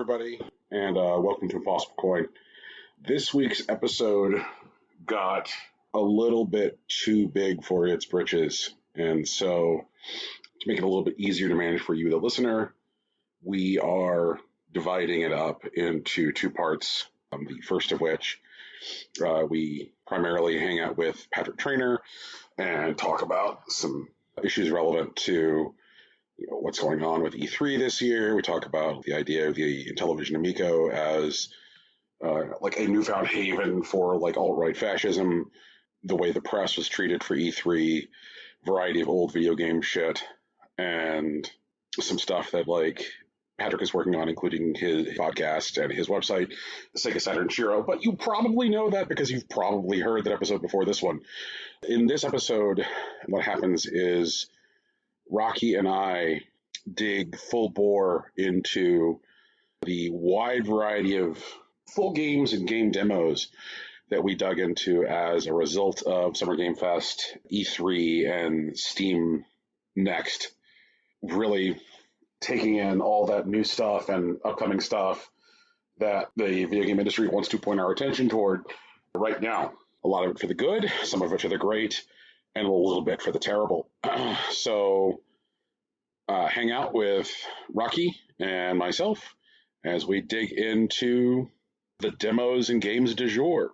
everybody, and welcome to Impossible Coin. This week's episode got a little bit too big for its britches, and so to make it a little bit easier to manage for you, the listener, we are dividing it up into two parts. The first of which we primarily hang out with Patrick Trainer and talk about some issues relevant to what's going on with E3 this year. We talk about the idea of the Intellivision Amico as like a newfound haven for like alt-right fascism, the way the press was treated for E3, variety of old video game shit, and some stuff that like Patrick is working on, including his podcast and his website, Sega Saturn Shiro. But you probably know that because you've probably heard that episode before this one. In this episode, what happens is Rocky and I dig full bore into the wide variety of full games and game demos that we dug into as a result of Summer Game Fest, E3, and Steam Next. Really taking in all that new stuff and upcoming stuff that the video game industry wants to point our attention toward right now. A lot of it for the good, some of it for the great, and a little bit for the terrible. So hang out with Rocky and myself as we dig into the demos and games du jour.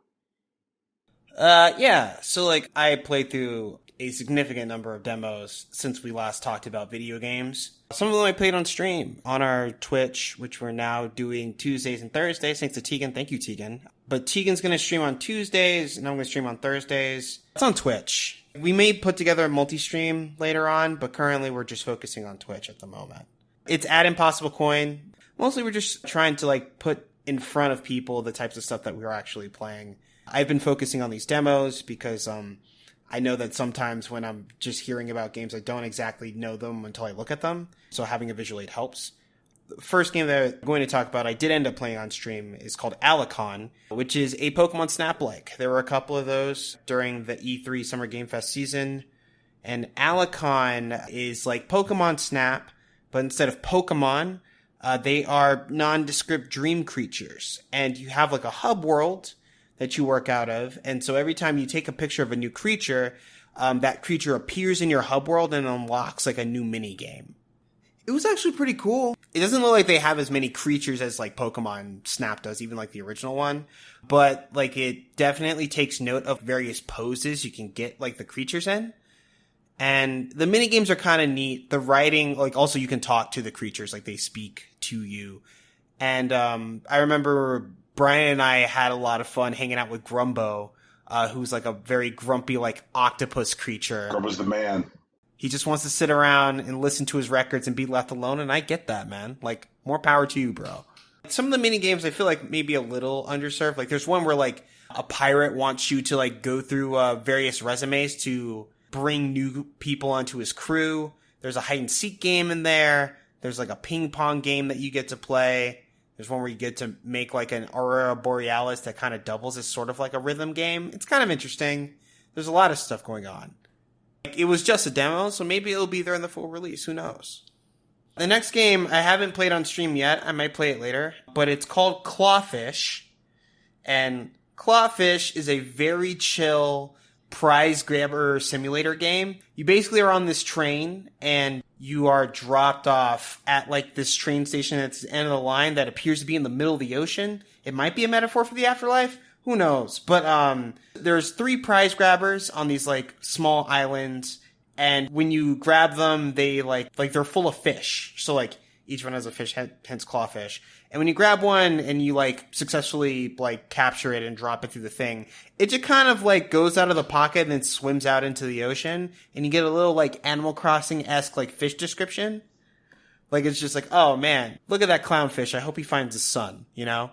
So I played through a significant number of demos since we last talked about video games. Some of them I played on stream on our Twitch, which we're now doing Tuesdays and Thursdays. Thanks to Tegan. Thank you, Tegan. But Tegan's going to stream on Tuesdays, and I'm going to stream on Thursdays. It's on Twitch. We may put together a multi-stream later on, but currently we're just focusing on Twitch at the moment. It's at Impossible Coin. Mostly we're just trying to put in front of people the types of stuff that we are actually playing. I've been focusing on these demos because I know that sometimes when I'm just hearing about games, I don't exactly know them until I look at them. So having a visual aid helps. The first game that I'm going to talk about, I did end up playing on stream, is called Alekon, which is a Pokemon Snap-like. There were a couple of those during the E3 Summer Game Fest season. And Alekon is like Pokemon Snap, but instead of Pokemon, they are nondescript dream creatures. And you have like a hub world that you work out of. And so every time you take a picture of a new creature, that creature appears in your hub world and unlocks like a new mini game. It was actually pretty cool. It doesn't look like they have as many creatures as like Pokemon Snap does, even like the original one. But like it definitely takes note of various poses you can get like the creatures in. And the mini games are kind of neat. The writing, like also you can talk to the creatures, like they speak to you. And I remember Brian and I had a lot of fun hanging out with Grumbo, who's like a very grumpy like octopus creature. Grumbo's the man. He just wants to sit around and listen to his records and be left alone, and I get that, man. Like, more power to you, bro. Some of the mini games I feel like maybe a little underserved. Like, there's one where like a pirate wants you to like go through various resumes to bring new people onto his crew. There's a hide and seek game in there. There's like a ping pong game that you get to play. There's one where you get to make like an Aurora Borealis that kind of doubles as sort of like a rhythm game. It's kind of interesting. There's a lot of stuff going on. It was just a demo, so maybe it'll be there in the full release. Who knows? The next game I haven't played on stream yet. I might play it later. But it's called Clawfish. And Clawfish is a very chill prize grabber simulator game. You basically are on this train and you are dropped off at like this train station at the end of the line that appears to be in the middle of the ocean. It might be a metaphor for the afterlife. Who knows? But there's 3 prize grabbers on these like small islands, and when you grab them, they like they're full of fish. So like each one has a fish, hence Clawfish. And when you grab one and you like successfully like capture it and drop it through the thing, it just kind of like goes out of the pocket and then swims out into the ocean, and you get a little like Animal Crossing-esque like fish description. Like it's just like, oh man, look at that clownfish. I hope he finds his son, you know?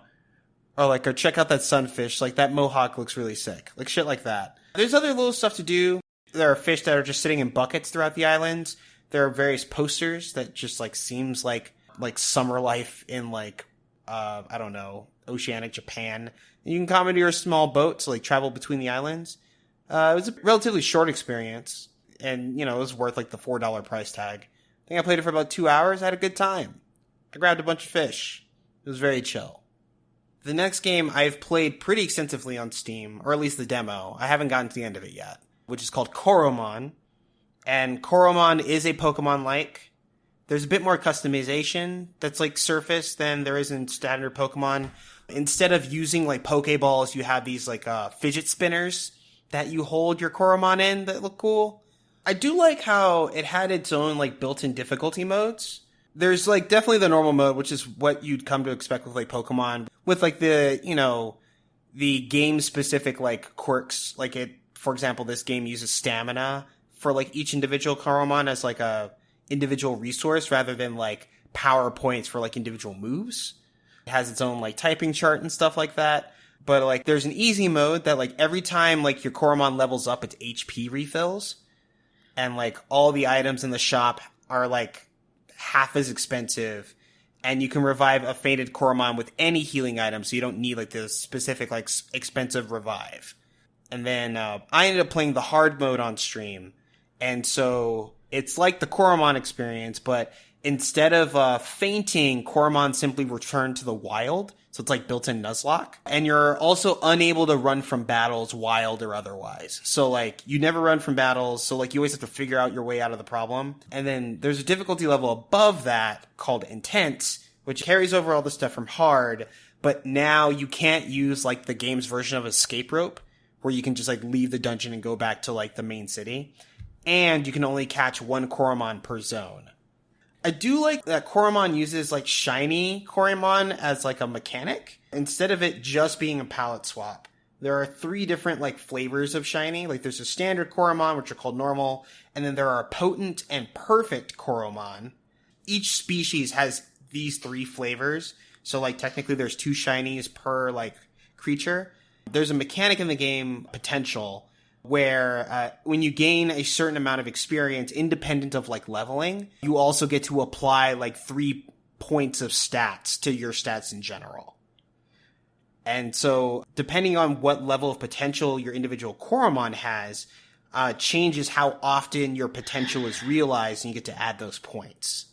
Or check out that sunfish. Like, that mohawk looks really sick. Like, shit like that. There's other little stuff to do. There are fish that are just sitting in buckets throughout the island. There are various posters that just, like, seems like summer life in, like, I don't know, oceanic Japan. And you can commandeer a small boat to, like, travel between the islands. It was a relatively short experience. And, it was worth, like, the $4 price tag. I think I played it for about 2 hours. I had a good time. I grabbed a bunch of fish. It was very chill. The next game I've played pretty extensively on Steam, or at least the demo. I haven't gotten to the end of it yet, which is called Coromon. And Coromon is a Pokemon-like. There's a bit more customization that's like surface than there is in standard Pokemon. Instead of using like Pokeballs, you have these like fidget spinners that you hold your Coromon in that look cool. I do like how it had its own like built-in difficulty modes. There's like definitely the normal mode, which is what you'd come to expect with like Pokemon, with like the, you know, the game specific like quirks. Like it, for example, this game uses stamina for like each individual Coromon as like a individual resource rather than like power points for like individual moves. It has its own like typing chart and stuff like that. But like there's an easy mode that like every time like your Coromon levels up, its HP refills. And like all the items in the shop are like half as expensive, and you can revive a fainted Coromon with any healing item, so you don't need like the specific like expensive revive. And then I ended up playing the hard mode on stream, and so it's like the Coromon experience, but instead of fainting, Coromon simply return to the wild, so it's like built-in Nuzlocke. And you're also unable to run from battles, wild or otherwise. So like you never run from battles, so like you always have to figure out your way out of the problem. And then there's a difficulty level above that called Intense, which carries over all the stuff from hard, but now you can't use like the game's version of escape rope, where you can just like leave the dungeon and go back to like the main city. And you can only catch one Coromon per zone. I do like that Coromon uses like shiny Coromon as like a mechanic instead of it just being a palette swap. There are 3 different like flavors of shiny. Like there's a standard Coromon, which are called normal, and then there are potent and perfect Coromon. Each species has these 3 flavors. So like technically there's 2 shinies per like creature. There's a mechanic in the game, potential, where when you gain a certain amount of experience independent of like leveling, you also get to apply like 3 points of stats to your stats in general. And so depending on what level of potential your individual Coromon has, changes how often your potential is realized, and you get to add those points.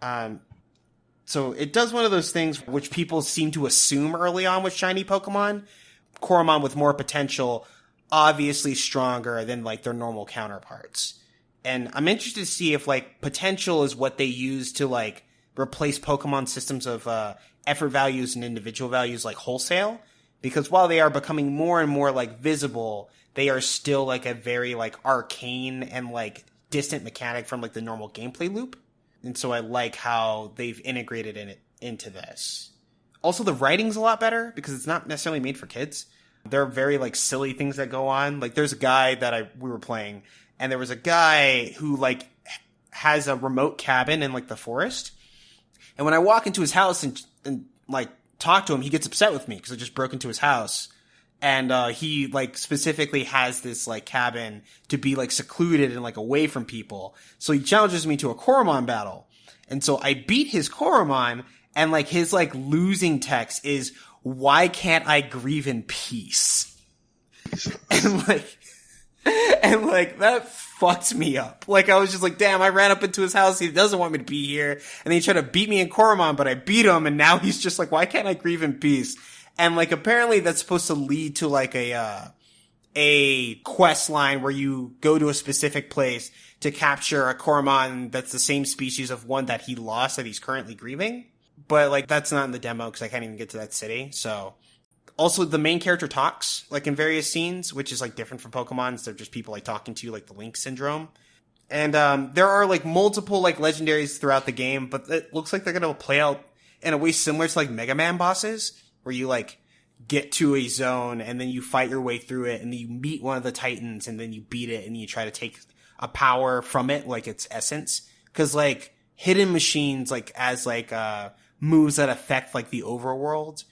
So it does one of those things which people seem to assume early on with shiny Pokemon. Coromon with more potential, obviously stronger than like their normal counterparts. And I'm interested to see if like potential is what they use to like replace Pokemon systems of effort values and individual values like wholesale, because while they are becoming more and more like visible, they are still like a very like arcane and like distant mechanic from like the normal gameplay loop. And so I like how they've integrated into this. Also, the writing's a lot better because it's not necessarily made for kids. There are very like silly things that go on. Like there's a guy that we were playing, and there was a guy who like has a remote cabin in like the forest. And when I walk into his house and like talk to him, he gets upset with me because I just broke into his house. And he like specifically has this like cabin to be like secluded and like away from people. So he challenges me to a Coromon battle. And so I beat his Coromon, and like his like losing text is, "Why can't I grieve in peace?" And like that fucked me up. Like I was just like, damn, I ran up into his house. He doesn't want me to be here. And then he tried to beat me in Coromon, but I beat him. And now he's just like, why can't I grieve in peace? And like apparently that's supposed to lead to like a quest line where you go to a specific place to capture a Coromon that's the same species of one that he lost that he's currently grieving. But like that's not in the demo because I can't even get to that city. So also the main character talks like in various scenes, which is like different from Pokemon's. They're just people like talking to you, like the Link syndrome. And there are like multiple like legendaries throughout the game, but it looks like they're going to play out in a way similar to like Mega Man bosses, where you like get to a zone and then you fight your way through it, and then you meet one of the Titans and then you beat it, and then you try to take a power from it, like its essence. Cause like hidden machines, like as like moves that affect like the overworld,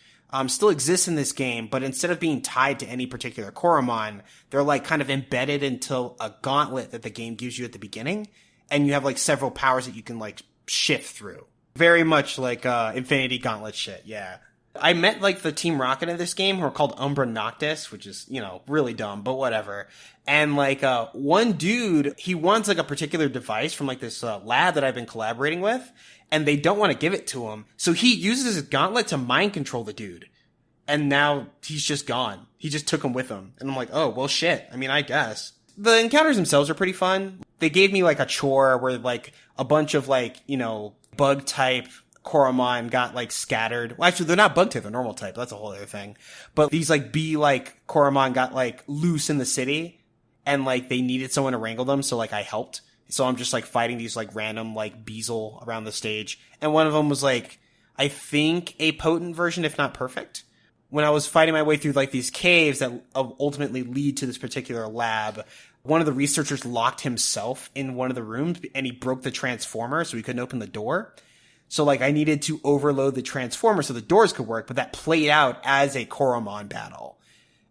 still exist in this game, but instead of being tied to any particular Coromon, they're like kind of embedded into a gauntlet that the game gives you at the beginning, and you have like several powers that you can like shift through. Very much like Infinity Gauntlet shit, yeah. I met like the Team Rocket in this game, who are called Umbra Noctis, which is, you know, really dumb, but whatever. And like one dude, he wants like a particular device from like this lab that I've been collaborating with, and they don't want to give it to him. So he uses his gauntlet to mind control the dude. And now he's just gone. He just took him with him. And I'm like, oh, well, shit. I mean, I guess. The encounters themselves are pretty fun. They gave me like a chore where like a bunch of like, you know, bug type Coromon got like scattered. Well, actually, they're not bug type, they're normal type. That's a whole other thing. But these like bee like Coromon got like loose in the city and like they needed someone to wrangle them. So like I helped. So I'm just like fighting these like random like Beezle around the stage. And one of them was like, I think a potent version, if not perfect. When I was fighting my way through like these caves that ultimately lead to this particular lab, one of the researchers locked himself in one of the rooms and he broke the transformer so he couldn't open the door. So like I needed to overload the transformer so the doors could work, but that played out as a Coromon battle.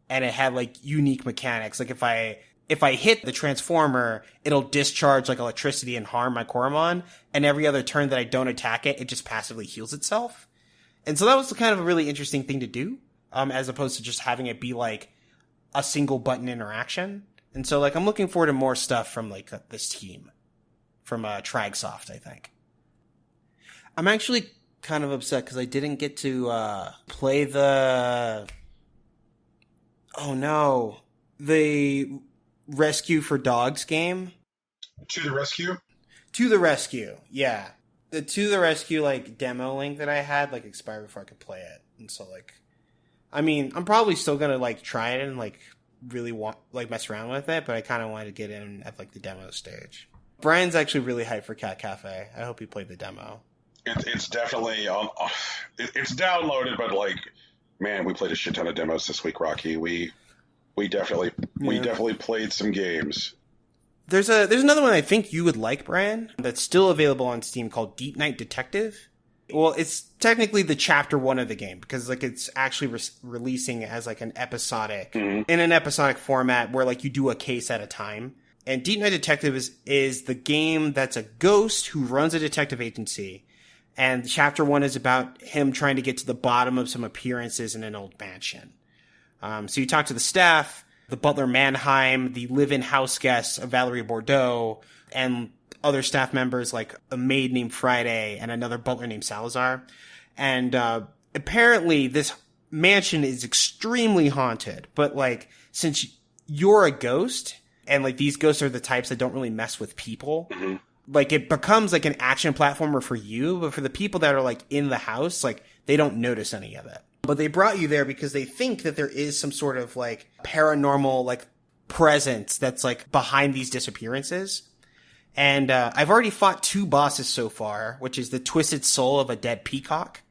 And it had like unique mechanics. Like if I hit the transformer, it'll discharge like electricity and harm my Coromon. And every other turn that I don't attack it, it just passively heals itself. And so that was kind of a really interesting thing to do, as opposed to just having it be like a single button interaction. And so like I'm looking forward to more stuff from like this team from Tragsoft, I think. I'm actually kind of upset because I didn't get to play the Rescue for Dogs game. To the Rescue? To the Rescue, yeah. The To the Rescue like demo link that I had like expired before I could play it. And so like, I mean, I'm probably still gonna like try it and like really want like mess around with it, but I kind of wanted to get in at like the demo stage. Brian's actually really hyped for Cat Cafe. I hope he played the demo. It's definitely it's downloaded, but like, man, we played a shit ton of demos this week, Rocky. We definitely played some games. There's another one I think you would like, Brian, that's still available on Steam called Deep Night Detective. Well, it's technically the chapter 1 of the game because like it's actually releasing as like an episodic in an episodic format where like you do a case at a time. And Deep Night Detective is the game that's a ghost who runs a detective agency. And chapter 1 is about him trying to get to the bottom of some appearances in an old mansion. So you talk to the staff, the butler Mannheim, the live-in house guests of Valerie Bordeaux, and other staff members like a maid named Friday and another butler named Salazar. And apparently this mansion is extremely haunted. But like, since you're a ghost, and like these ghosts are the types that don't really mess with people, like it becomes like an action platformer for you, but for the people that are like in the house, like they don't notice any of it. But they brought you there because they think that there is some sort of like paranormal like presence that's like behind these disappearances. And I've already fought 2 bosses so far, which is the twisted soul of a dead peacock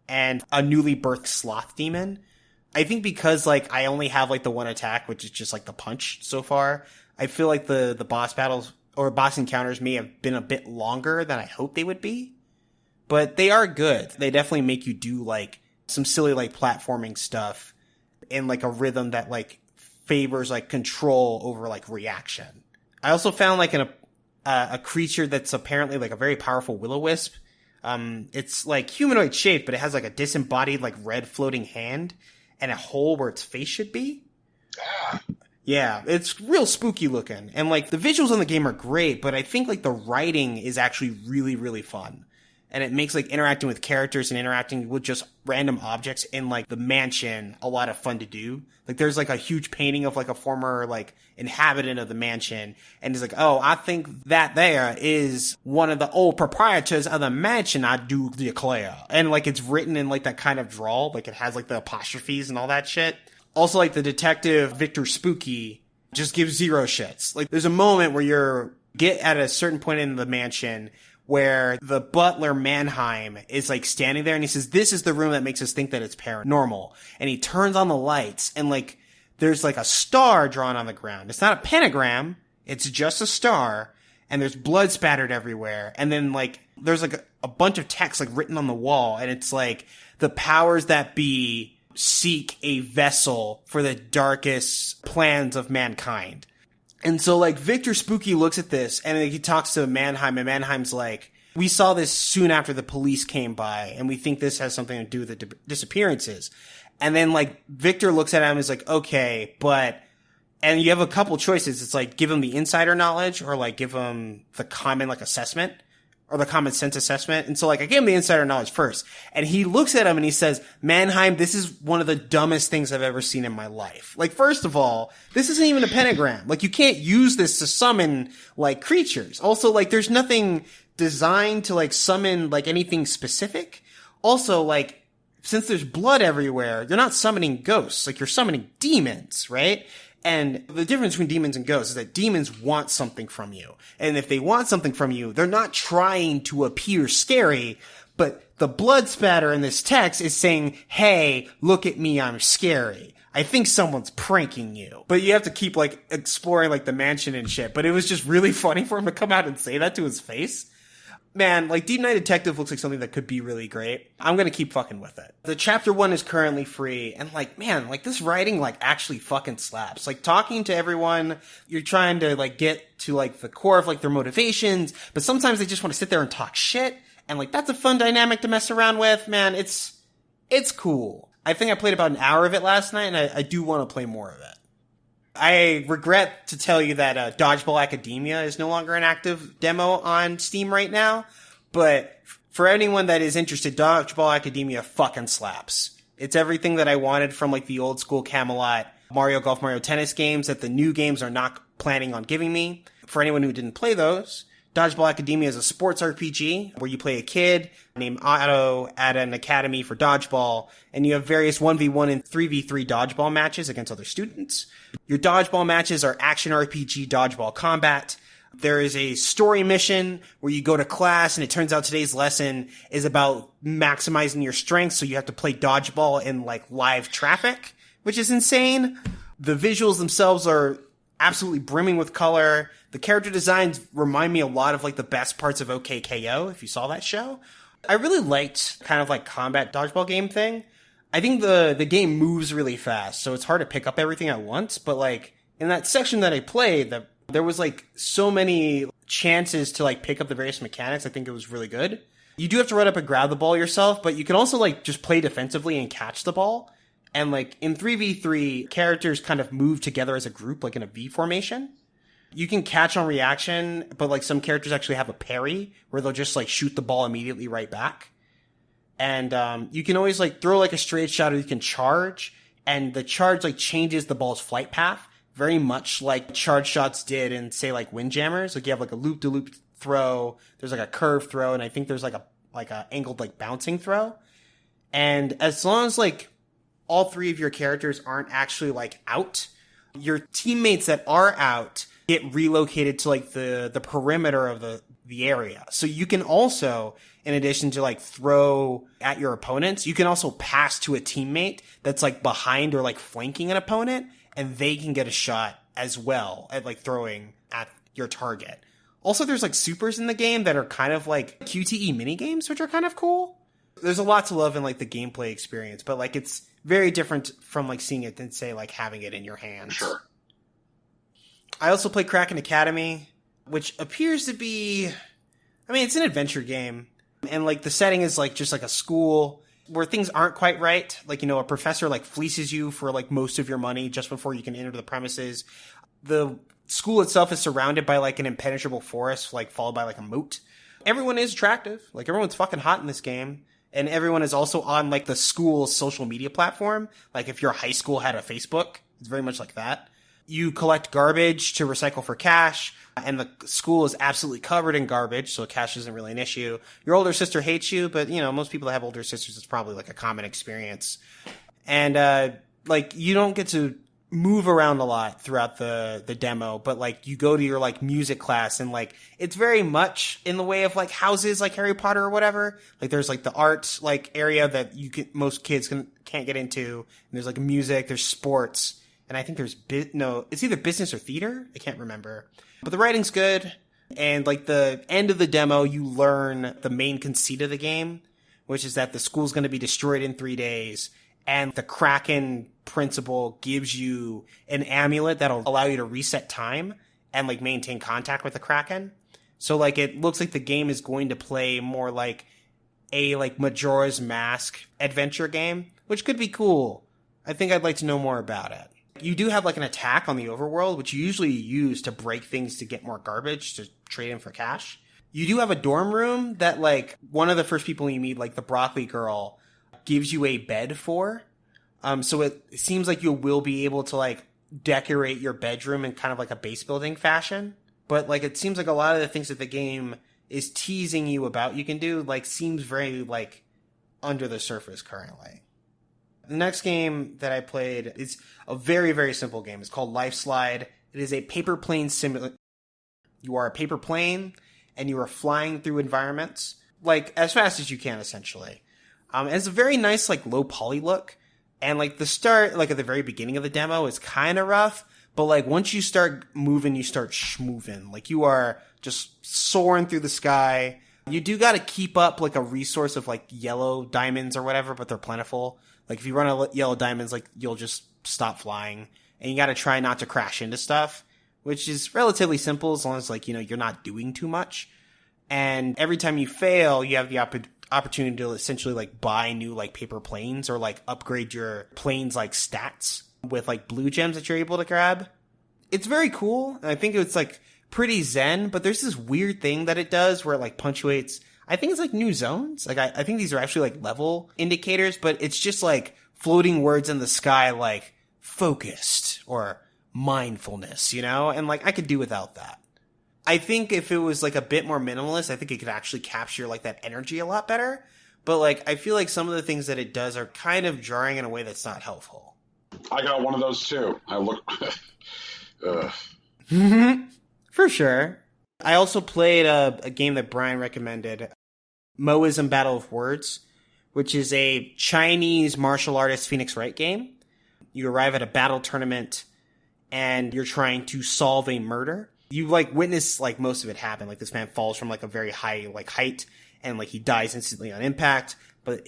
and a newly birthed sloth demon. I think because like I only have like the one attack, which is just like the punch so far, I feel like the boss battles or boss encounters may have been a bit longer than I hoped they would be. But they are good. They definitely make you do like some silly like platforming stuff in like a rhythm that like favors like control over like reaction. I also found like a creature that's apparently like a very powerful will-o-wisp. It's like humanoid shaped, but it has like a disembodied like red floating hand and a hole where its face should be. Yeah, it's real spooky looking. And like the visuals on the game are great, but I think like the writing is actually really, really fun. And it makes like interacting with characters and interacting with just random objects in like the mansion a lot of fun to do. Like there's like a huge painting of like a former like inhabitant of the mansion. And it's like, oh, I think that there is one of the old proprietors of the mansion, I do declare. And like it's written in like that kind of drawl. Like it has like the apostrophes and all that shit. Also like the detective Victor Spooky just gives 0 shits. Like there's a moment where you're get at a certain point in the mansion where the butler Mannheim is like standing there and he says, this is the room that makes us think that it's paranormal. And he turns on the lights and like there's like a star drawn on the ground. It's not a pentagram. It's just a star. And there's blood spattered everywhere. And then like there's like a bunch of text like written on the wall. And it's like the powers that be seek a vessel for the darkest plans of mankind. And so like Victor Spooky looks at this and he talks to Mannheim and Mannheim's like, we saw this soon after the police came by and we think this has something to do with the disappearances. And then like Victor looks at him and is like, okay, but, and you have a couple choices. It's like give him the insider knowledge or like give him the common like assessment or the common sense assessment. And so like I gave him the insider knowledge first, and he looks at him and he says, Mannheim, this is one of the dumbest things I've ever seen in my life. Like, first of all, this isn't even a pentagram. Like, you can't use this to summon like creatures. Also, like, there's nothing designed to like summon like anything specific. Also, like, since there's blood everywhere, you're not summoning ghosts. Like, you're summoning demons, right? And the difference between demons and ghosts is that demons want something from you. And if they want something from you, they're not trying to appear scary, but the blood spatter in this text is saying, hey, look at me, I'm scary. I think someone's pranking you. But you have to keep, like, exploring, like, the mansion and shit. But it was just really funny for him to come out and say that to his face. Man, like, Deep Night Detective looks like something that could be really great. I'm gonna keep fucking with it. The chapter 1 is currently free, and like, man, like, this writing, like, actually fucking slaps. Like, talking to everyone, you're trying to, like, get to, like, the core of, like, their motivations, but sometimes they just want to sit there and talk shit, and, like, that's a fun dynamic to mess around with. Man, it's cool. I think I played about an hour of it last night, and I do want to play more of it. I regret to tell you that Dodgeball Academia is no longer an active demo on Steam right now, but for anyone that is interested, Dodgeball Academia fucking slaps. It's everything that I wanted from like the old school Camelot Mario Golf, Mario Tennis games that the new games are not planning on giving me. For anyone who didn't play those, Dodgeball Academia is a sports RPG where you play a kid named Otto at an academy for dodgeball, and you have various 1v1 and 3v3 dodgeball matches against other students. Your dodgeball matches are action RPG dodgeball combat. There is a story mission where you go to class, and it turns out today's lesson is about maximizing your strength, so you have to play dodgeball in like live traffic, which is insane. The visuals themselves are absolutely brimming with color. The character designs remind me a lot of like the best parts of OKKO, if you saw that show. I really liked kind of like combat dodgeball game thing. I think the game moves really fast, so it's hard to pick up everything at once, but like in that section that I played, there was like so many chances to like pick up the various mechanics. I think it was really good. You do have to run up and grab the ball yourself, but you can also like just play defensively and catch the ball. And like in 3v3, characters kind of move together as a group, like in a V formation. You can catch on reaction, but like some characters actually have a parry where they'll just like shoot the ball immediately right back. And you can always like throw like a straight shot, or you can charge, and the charge like changes the ball's flight path, very much like charge shots did in say like Windjammers. Like you have like a loop-to-loop throw, there's like a curve throw, and I think there's like a angled like bouncing throw. And as long as like all three of your characters aren't actually like out, your teammates that are out get relocated to like the perimeter of the area. So you can also, in addition to like throw at your opponents, you can also pass to a teammate that's like behind or like flanking an opponent, and they can get a shot as well at like throwing at your target. Also, there's like supers in the game that are kind of like QTE minigames, which are kind of cool. There's a lot to love in like the gameplay experience, but like it's very different from like seeing it than say like having it in your hands. Sure. I also play Kraken Academy, which appears to be, I mean, it's an adventure game, and like the setting is like just like a school where things aren't quite right. Like, you know, a professor like fleeces you for like most of your money just before you can enter the premises. The school itself is surrounded by like an impenetrable forest, like followed by like a moat. Everyone is attractive. Like everyone's fucking hot in this game. And everyone is also on like the school's social media platform. Like if your high school had a Facebook, it's very much like that. You collect garbage to recycle for cash, and the school is absolutely covered in garbage, so cash isn't really an issue. Your older sister hates you, but, you know, most people that have older sisters, it's probably like a common experience. And, like, you don't get to move around a lot throughout the demo, but, like, you go to your, like, music class, and, like, it's very much in the way of, like, houses like Harry Potter or whatever. Like, there's, like, the art, like, area that most kids can't get into, and there's, like, music, there's sports. And I think there's it's either business or theater. I can't remember. But the writing's good. And like the end of the demo, you learn the main conceit of the game, which is that the school's going to be destroyed in 3 days. And the Kraken principle gives you an amulet that'll allow you to reset time and like maintain contact with the Kraken. So like it looks like the game is going to play more like a like Majora's Mask adventure game, which could be cool. I think I'd like to know more about it. You do have like an attack on the overworld, which you usually use to break things to get more garbage to trade in for cash. You do have a dorm room that, like, one of the first people you meet, like the broccoli girl, gives you a bed for. So it seems like you will be able to, like, decorate your bedroom in kind of like a base building fashion. But, like, it seems like a lot of the things that the game is teasing you about you can do, like, seems very, like, under the surface currently. The next game that I played is a very, very simple game. It's called Lifeslide. It is a paper plane simulator. You are a paper plane, and you are flying through environments, like, as fast as you can, essentially. And it's a very nice, like, low poly look. And, like, the start, like, at the very beginning of the demo is kind of rough. But, like, once you start moving, you start schmoving. Like, you are just soaring through the sky. You do got to keep up, like, a resource of, like, yellow diamonds or whatever, but they're plentiful. Like, if you run out of yellow diamonds, like, you'll just stop flying. And you got to try not to crash into stuff, which is relatively simple as long as, like, you know, you're not doing too much. And every time you fail, you have the opportunity to essentially, like, buy new, like, paper planes or, like, upgrade your planes, like, stats with, like, blue gems that you're able to grab. It's very cool. And I think it's, like, pretty zen, but there's this weird thing that it does where it, like, punctuates, I think it's, like, new zones. Like, I think these are actually, like, level indicators, but it's just, like, floating words in the sky, like, focused or mindfulness, you know? And, like, I could do without that. I think if it was, like, a bit more minimalist, I think it could actually capture, like, that energy a lot better. But, like, I feel like some of the things that it does are kind of jarring in a way that's not helpful. I got one of those, too. I look... For sure. I also played a game that Brian recommended, Mohism Battle of Words, which is a Chinese martial artist Phoenix Wright game. You arrive at a battle tournament, and you're trying to solve a murder. You, like, witness, like, most of it happen. Like, this man falls from, like, a very high, like, height, and, like, he dies instantly on impact. But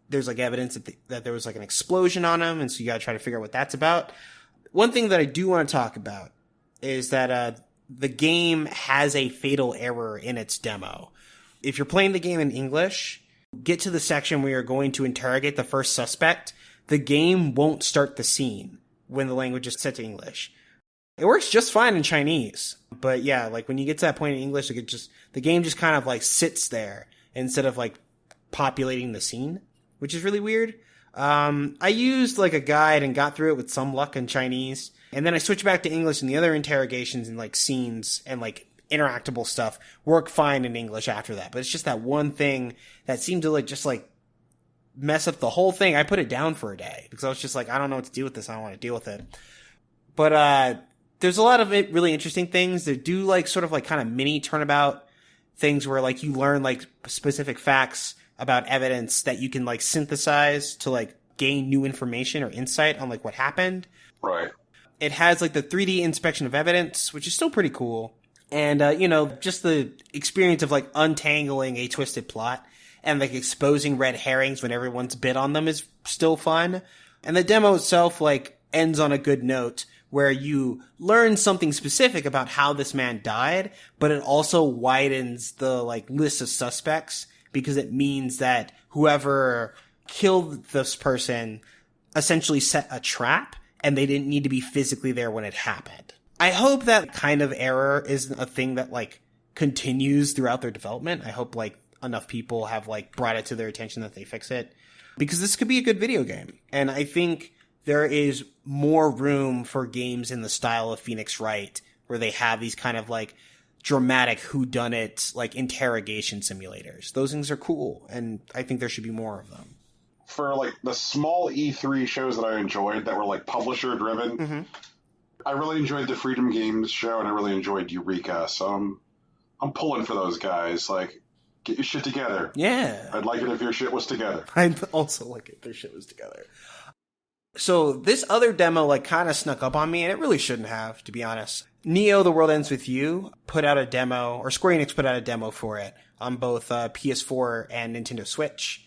there's, like, evidence that there was, like, an explosion on him, and so you gotta try to figure out what that's about. One thing that I do want to talk about is that the game has a fatal error in its demo. If you're playing the game in English, get to the section where you're going to interrogate the first suspect, the game won't start the scene when the language is set to English. It works just fine in Chinese. But yeah, like when you get to that point in English, like the game just kind of like sits there instead of like populating the scene, which is really weird. I used like a guide and got through it with some luck in Chinese. And then I switched back to English, and the other interrogations and like scenes and like interactable stuff work fine in English after that. But it's just that one thing that seemed to like just like mess up the whole thing. I put it down for a day because I was just like, I don't know what to do with this. I don't want to deal with it. But there's a lot of really interesting things that do like sort of like kind of mini turnabout things where like you learn like specific facts about evidence that you can like synthesize to like gain new information or insight on like what happened. Right. It has like the 3D inspection of evidence, which is still pretty cool. And, you know, just the experience of like untangling a twisted plot and like exposing red herrings when everyone's bit on them is still fun. And the demo itself like ends on a good note where you learn something specific about how this man died, but it also widens the like list of suspects because it means that whoever killed this person essentially set a trap and they didn't need to be physically there when it happened. I hope that kind of error isn't a thing that like continues throughout their development. I hope like enough people have like brought it to their attention that they fix it because this could be a good video game. And I think there is more room for games in the style of Phoenix Wright where they have these kind of like dramatic whodunit like interrogation simulators. Those things are cool, and I think there should be more of them. For like the small E3 shows that I enjoyed that were like publisher driven, I really enjoyed the Freedom Games show, and I really enjoyed Eureka. So I'm pulling for those guys. Like, get your shit together. Yeah, I'd like it if your shit was together. I'd also like it if their shit was together. So this other demo like kind of snuck up on me, and it really shouldn't have, to be honest. Neo: The World Ends With You put out a demo, or Square Enix put out a demo for it on both PS4 and Nintendo Switch.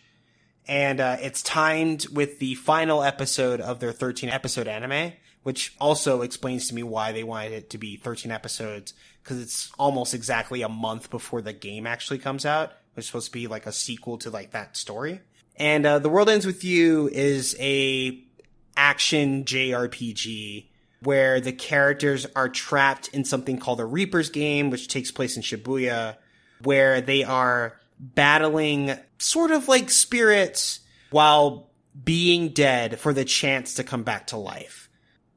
And it's timed with the final episode of their 13-episode anime, which also explains to me why they wanted it to be 13 episodes, because it's almost exactly a month before the game actually comes out, which is supposed to be like a sequel to like that story. And The World Ends With You is a action JRPG where the characters are trapped in something called the Reaper's Game, which takes place in Shibuya, where they are battling sort of like spirits while being dead for the chance to come back to life.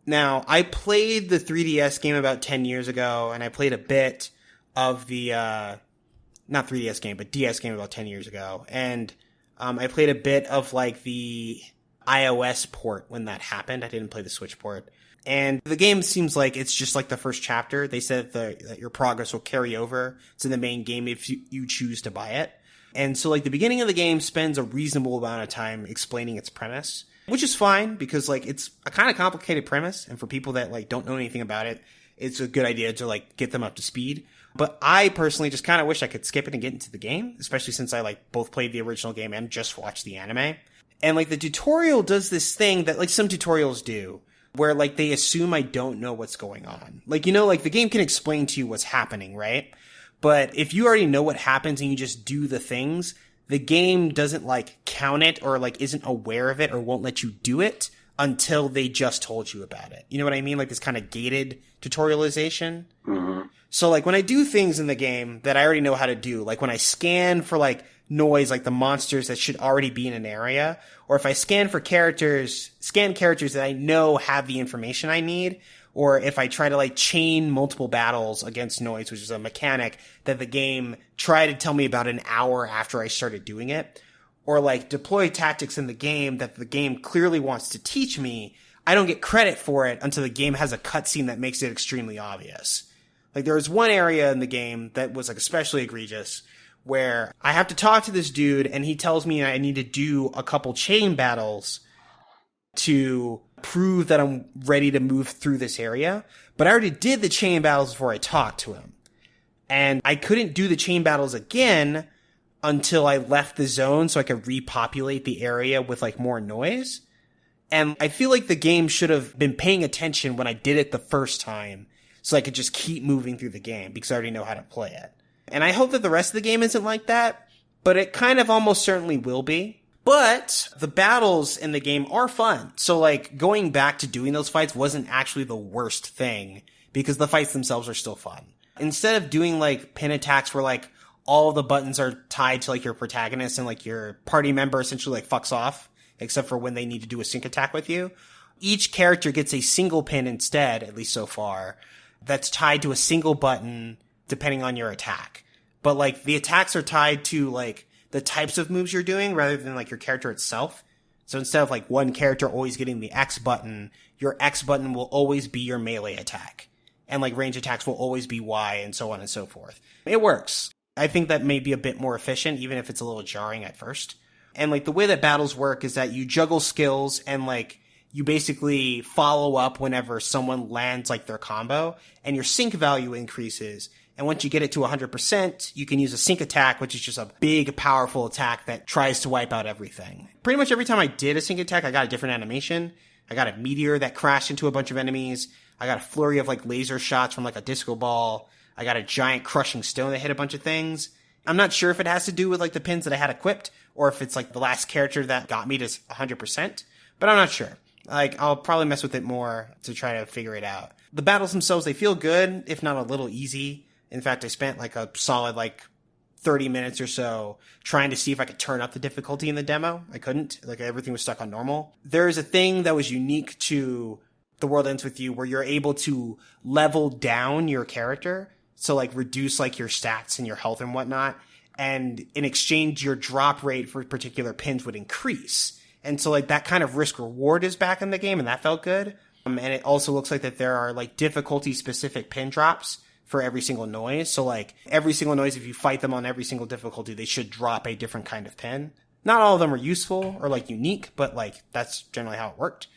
Now, I played the 3DS game about 10 years ago, and I played a bit of the, not 3DS game, but DS game about 10 years ago. And I played a bit of like the iOS port when that happened. I didn't play the Switch port. And the game seems like it's just like the first chapter. They said that your progress will carry over to the main game if you choose to buy it. And so like the beginning of the game spends a reasonable amount of time explaining its premise, which is fine because like it's a kind of complicated premise. And for people that like don't know anything about it, it's a good idea to like get them up to speed. But I personally just kind of wish I could skip it and get into the game, especially since I like both played the original game and just watched the anime. And like the tutorial does this thing that like some tutorials do, where like they assume I don't know what's going on. Like, you know, like the game can explain to you what's happening, right? But if you already know what happens and you just do the things, the game doesn't like count it or like isn't aware of it or won't let you do it until they just told you about it. You know what I mean? Like this kind of gated tutorialization. Mm-hmm. So like when I do things in the game that I already know how to do, like when I scan for like noise, like the monsters that should already be in an area, or if I scan characters that I know have the information I need, or if I try to like chain multiple battles against noise, which is a mechanic that the game tried to tell me about an hour after I started doing it, or like deploy tactics in the game that the game clearly wants to teach me, I don't get credit for it until the game has a cutscene that makes it extremely obvious. Like there was one area in the game that was like especially egregious where I have to talk to this dude and he tells me I need to do a couple chain battles to prove that I'm ready to move through this area. But I already did the chain battles before I talked to him. And I couldn't do the chain battles again until I left the zone so I could repopulate the area with like more noise. And I feel like the game should have been paying attention when I did it the first time so I could just keep moving through the game because I already know how to play it. And I hope that the rest of the game isn't like that, but it kind of almost certainly will be. But the battles in the game are fun. So like going back to doing those fights wasn't actually the worst thing because the fights themselves are still fun. Instead of doing like pin attacks where like all the buttons are tied to like your protagonist and like your party member essentially like fucks off, except for when they need to do a sync attack with you, each character gets a single pin instead, at least so far, that's tied to a single button depending on your attack. But like the attacks are tied to like the types of moves you're doing rather than like your character itself. So instead of like one character always getting the X button, your X button will always be your melee attack. And like range attacks will always be Y and so on and so forth. It works. I think that may be a bit more efficient, even if it's a little jarring at first. And like the way that battles work is that you juggle skills and like you basically follow up whenever someone lands like their combo and your sync value increases. And once you get it to 100%, you can use a sync attack, which is just a big, powerful attack that tries to wipe out everything. Pretty much every time I did a sync attack, I got a different animation. I got a meteor that crashed into a bunch of enemies. I got a flurry of like laser shots from like a disco ball. I got a giant crushing stone that hit a bunch of things. I'm not sure if it has to do with like the pins that I had equipped or if it's like the last character that got me to 100%, but I'm not sure. Like I'll probably mess with it more to try to figure it out. The battles themselves, they feel good, if not a little easy. In fact, I spent like a solid like 30 minutes or so trying to see if I could turn up the difficulty in the demo. I couldn't. Like everything was stuck on normal. There's a thing that was unique to The World Ends With You where you're able to level down your character. So like reduce like your stats and your health and whatnot. And in exchange, your drop rate for particular pins would increase. And so like that kind of risk reward is back in the game and that felt good. And it also looks like that there are like difficulty specific pin drops for every single noise. So like every single noise, if you fight them on every single difficulty, they should drop a different kind of pin. Not all of them are useful or like unique, but like that's generally how it worked.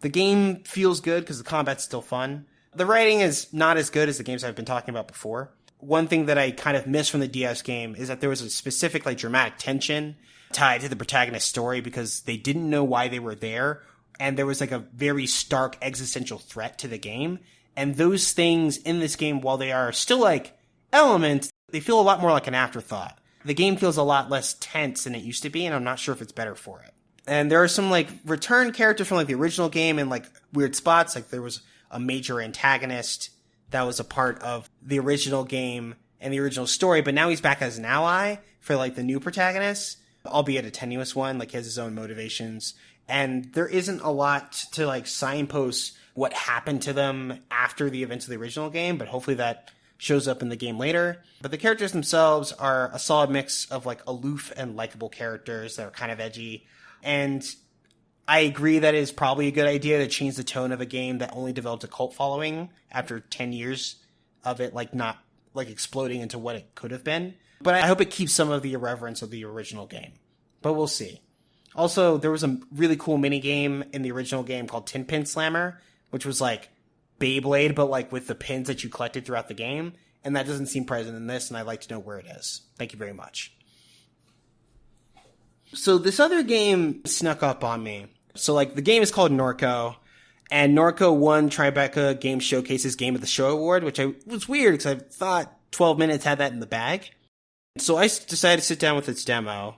The game feels good because the combat's still fun. The writing is not as good as the games I've been talking about before. One thing that I kind of missed from the DS game is that there was a specific like dramatic tension tied to the protagonist's story because they didn't know why they were there. And there was like a very stark existential threat to the game. And those things in this game, while they are still like elements, they feel a lot more like an afterthought. The game feels a lot less tense than it used to be, and I'm not sure if it's better for it. And there are some like return characters from like the original game in like weird spots. Like there was a major antagonist that was a part of the original game in the original story, but now he's back as an ally for like the new protagonist, albeit a tenuous one. Like he has his own motivations, and there isn't a lot to like signpost what happened to them after the events of the original game, but hopefully that shows up in the game later. But the characters themselves are a solid mix of like aloof and likable characters that are kind of edgy. And I agree that it is probably a good idea to change the tone of a game that only developed a cult following after 10 years of it, like not like exploding into what it could have been. But I hope it keeps some of the irreverence of the original game. But we'll see. Also, there was a really cool mini game in the original game called Tin Pin Slammer, which was like Beyblade, but like with the pins that you collected throughout the game. And that doesn't seem present in this, and I'd like to know where it is. Thank you very much. So this other game snuck up on me. So like the game is called Norco, and Norco won Tribeca Game Showcase's Game of the Show award, which was weird because I thought 12 Minutes had that in the bag. So I decided to sit down with its demo,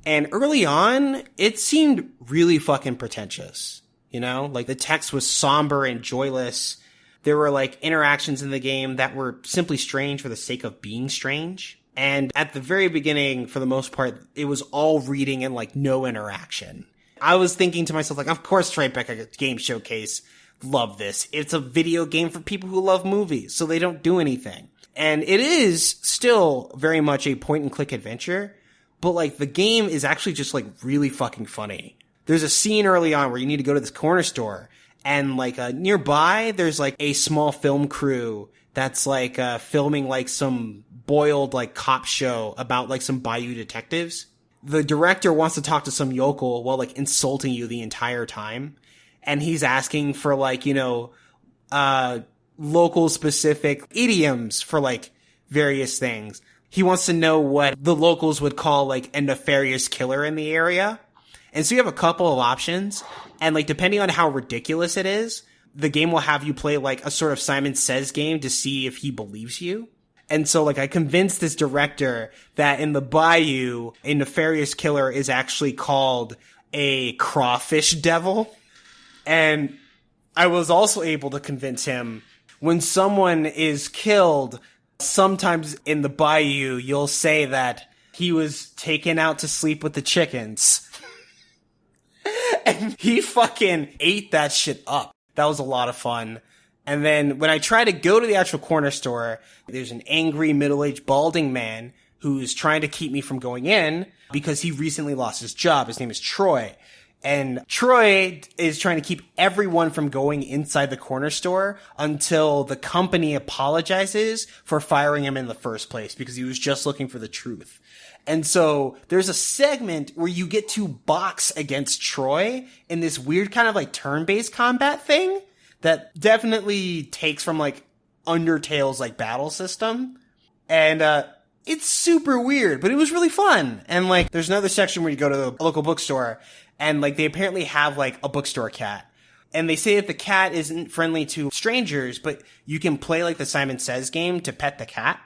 and early on, it seemed really fucking pretentious. You know, like the text was somber and joyless. There were like interactions in the game that were simply strange for the sake of being strange. And at the very beginning, for the most part, it was all reading and like no interaction. I was thinking to myself, like, of course, Tribeca Game Showcase love this. It's a video game for people who love movies, so they don't do anything. And it is still very much a point and click adventure, but like the game is actually just like really fucking funny. There's a scene early on where you need to go to this corner store, and like nearby there's like a small film crew that's like filming like some boiled like cop show about like some bayou detectives. The director wants to talk to some yokel while like insulting you the entire time, and he's asking for like, you know, local specific idioms for like various things. He wants to know what the locals would call like a nefarious killer in the area. And so you have a couple of options, and like depending on how ridiculous it is, the game will have you play like a sort of Simon Says game to see if he believes you. And so like I convinced this director that in the bayou, a nefarious killer is actually called a crawfish devil. And I was also able to convince him when someone is killed, sometimes in the bayou, you'll say that he was taken out to sleep with the chickens. And he fucking ate that shit up. That was a lot of fun. And then when I try to go to the actual corner store, there's an angry middle-aged balding man who's trying to keep me from going in because he recently lost his job. His name is Troy. And Troy is trying to keep everyone from going inside the corner store until the company apologizes for firing him in the first place because he was just looking for the truth. And so there's a segment where you get to box against Troy in this weird kind of like turn-based combat thing that definitely takes from like Undertale's like battle system. And it's super weird, but it was really fun. And like there's another section where you go to the local bookstore, and like they apparently have like a bookstore cat. And they say that the cat isn't friendly to strangers, but you can play like the Simon Says game to pet the cat.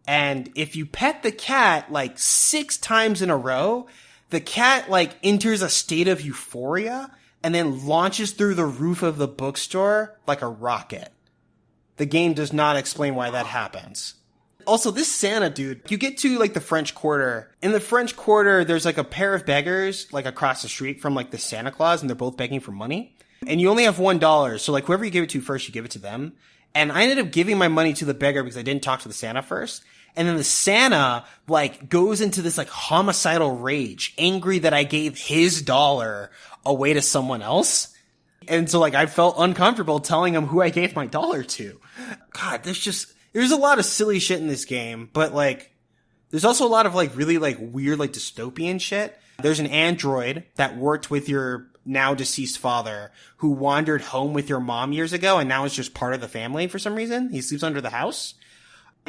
And if you pet the cat like 6 times in a row, the cat like enters a state of euphoria and then launches through the roof of the bookstore like a rocket. The game does not explain why that happens. Also, this Santa dude, you get to like the French Quarter. In the French Quarter, there's like a pair of beggars like across the street from like the Santa Claus, and they're both begging for money. And you only have $1. So like whoever you give it to first, you give it to them. And I ended up giving my money to the beggar because I didn't talk to the Santa first. And then the Santa, like, goes into this, like, homicidal rage, angry that I gave his dollar away to someone else. And so, like, I felt uncomfortable telling him who I gave my dollar to. God, there's a lot of silly shit in this game, but, like, there's also a lot of, like, really, like, weird, like, dystopian shit. There's an android that worked with your now deceased father who wandered home with your mom years ago and now is just part of the family for some reason. He sleeps under the house.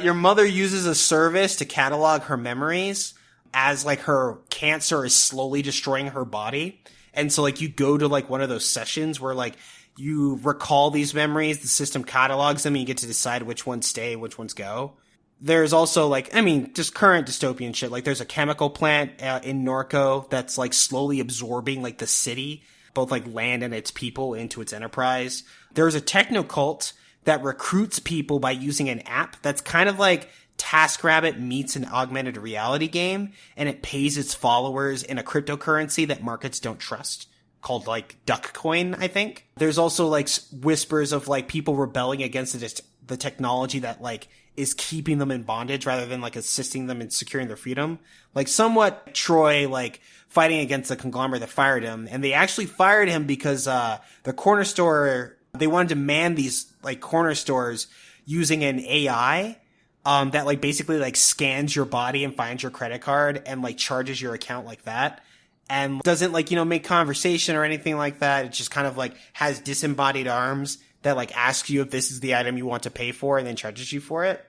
Your mother uses a service to catalog her memories as like her cancer is slowly destroying her body. And so like you go to like one of those sessions where like you recall these memories, the system catalogs them, and you get to decide which ones stay, which ones go. There's also like, I mean, just current dystopian shit. Like there's a chemical plant in Norco that's like slowly absorbing like the city, both like land and its people into its enterprise. There's a techno cult that recruits people by using an app that's kind of like TaskRabbit meets an augmented reality game, and it pays its followers in a cryptocurrency that markets don't trust, called like Duck Coin, I think. There's also like whispers of like people rebelling against the technology that like is keeping them in bondage rather than like assisting them in securing their freedom. Like somewhat Troy like fighting against the conglomerate that fired him, and they actually fired him because the corner store, they wanted to man these like corner stores using an AI that like basically like scans your body and finds your credit card and like charges your account like that, and doesn't like, you know, make conversation or anything like that. It just kind of like has disembodied arms that like asks you if this is the item you want to pay for and then charges you for it.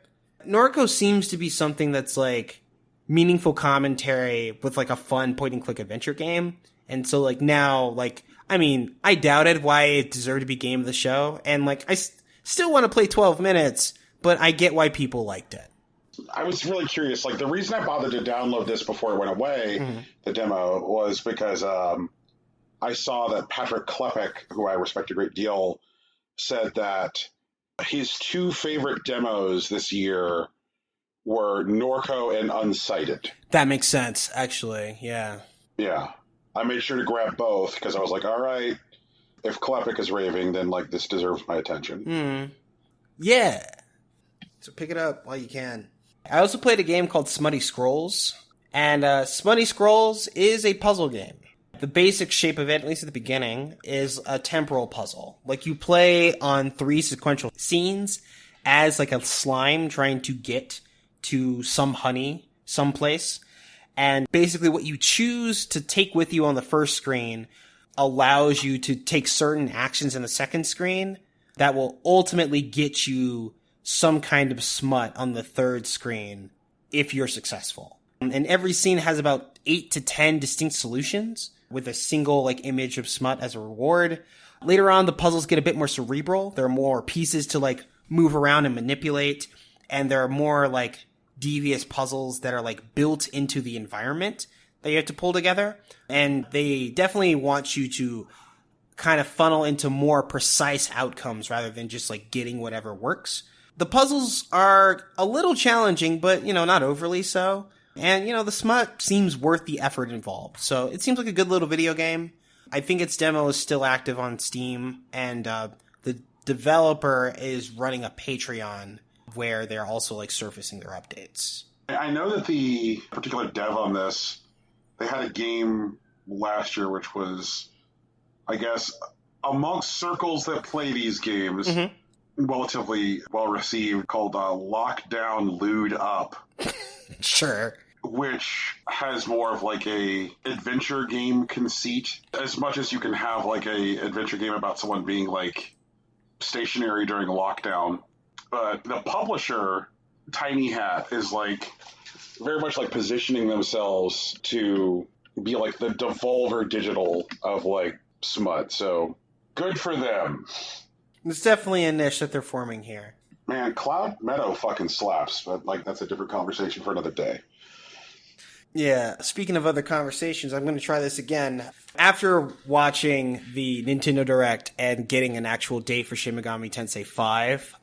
Norco seems to be something that's like meaningful commentary with like a fun point and click adventure game. And so like now, like, I mean, I doubted why it deserved to be game of the show. And like, I still want to play 12 minutes, but I get why people liked it. I was really curious. Like, the reason I bothered to download this before it went away, the demo, was because I saw that Patrick Klepek, who I respect a great deal, said that his two favorite demos this year were Norco and Unsighted. That makes sense, actually. Yeah. Yeah. I made sure to grab both because I was like, all right, if Klepek is raving, then like this deserves my attention. Yeah. So pick it up while you can. I also played a game called Smutty Scrolls, and Smutty Scrolls is a puzzle game. The basic shape of it, at least at the beginning, is a temporal puzzle. Like, you play on 3 sequential scenes as like a slime trying to get to some honey someplace. And basically what you choose to take with you on the first screen allows you to take certain actions in the second screen that will ultimately get you some kind of smut on the third screen if you're successful. And every scene has about 8 to 10 distinct solutions with a single like image of smut as a reward. Later on, the puzzles get a bit more cerebral. There are more pieces to like move around and manipulate, and there are more like devious puzzles that are like built into the environment that you have to pull together. And they definitely want you to kind of funnel into more precise outcomes rather than just like getting whatever works. The puzzles are a little challenging, but, you know, not overly so. And, you know, the smut seems worth the effort involved. So it seems like a good little video game. I think its demo is still active on Steam, and the developer is running a Patreon where they're also like surfacing their updates. I know that the particular dev on this, they had a game last year which was, I guess, amongst circles that play these games, relatively well received, called Lockdown Lewd Up. Sure. Which has more of like a adventure game conceit, as much as you can have like a adventure game about someone being like stationary during lockdown. But the publisher, Tiny Hat, is like very much like positioning themselves to be like the Devolver Digital of like smut. So good for them. It's definitely a niche that they're forming here. Man, Cloud Meadow fucking slaps, but like that's a different conversation for another day. Yeah, speaking of other conversations, I'm going to try this again. After watching the Nintendo Direct and getting an actual date for Shin Megami Tensei 5,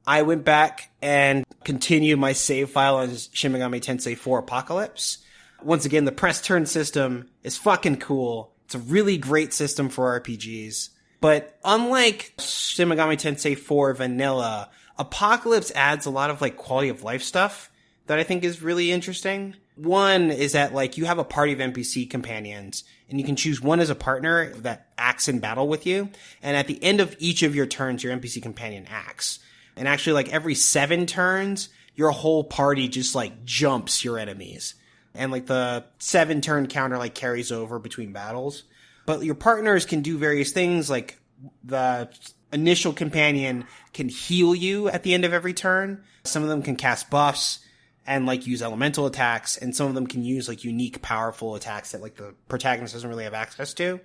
I went back and continued my save file on Shin Megami Tensei 4 Apocalypse. Once again, the press turn system is fucking cool. It's a really great system for RPGs. But unlike Shin Megami Tensei 4 Vanilla, Apocalypse adds a lot of like quality of life stuff that I think is really interesting. One is that like you have a party of NPC companions, and you can choose one as a partner that acts in battle with you. And at the end of each of your turns, your NPC companion acts. And actually, like every 7 turns, your whole party just like jumps your enemies. And like the 7 turn counter like carries over between battles. But your partners can do various things, like the initial companion can heal you at the end of every turn. Some of them can cast buffs and like use elemental attacks, and some of them can use like unique powerful attacks that like the protagonist doesn't really have access to.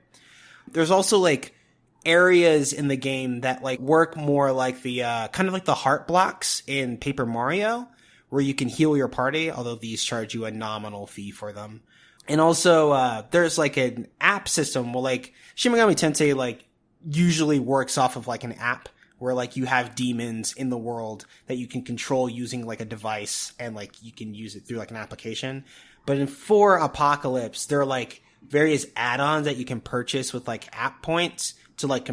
There's also like areas in the game that like work more like the kind of like the heart blocks in Paper Mario, where you can heal your party, although these charge you a nominal fee for them. And also there's like an app system. Well, like Shin Megami Tensei like usually works off of like an app where like you have demons in the world that you can control using like a device, and like you can use it through like an application. But in 4 Apocalypse, there are like various add-ons that you can purchase with like app points to like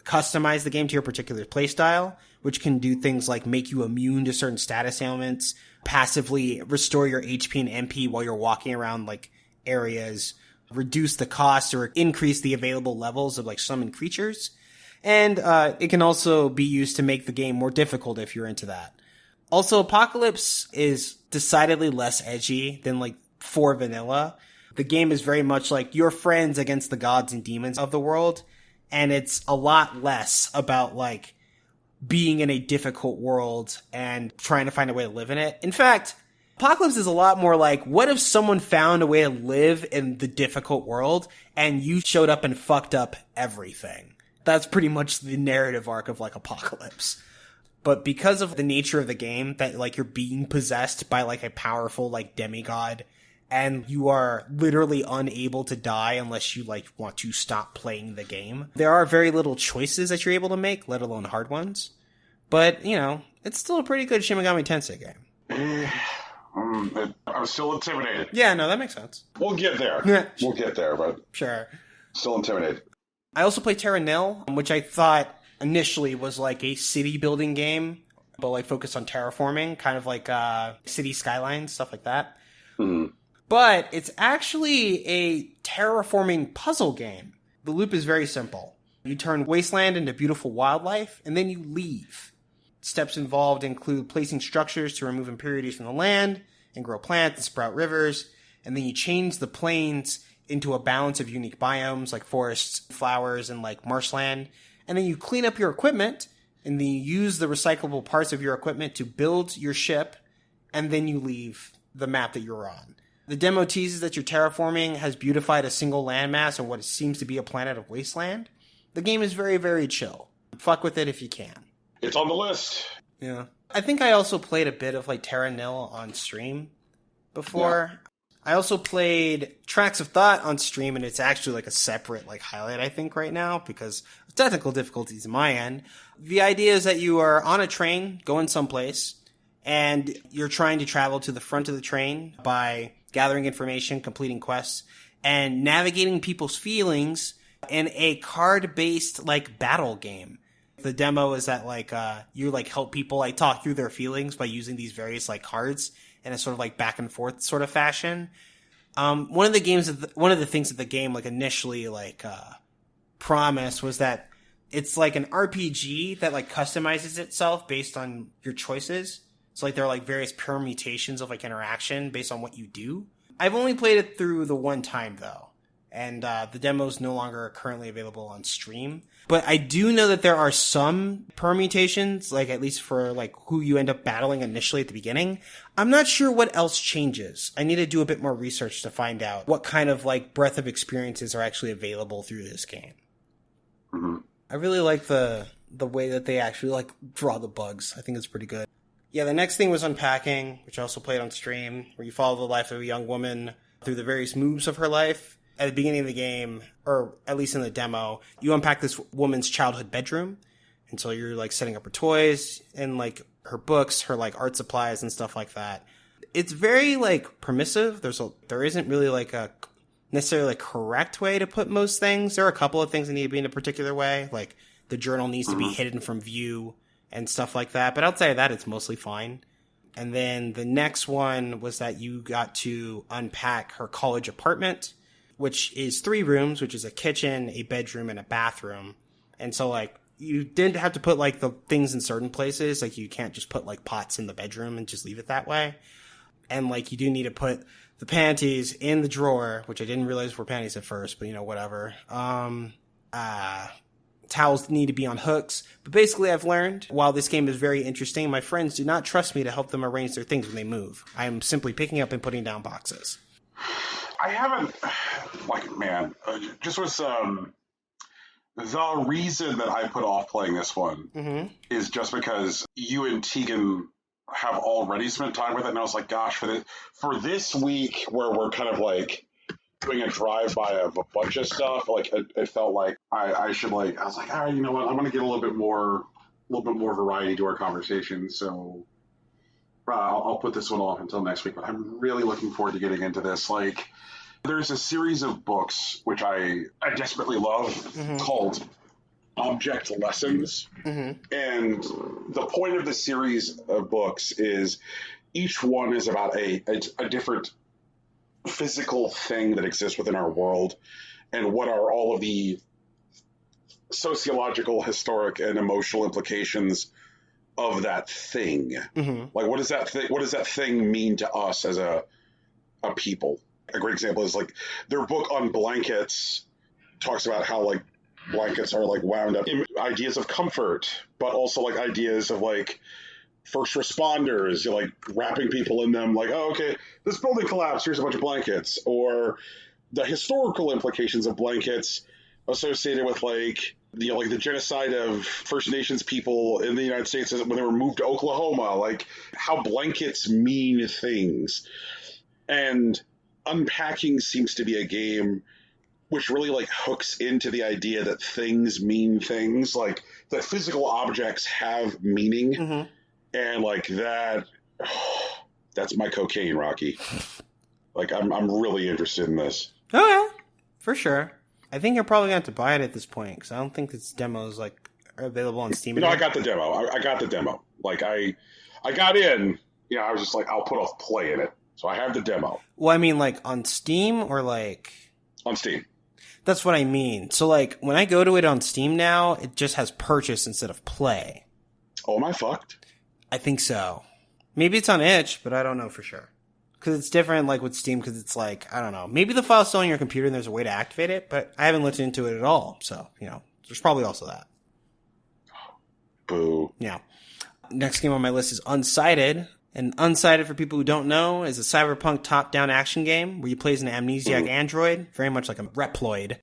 customize the game to your particular playstyle, which can do things like make you immune to certain status ailments, passively restore your HP and MP while you're walking around like areas, reduce the cost or increase the available levels of like summoned creatures. And it can also be used to make the game more difficult if you're into that. Also, Apocalypse is decidedly less edgy than like 4 Vanilla. The game is very much like your friends against the gods and demons of the world. And it's a lot less about like being in a difficult world and trying to find a way to live in it. In fact, Apocalypse is a lot more like, what if someone found a way to live in the difficult world and you showed up and fucked up everything? That's pretty much the narrative arc of like Apocalypse. But because of the nature of the game, that like you're being possessed by like a powerful like demigod, and you are literally unable to die unless you like want to stop playing the game. There are very little choices that you're able to make, let alone hard ones. But, you know, it's still a pretty good Shin Megami Tensei game. I'm still intimidated. Yeah, no, that makes sense. We'll get there. We'll get there, but sure. Still intimidated. I also played Terra Nil, which I thought initially was like a city building game, but like focused on terraforming, kind of like city skylines, stuff like that. Mm-hmm. But it's actually a terraforming puzzle game. The loop is very simple. You turn wasteland into beautiful wildlife, and then you leave. Steps involved include placing structures to remove impurities from the land, and grow plants and sprout rivers, and then you change the plains into a balance of unique biomes like forests, flowers, and like marshland. And then you clean up your equipment, and then you use the recyclable parts of your equipment to build your ship, and then you leave the map that you're on. The demo teases that your terraforming has beautified a single landmass on what seems to be a planet of wasteland. The game is very, very chill. Fuck with it if you can. It's on the list. Yeah. I think I also played a bit of like Terra Nil on stream before. Yeah. I also played Tracks of Thought on stream, and it's actually like a separate like highlight, I think, right now because of technical difficulties on my end. The idea is that you are on a train going someplace, and you're trying to travel to the front of the train by gathering information, completing quests, and navigating people's feelings in a card-based like battle game. The demo is that like you like help people like talk through their feelings by using these various like cards in a sort of like back and forth sort of fashion. One of the things that the game like initially like promised was that it's like an RPG that like customizes itself based on your choices. So like there are like various permutations of like interaction based on what you do. I've only played it through the one time though, and the demo is no longer currently available on stream. But I do know that there are some permutations, like at least for like who you end up battling initially at the beginning. I'm not sure what else changes. I need to do a bit more research to find out what kind of like breadth of experiences are actually available through this game. Mm-hmm. I really like the way that they actually like draw the bugs. I think it's pretty good. Yeah, the next thing was Unpacking, which I also played on stream, where you follow the life of a young woman through the various moves of her life. At the beginning of the game, or at least in the demo, you unpack this woman's childhood bedroom. And so you're like setting up her toys and like her books, her like art supplies and stuff like that. It's very like permissive. There isn't really like a necessarily like correct way to put most things. There are a couple of things that need to be in a particular way. Like the journal needs to be hidden from view and stuff like that. But outside of that, it's mostly fine. And then the next one was that you got to unpack her college apartment, which is 3 rooms, which is a kitchen, a bedroom, and a bathroom. And so, like, you didn't have to put, like, the things in certain places. Like, you can't just put, like, pots in the bedroom and just leave it that way. And, like, you do need to put the panties in the drawer, which I didn't realize were panties at first, but, you know, whatever. Towels need to be on hooks. But basically, I've learned, while this game is very interesting, my friends do not trust me to help them arrange their things when they move. I am simply picking up and putting down boxes. I haven't, like, man, just was, the reason that I put off playing this one is just because you and Tegan have already spent time with it, and I was like, gosh, for this week where we're kind of, like, doing a drive-by of a bunch of stuff, like, it felt like I should, like, I was like, all right, you know what, I'm going to get a little bit more little bit more variety to our conversation. So I'll put this one off until next week, but I'm really looking forward to getting into this. Like, there's a series of books which I desperately love called Object Lessons. And the point of the series of books is each one is about a different physical thing that exists within our world, and what are all of the sociological, historic, and emotional implications of that thing. Like, what does that thing mean to us as a people? A great example is like their book on blankets talks about how like blankets are like wound up in ideas of comfort, but also like ideas of like first responders, like wrapping people in them, like, oh, okay, this building collapsed, here's a bunch of blankets, or the historical implications of blankets associated with like the genocide of First Nations people in the United States when they were moved to Oklahoma, like how blankets mean things. And Unpacking seems to be a game which really like hooks into the idea that things mean things, like that physical objects have meaning. And like that, that's my cocaine, Rocky. Like I'm really interested in this. Oh yeah, for sure. I think you're probably going to have to buy it at this point, because I don't think this demo is like available on Steam. I got the demo. I got the demo. Like I got in. I was just like, I'll put a play in it. So I have the demo. Well, I mean, like on Steam or like on Steam. That's what I mean. So like when I go to it on Steam now, it just has purchase instead of play. Oh, am I fucked? I think so. Maybe it's on itch, but I don't know for sure. Because it's different, like, with Steam, because it's like, I don't know. Maybe the file's still on your computer and there's a way to activate it, but I haven't looked into it at all. So, there's probably also that. Boo. Yeah. Next game on my list is Unsighted. And Unsighted, for people who don't know, is a cyberpunk top-down action game where you play as an amnesiac android, very much like a Reploid.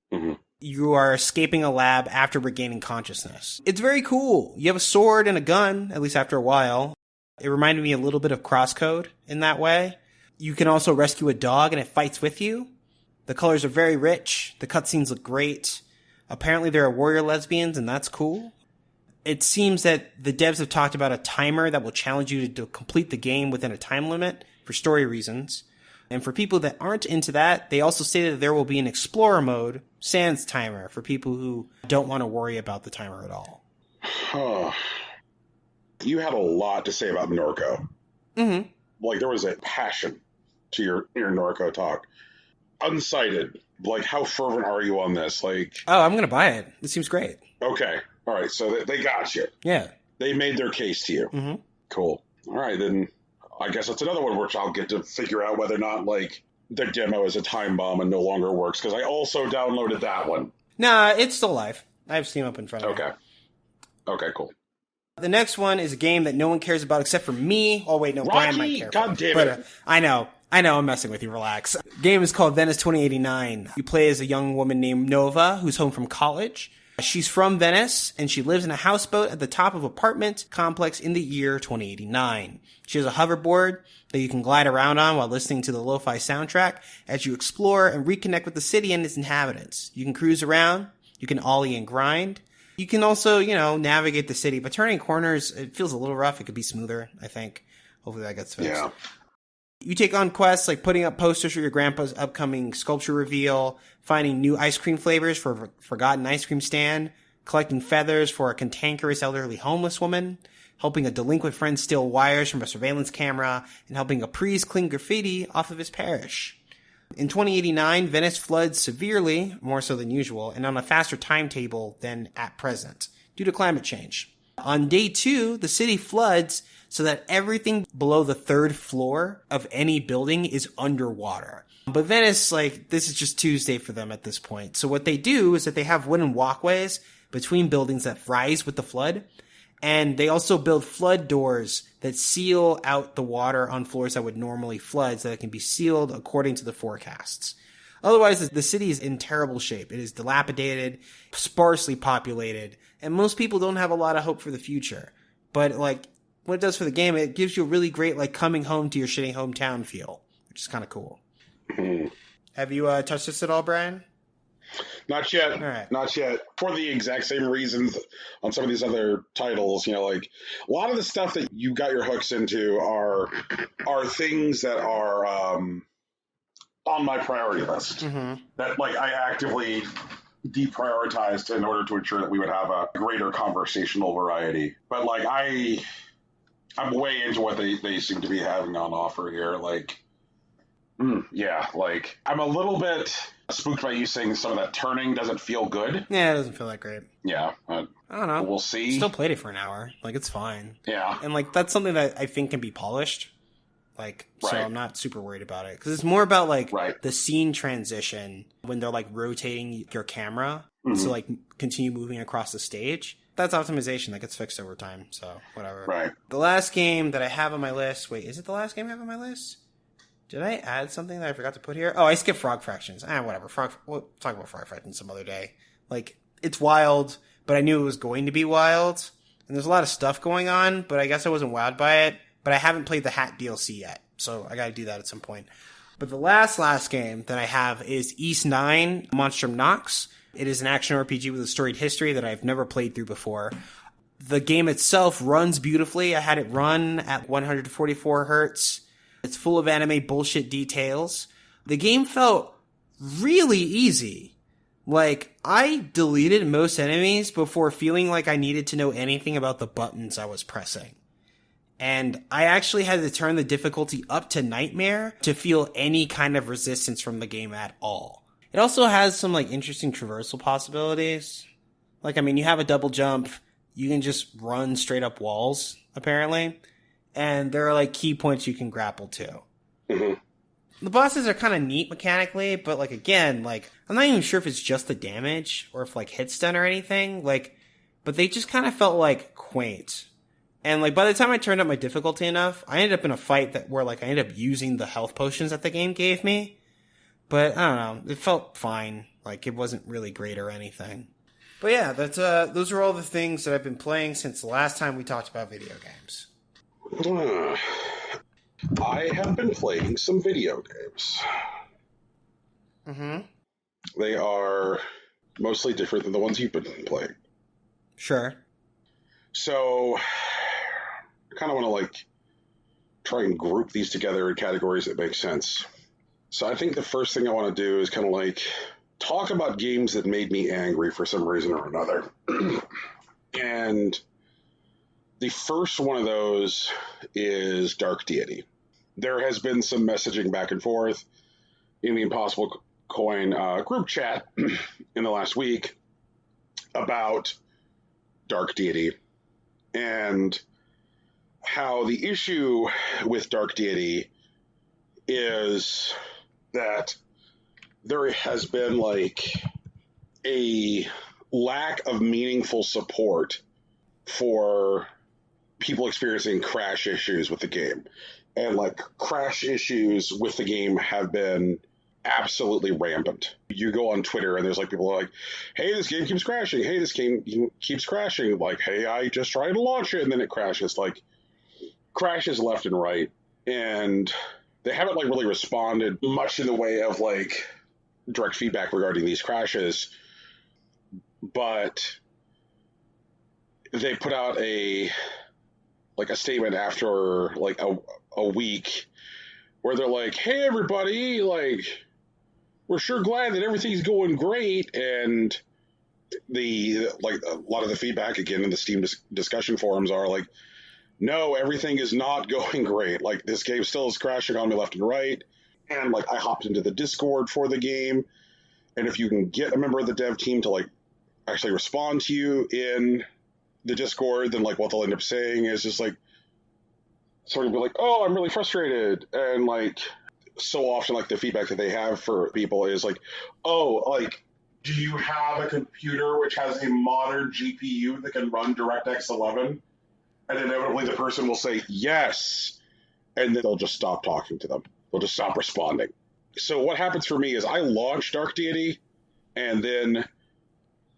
You are escaping a lab after regaining consciousness. It's very cool. You have a sword and a gun, at least after a while. It reminded me a little bit of Crosscode in that way. You can also rescue a dog and it fights with you. The colors are very rich. The cutscenes look great. Apparently there are warrior lesbians, and that's cool. It seems that the devs have talked about a timer that will challenge you to complete the game within a time limit for story reasons. And for people that aren't into that, they also stated that there will be an explorer mode, sans timer, for people who don't want to worry about the timer at all. You had a lot to say about Norco. Like, there was a passion to your Norco talk. Unsighted, like, how fervent are you on this? Like, oh, I'm going to buy it. It seems great. Okay. All right. So they got you. Yeah. They made their case to you. Cool. All right. Then I guess that's another one which I'll get to figure out whether or not, like, the demo is a time bomb and no longer works, because I also downloaded that one. Nah, it's still live. I have Steam up in front of me. Okay, cool. The next one is a game that no one cares about except for me. Oh, wait, no, Rocky, Brian might care. God damn it. But, I know, I'm messing with you. Relax. Game is called Venice 2089. You play as a young woman named Nova, who's home from college. She's from Venice, and she lives in a houseboat at the top of an apartment complex in the year 2089. She has a hoverboard that you can glide around on while listening to the lo-fi soundtrack as you explore and reconnect with the city and its inhabitants. You can cruise around, you can ollie and grind. You can also, navigate the city, but turning corners, it feels a little rough. It could be smoother, I think. Hopefully that gets fixed. Yeah. You take on quests like putting up posters for your grandpa's upcoming sculpture reveal, finding new ice cream flavors for a forgotten ice cream stand, collecting feathers for a cantankerous elderly homeless woman, helping a delinquent friend steal wires from a surveillance camera, and helping a priest clean graffiti off of his parish. In 2089, Venice floods severely, more so than usual, and on a faster timetable than at present, due to climate change. On day 2, the city floods so that everything below the 3rd floor of any building is underwater. But Venice, this is just Tuesday for them at this point. So what they do is that they have wooden walkways between buildings that rise with the flood, and they also build flood doors that seal out the water on floors that would normally flood so that it can be sealed according to the forecasts. Otherwise, the city is in terrible shape. It is dilapidated, sparsely populated, and most people don't have a lot of hope for the future. But, what it does for the game, it gives you a really great, coming home to your shitty hometown feel, which is kind of cool. Have you touched this at all, Brian? Not yet. All right. Not yet. For the exact same reasons on some of these other titles, like a lot of the stuff that you got your hooks into are things that are on my priority list. Mm-hmm. That like I actively deprioritized in order to ensure that we would have a greater conversational variety. But like I'm way into what they seem to be having on offer here. Like, yeah, like I'm a little bit spooked by you saying some of that turning doesn't feel good. Yeah, it doesn't feel that great. Yeah, I don't know. We'll see. Still played it for an hour. Like, it's fine. Yeah, and like that's something that I think can be polished. Like, so right. I'm not super worried about it because it's more about like right. the scene transition when they're like rotating your camera to like continue moving across the stage. That's optimization that gets fixed over time. So whatever. Right. The last game that I have on my list. Wait, is it the last game I have on my list? Did I add something that I forgot to put here? Oh, I skipped Frog Fractions. Whatever. We'll talk about Frog Fractions some other day. Like, it's wild, but I knew it was going to be wild. And there's a lot of stuff going on, but I guess I wasn't wowed by it. But I haven't played the Hat DLC yet, so I gotta do that at some point. But the last game that I have is East 9, Monstrum Nox. It is an action RPG with a storied history that I've never played through before. The game itself runs beautifully. I had it run at 144 hertz. It's full of anime bullshit details. The game felt really easy. Like, I deleted most enemies before feeling like I needed to know anything about the buttons I was pressing. And I actually had to turn the difficulty up to Nightmare to feel any kind of resistance from the game at all. It also has some, like, interesting traversal possibilities. Like, I mean, you have a double jump. You can just run straight up walls, apparently. And there are, like, key points you can grapple to. Mm-hmm. The bosses are kind of neat mechanically, but, like, again, like, I'm not even sure if it's just the damage or if, like, hit stun or anything. Like, but they just kind of felt, like, quaint. And, like, by the time I turned up my difficulty enough, I ended up in a fight where, like, I ended up using the health potions that the game gave me. But, I don't know. It felt fine. Like, it wasn't really great or anything. But, yeah, that's those are all the things that I've been playing since the last time we talked about video games. I have been playing some video games. Mm-hmm. They are mostly different than the ones you've been playing. Sure. So, I kind of want to, like, try and group these together in categories that make sense. So I think the first thing I want to do is kind of, like, talk about games that made me angry for some reason or another. And the first one of those is Dark Deity. There has been some messaging back and forth in the Impossible Coin group chat in the last week about Dark Deity and how the issue with Dark Deity is that there has been like a lack of meaningful support for people experiencing crash issues with the game. And like crash issues with the game have been absolutely rampant. You go on Twitter and there's like people like, hey, this game keeps crashing. Hey, this game keeps crashing. Like, hey, I just tried to launch it and then it crashes. Like, crashes left and right. And they haven't like really responded much in the way of like direct feedback regarding these crashes. But they put out a statement after like a week where they're like, hey, everybody, like, we're sure glad that everything's going great. And the, like, a lot of the feedback, again, in the Steam discussion forums are like, no, everything is not going great. Like, this game still is crashing on me left and right. And, like, I hopped into the Discord for the game. And if you can get a member of the dev team to, like, actually respond to you in the Discord, then, like, what they'll end up saying is just, like, sort of be like, oh, I'm really frustrated. And, like, so often, like, the feedback that they have for people is, like, oh, like, do you have a computer which has a modern GPU that can run DirectX 11? And inevitably the person will say, yes. And then they'll just stop talking to them. They'll just stop responding. So what happens for me is I launch Dark Deity, and then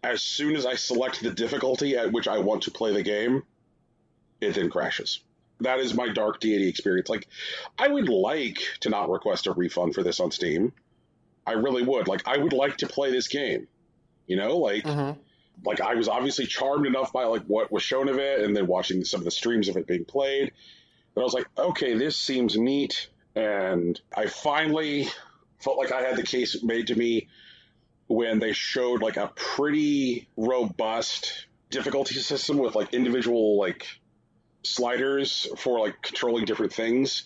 as soon as I select the difficulty at which I want to play the game, it then crashes. That is my Dark Deity experience. Like, I would like to not request a refund for this on Steam, I really would. Like, I would like to play this game. You know, like, like I was obviously charmed enough by like what was shown of it, and then watching some of the streams of it being played, that I was like, okay, this seems neat. And I finally felt like I had the case made to me when they showed like a pretty robust difficulty system with like individual like sliders for like controlling different things.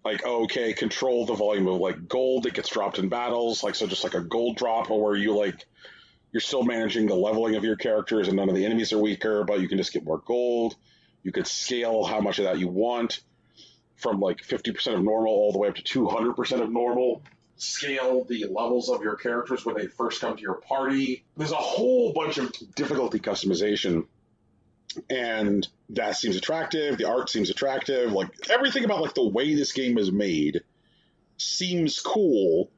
Like, okay, control the volume of like gold that gets dropped in battles. Like, so just like a gold drop, or where you like, you're still managing the leveling of your characters and none of the enemies are weaker, but you can just get more gold. You could scale how much of that you want from like 50% of normal all the way up to 200% of normal. Scale the levels of your characters when they first come to your party. There's a whole bunch of difficulty customization, and that seems attractive. The art seems attractive. Like, everything about like the way this game is made seems cool,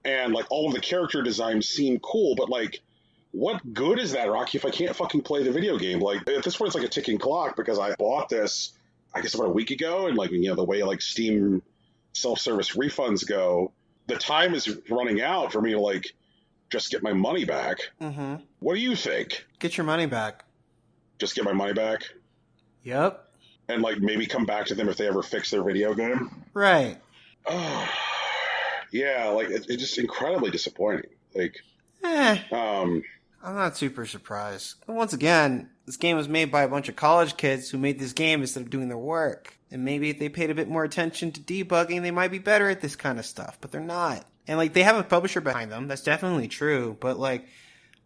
and like all of the character designs seem cool, but like, what good is that, Rocky, if I can't fucking play the video game? Like, at this point, it's like a ticking clock, because I bought this, I guess, about a week ago, and like, you know, the way like Steam self-service refunds go, the time is running out for me to like just get my money back. What do you think? Get your money back. Just get my money back? Yep. And like maybe come back to them if they ever fix their video game? Right. Oh, yeah, like it's just incredibly disappointing. Like, I'm not super surprised. But once again, this game was made by a bunch of college kids who made this game instead of doing their work. And maybe if they paid a bit more attention to debugging, they might be better at this kind of stuff, but they're not. And like, they have a publisher behind them. That's definitely true. But like,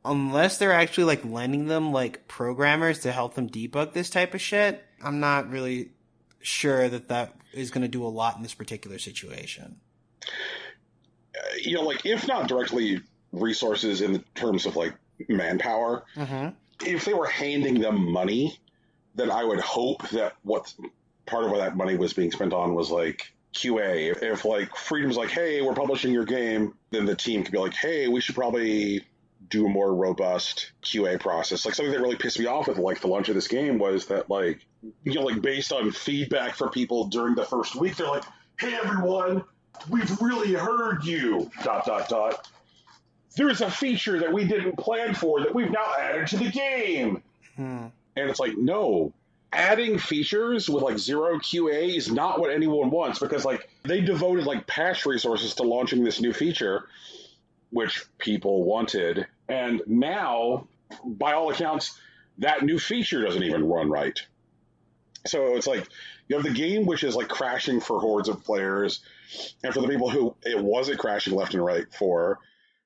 unless they're actually like lending them like programmers to help them debug this type of shit, I'm not really sure that that is going to do a lot in this particular situation. You know, like, if not directly resources in terms of like manpower, if they were handing them money, then I would hope that what part of what that money was being spent on was like QA. If like Freedom's like, hey, we're publishing your game, then the team could be like, hey, we should probably do a more robust QA process. Like, something that really pissed me off with like the launch of this game was that, like, you know, like based on feedback from people during the first week, they're like, hey everyone, we've really heard you, ... There's a feature that we didn't plan for that we've now added to the game. And it's like, no, adding features with like zero QA is not what anyone wants, because like they devoted like patch resources to launching this new feature, which people wanted. And now, by all accounts, that new feature doesn't even run right. So it's like, you have the game which is like crashing for hordes of players, and for the people who it wasn't crashing left and right for,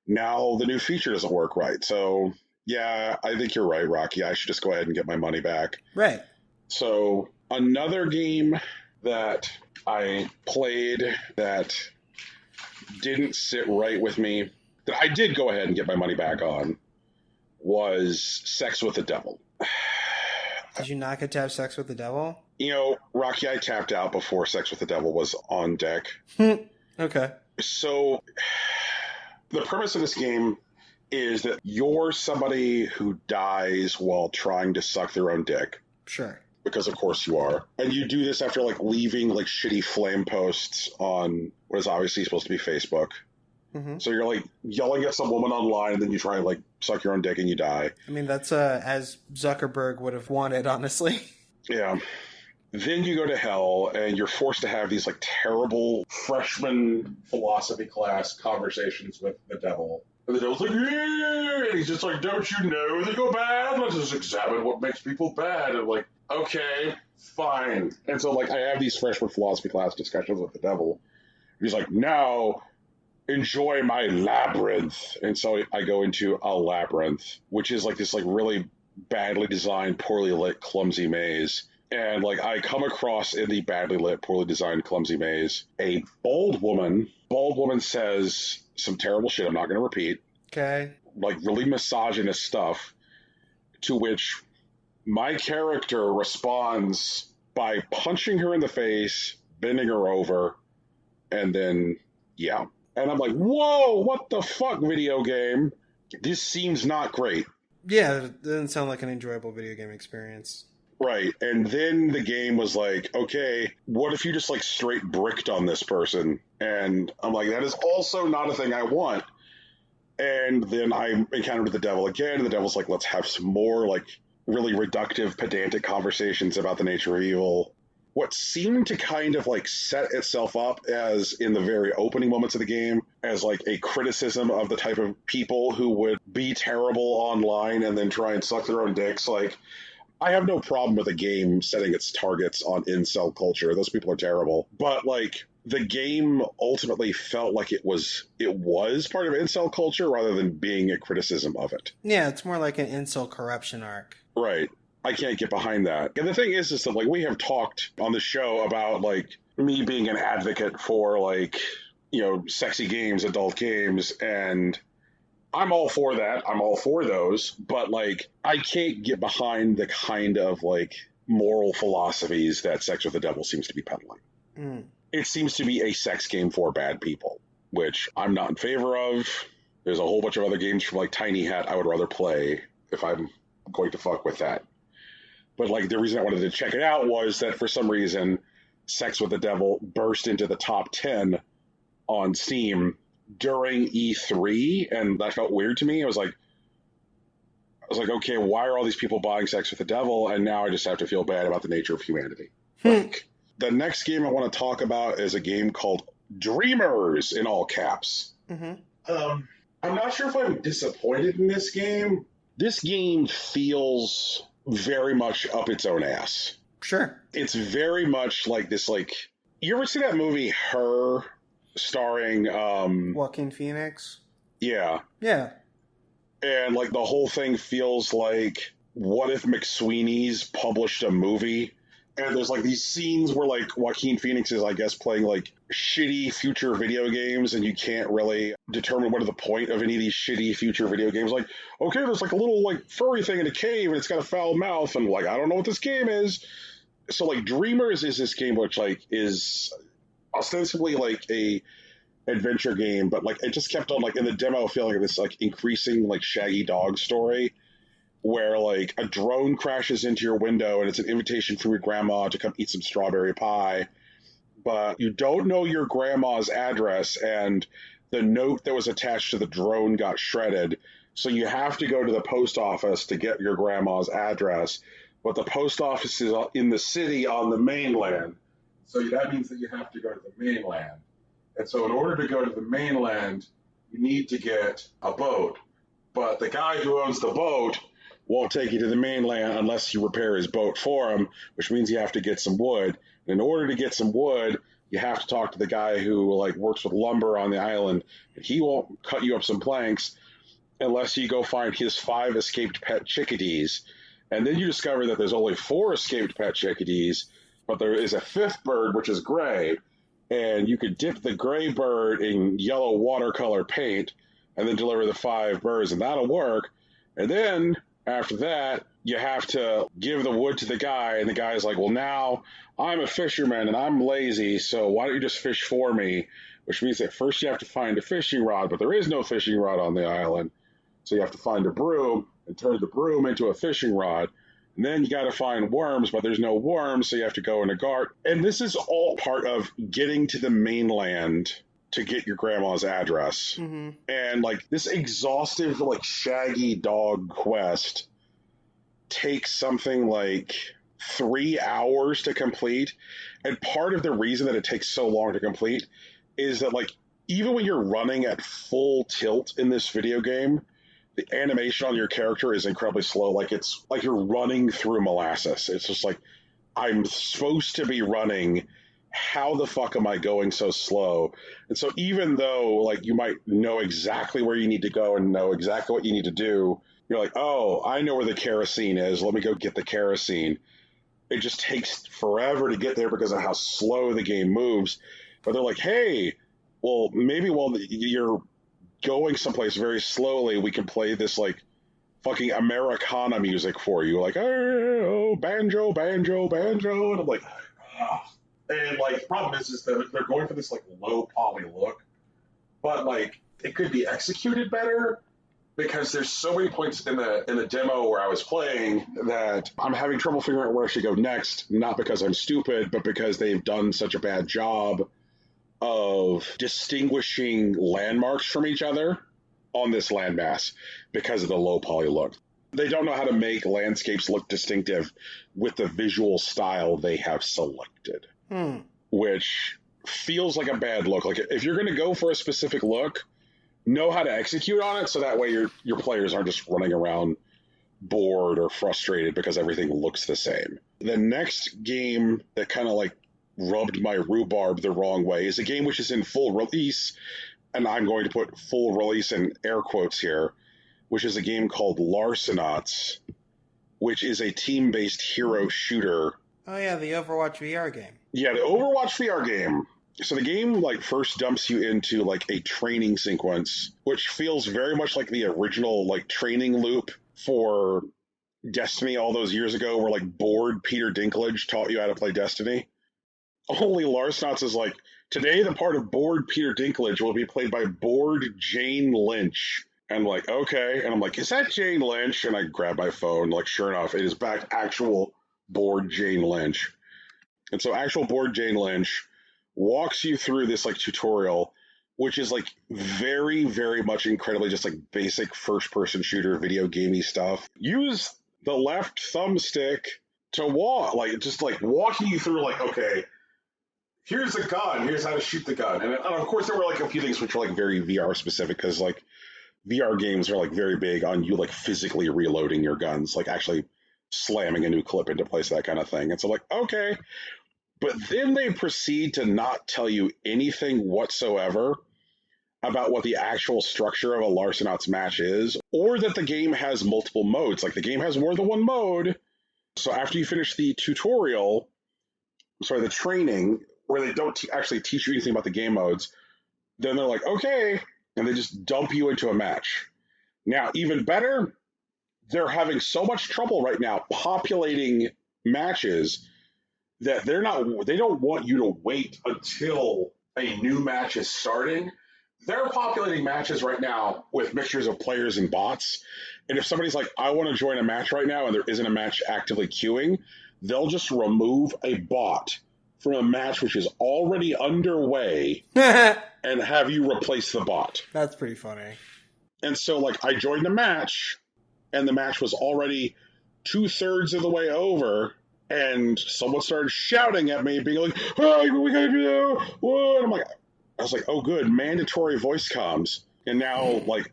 now the new feature doesn't work right. So yeah, I think you're right, Rocky. I should just go ahead and get my money back. Right. So another game that I played that didn't sit right with me, that I did go ahead and get my money back on, was Sex with the Devil. Did you not get to have sex with the devil? You know, Rocky, I tapped out before Sex with the Devil was on deck. Okay. So the premise of this game is that you're somebody who dies while trying to suck their own dick. Sure. Because of course you are. And you do this after like leaving like shitty flame posts on what is obviously supposed to be Facebook. So you're like yelling at some woman online, and then you try and like suck your own dick and you die. I mean, that's as Zuckerberg would have wanted, honestly. Yeah. Then you go to hell, and you're forced to have these like terrible freshman philosophy class conversations with the devil. And the devil's like, yeah! And he's just like, don't you know they go bad? Let's just examine what makes people bad. And like, okay, fine. And so like I have these freshman philosophy class discussions with the devil. He's like, now enjoy my labyrinth. And so I go into a labyrinth, which is like this like really badly designed, poorly lit, clumsy maze. And like I come across in the badly lit, poorly designed, clumsy maze, a bald woman. Bald woman says some terrible shit I'm not going to repeat. Okay. Like really misogynist stuff, to which my character responds by punching her in the face, bending her over, and then, yeah. And I'm like, whoa, what the fuck, video game? This seems not great. Yeah, it doesn't sound like an enjoyable video game experience. Right. And then the game was like, okay, what if you just like straight bricked on this person? And I'm like, that is also not a thing I want. And then I encountered the devil again, and the devil's like, let's have some more like really reductive, pedantic conversations about the nature of evil. What seemed to kind of like set itself up as, in the very opening moments of the game, as like a criticism of the type of people who would be terrible online and then try and suck their own dicks. Like, I have no problem with a game setting its targets on incel culture. Those people are terrible. But like, the game ultimately felt like it was part of incel culture rather than being a criticism of it. Yeah, it's more like an incel corruption arc. Right. I can't get behind that. And the thing is that like we have talked on the show about like me being an advocate for like, you know, sexy games, adult games, and I'm all for that. I'm all for those, but like I can't get behind the kind of like moral philosophies that Sex with the Devil seems to be peddling. Mm. It seems to be a sex game for bad people, which I'm not in favor of. There's a whole bunch of other games from like Tiny Hat I would rather play if I'm going to fuck with that. But like the reason I wanted to check it out was that for some reason Sex with the Devil burst into the top 10 on Steam during E3, and that felt weird to me. I was like, okay, why are all these people buying Sex with the Devil? And now I just have to feel bad about the nature of humanity. Like, the next game I want to talk about is a game called Dreamers, in all caps. Mm-hmm. I'm not sure if I'm disappointed in this game. This game feels very much up its own ass. Sure. It's very much like this, like, you ever see that movie Her, starring Joaquin Phoenix? Yeah. Yeah. And like the whole thing feels like, what if McSweeney's published a movie? And there's like these scenes where like Joaquin Phoenix is, I guess, playing like shitty future video games, and you can't really determine what is the point of any of these shitty future video games. Like, okay, there's like a little like furry thing in a cave and it's got a foul mouth, and like, I don't know what this game is. So like Dreamers is this game which like is ostensibly like a adventure game, but like it just kept on like in the demo feeling like this like increasing like Shaggy Dog story, where like a drone crashes into your window and it's an invitation from your grandma to come eat some strawberry pie, but you don't know your grandma's address, and the note that was attached to the drone got shredded, so you have to go to the post office to get your grandma's address, but the post office is in the city on the mainland, so that means that you have to go to the mainland. And so in order to go to the mainland, you need to get a boat, but the guy who owns the boat won't take you to the mainland unless you repair his boat for him, which means you have to get some wood. And in order to get some wood, you have to talk to the guy who like works with lumber on the island, and he won't cut you up some planks unless you go find his 5 escaped pet chickadees. And then you discover that there's only 4 escaped pet chickadees, but there is a 5th bird, which is gray, and you could dip the gray bird in yellow watercolor paint and then deliver the 5 birds, and that'll work. And then after that, you have to give the wood to the guy, and the guy's like, well, now I'm a fisherman and I'm lazy, so why don't you just fish for me? Which means that first you have to find a fishing rod, but there is no fishing rod on the island. So you have to find a broom and turn the broom into a fishing rod. And then you got to find worms, but there's no worms, so you have to go in a cart. And this is all part of getting to the mainland to get your grandma's address. Mm-hmm. And like this exhaustive like Shaggy Dog quest takes something like 3 hours to complete. And part of the reason that it takes so long to complete is that like even when you're running at full tilt in this video game, the animation on your character is incredibly slow. Like it's like you're running through molasses. It's just like, I'm supposed to be running. How the fuck am I going so slow? And so even though like you might know exactly where you need to go and know exactly what you need to do, you're like, oh, I know where the kerosene is. Let me go get the kerosene. It just takes forever to get there because of how slow the game moves. But they're like, hey, well, maybe while you're going someplace very slowly, we can play this like fucking Americana music for you. Like, oh, banjo, banjo, banjo. And I'm like, ah. And like, the problem is that they're going for this like low poly look, but like it could be executed better. because there's so many points in the demo where I was playing that I'm having trouble figuring out where I should go next, not because I'm stupid, but because they've done such a bad job of distinguishing landmarks from each other on this landmass because of the low poly look. They don't know how to make landscapes look distinctive with the visual style they have selected, which feels like a bad look. Like, if you're going to go for a specific look, know how to execute on it so that way your players aren't just running around bored or frustrated because everything looks the same. The next game that kind of like rubbed my rhubarb the wrong way is a game which is in full release, and I'm going to put full release in air quotes here, which is a game called Larcenauts, which is a team-based hero shooter. Oh yeah, the Overwatch VR game. Yeah, the Overwatch VR game. So the game like first dumps you into like a training sequence, which feels very much like the original like training loop for Destiny all those years ago, where like bored Peter Dinklage taught you how to play Destiny. Only Larcenauts is like, today the part of bored Peter Dinklage will be played by bored Jane Lynch. And I'm like, okay. And I'm like, is that Jane Lynch? And I grab my phone. Like, sure enough, it is back actual bored Jane Lynch. And so actual bored Jane Lynch walks you through this like tutorial, which is like very, very much incredibly just like basic first-person shooter video gamey stuff. Use the left thumbstick to walk, like just like walking you through like, okay, here's a gun, here's how to shoot the gun. And of course there were like a few things which were like very VR specific, because like VR games are like very big on you like physically reloading your guns, like actually slamming a new clip into place, that kind of thing. And so like, okay. But then they proceed to not tell you anything whatsoever about what the actual structure of a Larcenauts match is, or that the game has multiple modes. Like, the game has more than one mode. So after you finish the tutorial, the training, where they don't actually teach you anything about the game modes, then they're like, okay, and they just dump you into a match. Now, even better, they're having so much trouble right now populating matches that they don't want you to wait until a new match is starting. They're populating matches right now with mixtures of players and bots. And if somebody's like, I want to join a match right now, and there isn't a match actively queuing, they'll just remove a bot from a match which is already underway and have you replace the bot. That's pretty funny. And so, like, I joined the match, and the match was already 2/3 of the way over, and someone started shouting at me, being like, "Oh, what are we gonna do? What?" And I was like, "Oh, good, mandatory voice comms." And now, like,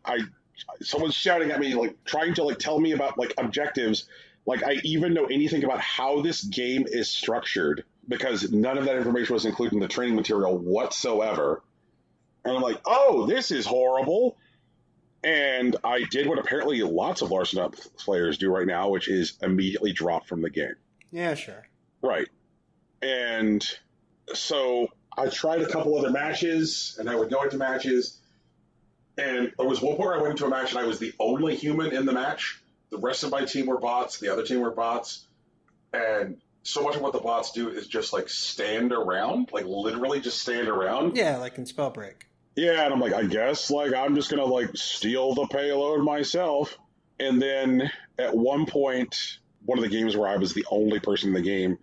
someone's shouting at me, like, trying to like tell me about like objectives, like I even know anything about how this game is structured, because none of that information was included in the training material whatsoever. And I'm like, "Oh, this is horrible." And I did what apparently lots of Larcenauts players do right now, which is immediately drop from the game. Yeah, sure. Right. And so I tried a couple other matches, and I would go into matches, and there was one point where I went into a match and I was the only human in the match. The rest of my team were bots, the other team were bots, and so much of what the bots do is just like stand around, like literally just stand around. Yeah, like in Spellbreak. Yeah, and I'm like, I guess like I'm just gonna like steal the payload myself. And then at one point, one of the games where I was the only person in the game,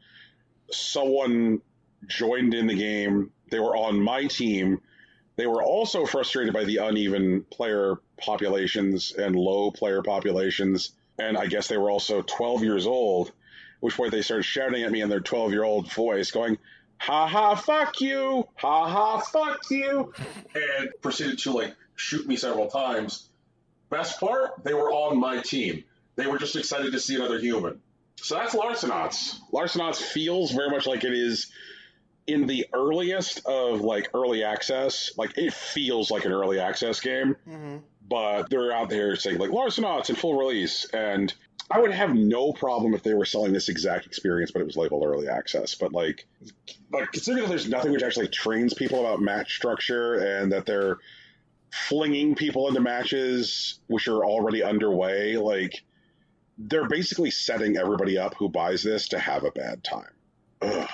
someone joined in the game. They were on my team. They were also frustrated by the uneven player populations and low player populations. And I guess they were also 12 years old, at which point they started shouting at me in their 12-year-old voice, going, "Ha ha, fuck you! Ha ha, fuck you!" And proceeded to like shoot me several times. Best part, they were on my team. They were just excited to see another human. So that's Larcenauts. Larcenauts feels very much like it is in the earliest of like early access. Like, it feels like an early access game, but they're out there saying like Larcenauts in full release, and I would have no problem if they were selling this exact experience, but it was labeled early access. But like considering that there's nothing which actually trains people about match structure, and that they're flinging people into matches which are already underway, like they're basically setting everybody up who buys this to have a bad time. Ugh.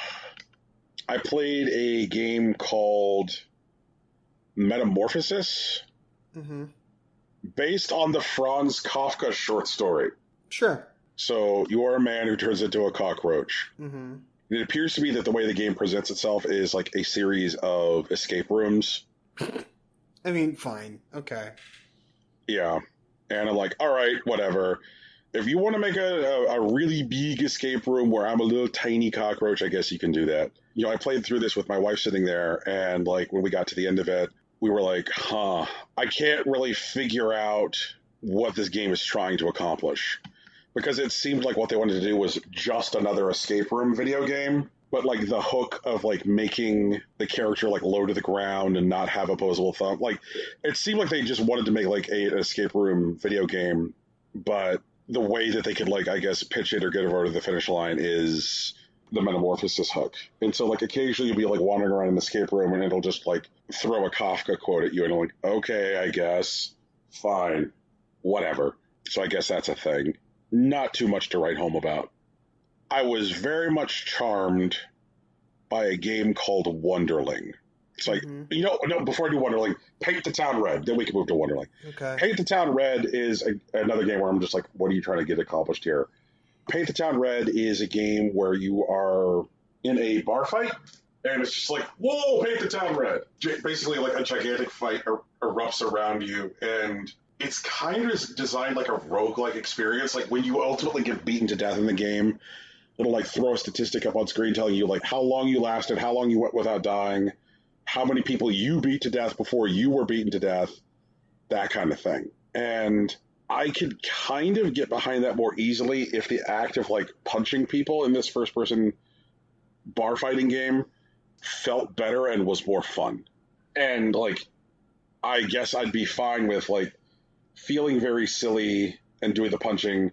I played a game called Metamorphosis. based on the Franz Kafka short story. Sure. So you are a man who turns into a cockroach. Mm-hmm. It appears to me that the way the game presents itself is like a series of escape rooms. I mean, fine. Okay. Yeah. And I'm like, all right, whatever. If you want to make a really big escape room where I'm a little tiny cockroach, I guess you can do that. You know, I played through this with my wife sitting there, and like when we got to the end of it, we were like, I can't really figure out what this game is trying to accomplish. Because it seemed like what they wanted to do was just another escape room video game, but like the hook of like making the character like low to the ground and not have opposable thumb. Like it seemed like they just wanted to make like an escape room video game, but the way that they could like, I guess, pitch it or get it over to the finish line is the Metamorphosis hook. And so like occasionally you'll be like wandering around an escape room and it'll just like throw a Kafka quote at you and I'm like, okay, I guess, fine, whatever. So I guess that's a thing. Not too much to write home about. I was very much charmed by a game called Wunderling. It's like, no, before I do Wunderling, Paint the Town Red. Then we can move to Wunderling. Okay. Paint the Town Red is another game where I'm just like, what are you trying to get accomplished here? Paint the Town Red is a game where you are in a bar fight, and it's just like, whoa, paint the town red. Basically, like a gigantic fight erupts around you, and it's kind of designed like a roguelike experience. Like when you ultimately get beaten to death in the game, it'll like throw a statistic up on screen telling you like how long you lasted, how long you went without dying, how many people you beat to death before you were beaten to death, that kind of thing. And I could kind of get behind that more easily if the act of like punching people in this first person bar fighting game felt better and was more fun. And like, I guess I'd be fine with like feeling very silly and doing the punching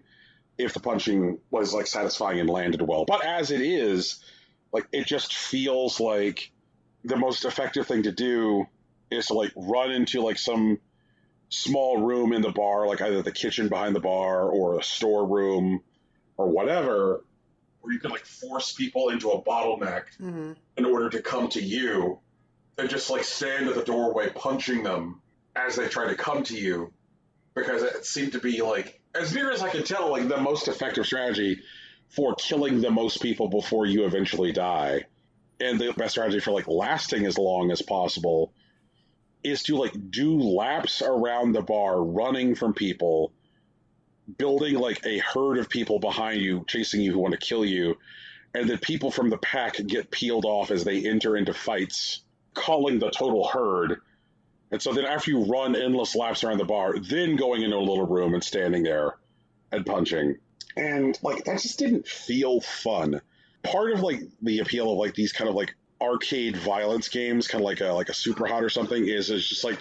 if the punching was like satisfying and landed well. But as it is, like, it just feels like the most effective thing to do is to like run into like some small room in the bar, like either the kitchen behind the bar or a storeroom or whatever, where you can like force people into a bottleneck in order to come to you, and just like stand at the doorway punching them as they try to come to you, because it seemed to be like, as near as I can tell, like the most effective strategy for killing the most people before you eventually die, and the best strategy for like lasting as long as possible, is to like do laps around the bar, running from people, building like a herd of people behind you, chasing you, who want to kill you, and then people from the pack get peeled off as they enter into fights, calling the total herd. And so then after you run endless laps around the bar, then going into a little room and standing there and punching. And like, that just didn't feel fun. Part of like the appeal of like these kind of like arcade violence games, kind of like a Super Hot or something, is just like,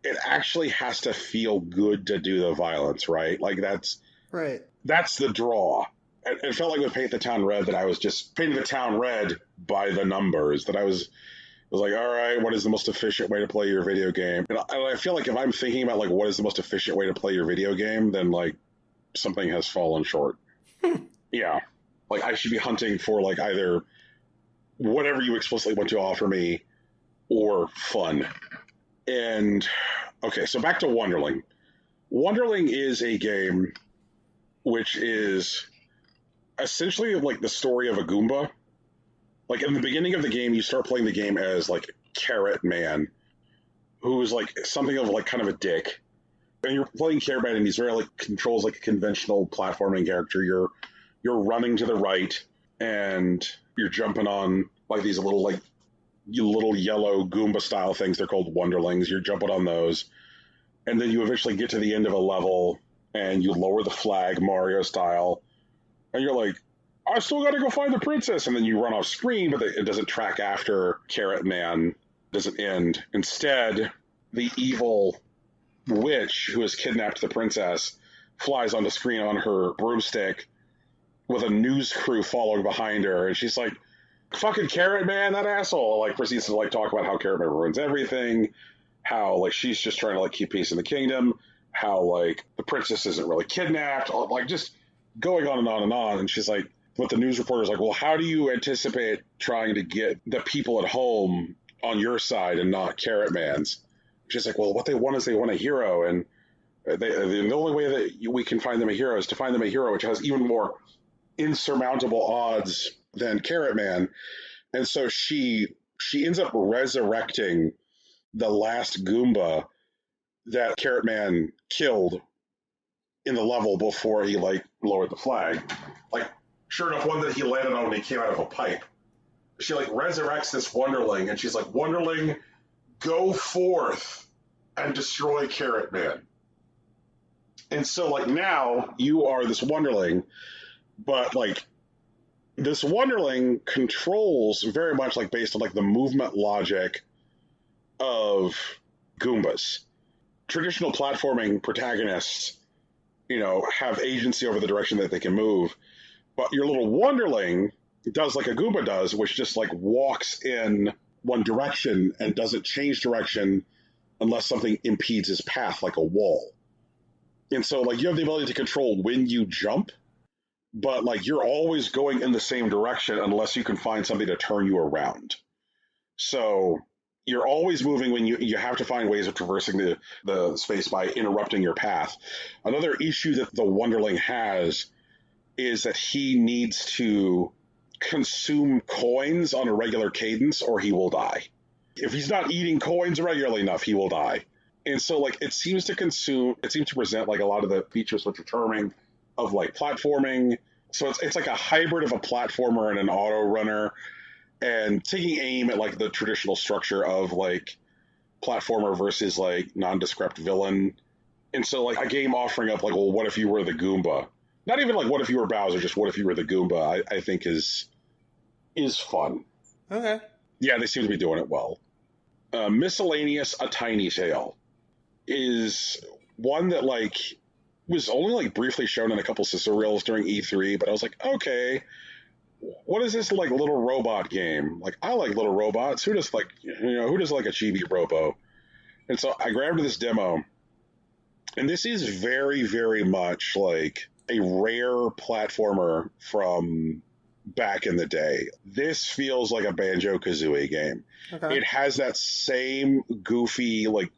it actually has to feel good to do the violence, right? Like that's the draw. It felt like with Paint the Town Red that I was just painting the town red by the numbers, that I was like, all right, what is the most efficient way to play your video game? And I feel like if I'm thinking about like what is the most efficient way to play your video game, then like something has fallen short. Yeah. Like I should be hunting for like either whatever you explicitly want to offer me or fun. And okay, so back to Wunderling. Wunderling is a game which is essentially like the story of a Goomba. Like in the beginning of the game, you start playing the game as like Carrot Man, who's like something of like kind of a dick. And you're playing Carrot Man, and he's very like controls like a conventional platforming character. You're running to the right, and you're jumping on like these little yellow Goomba style things. They're called Wunderlings. You're jumping on those, and then you eventually get to the end of a level, and you lower the flag Mario style, and you're like, I still got to go find the princess, and then you run off screen, but it doesn't track after Carrot Man. It doesn't end. Instead, the evil witch who has kidnapped the princess flies onto screen on her broomstick with a news crew following behind her, and she's like, fucking Carrot Man, that asshole, like proceeds to like talk about how Carrot Man ruins everything, how like she's just trying to like keep peace in the kingdom, how like the princess isn't really kidnapped, like just going on and on and on. And she's like, but the news reporter's like, well, how do you anticipate trying to get the people at home on your side and not Carrot Man's? She's like, well, what they want is they want a hero. And The only way that we can find them a hero is to find them a hero which has even more insurmountable odds than Carrot Man. And so she ends up resurrecting the last Goomba that Carrot Man killed in the level before he like lowered the flag. Like, sure enough, one that he landed on when he came out of a pipe. She like resurrects this Wunderling, and she's like, Wunderling, go forth and destroy Carrot Man. And so like now you are this Wunderling, but like this Wunderling controls very much like based on like the movement logic of Goombas. Traditional platforming protagonists, have agency over the direction that they can move, but your little Wunderling does like a Goomba does, which just like walks in one direction and doesn't change direction unless something impedes his path, like a wall. And so like you have the ability to control when you jump, but like you're always going in the same direction unless you can find something to turn you around. So you're always moving when you have to find ways of traversing the space by interrupting your path. Another issue that the Wunderling has is that he needs to consume coins on a regular cadence or he will die. If he's not eating coins regularly enough, he will die. And so like it seems to present like a lot of the features which are charming of like platforming. So it's like a hybrid of a platformer and an auto runner, and taking aim at like the traditional structure of like platformer versus like nondescript villain. And so like a game offering up like, well, what if you were the Goomba? Not even like what if you were Bowser, just what if you were the Goomba, I think is fun. Okay. Yeah, they seem to be doing it well. Miscellaneous, A Tiny Tale is one that like was only like briefly shown in a couple sizzle reels during E3, but I was like, okay, what is this like little robot game? Like, I like little robots. Who does like a chibi robo? And so I grabbed this demo, and this is very, very much like a rare platformer from back in the day. This feels like a Banjo-Kazooie game. Okay. It has that same goofy, like,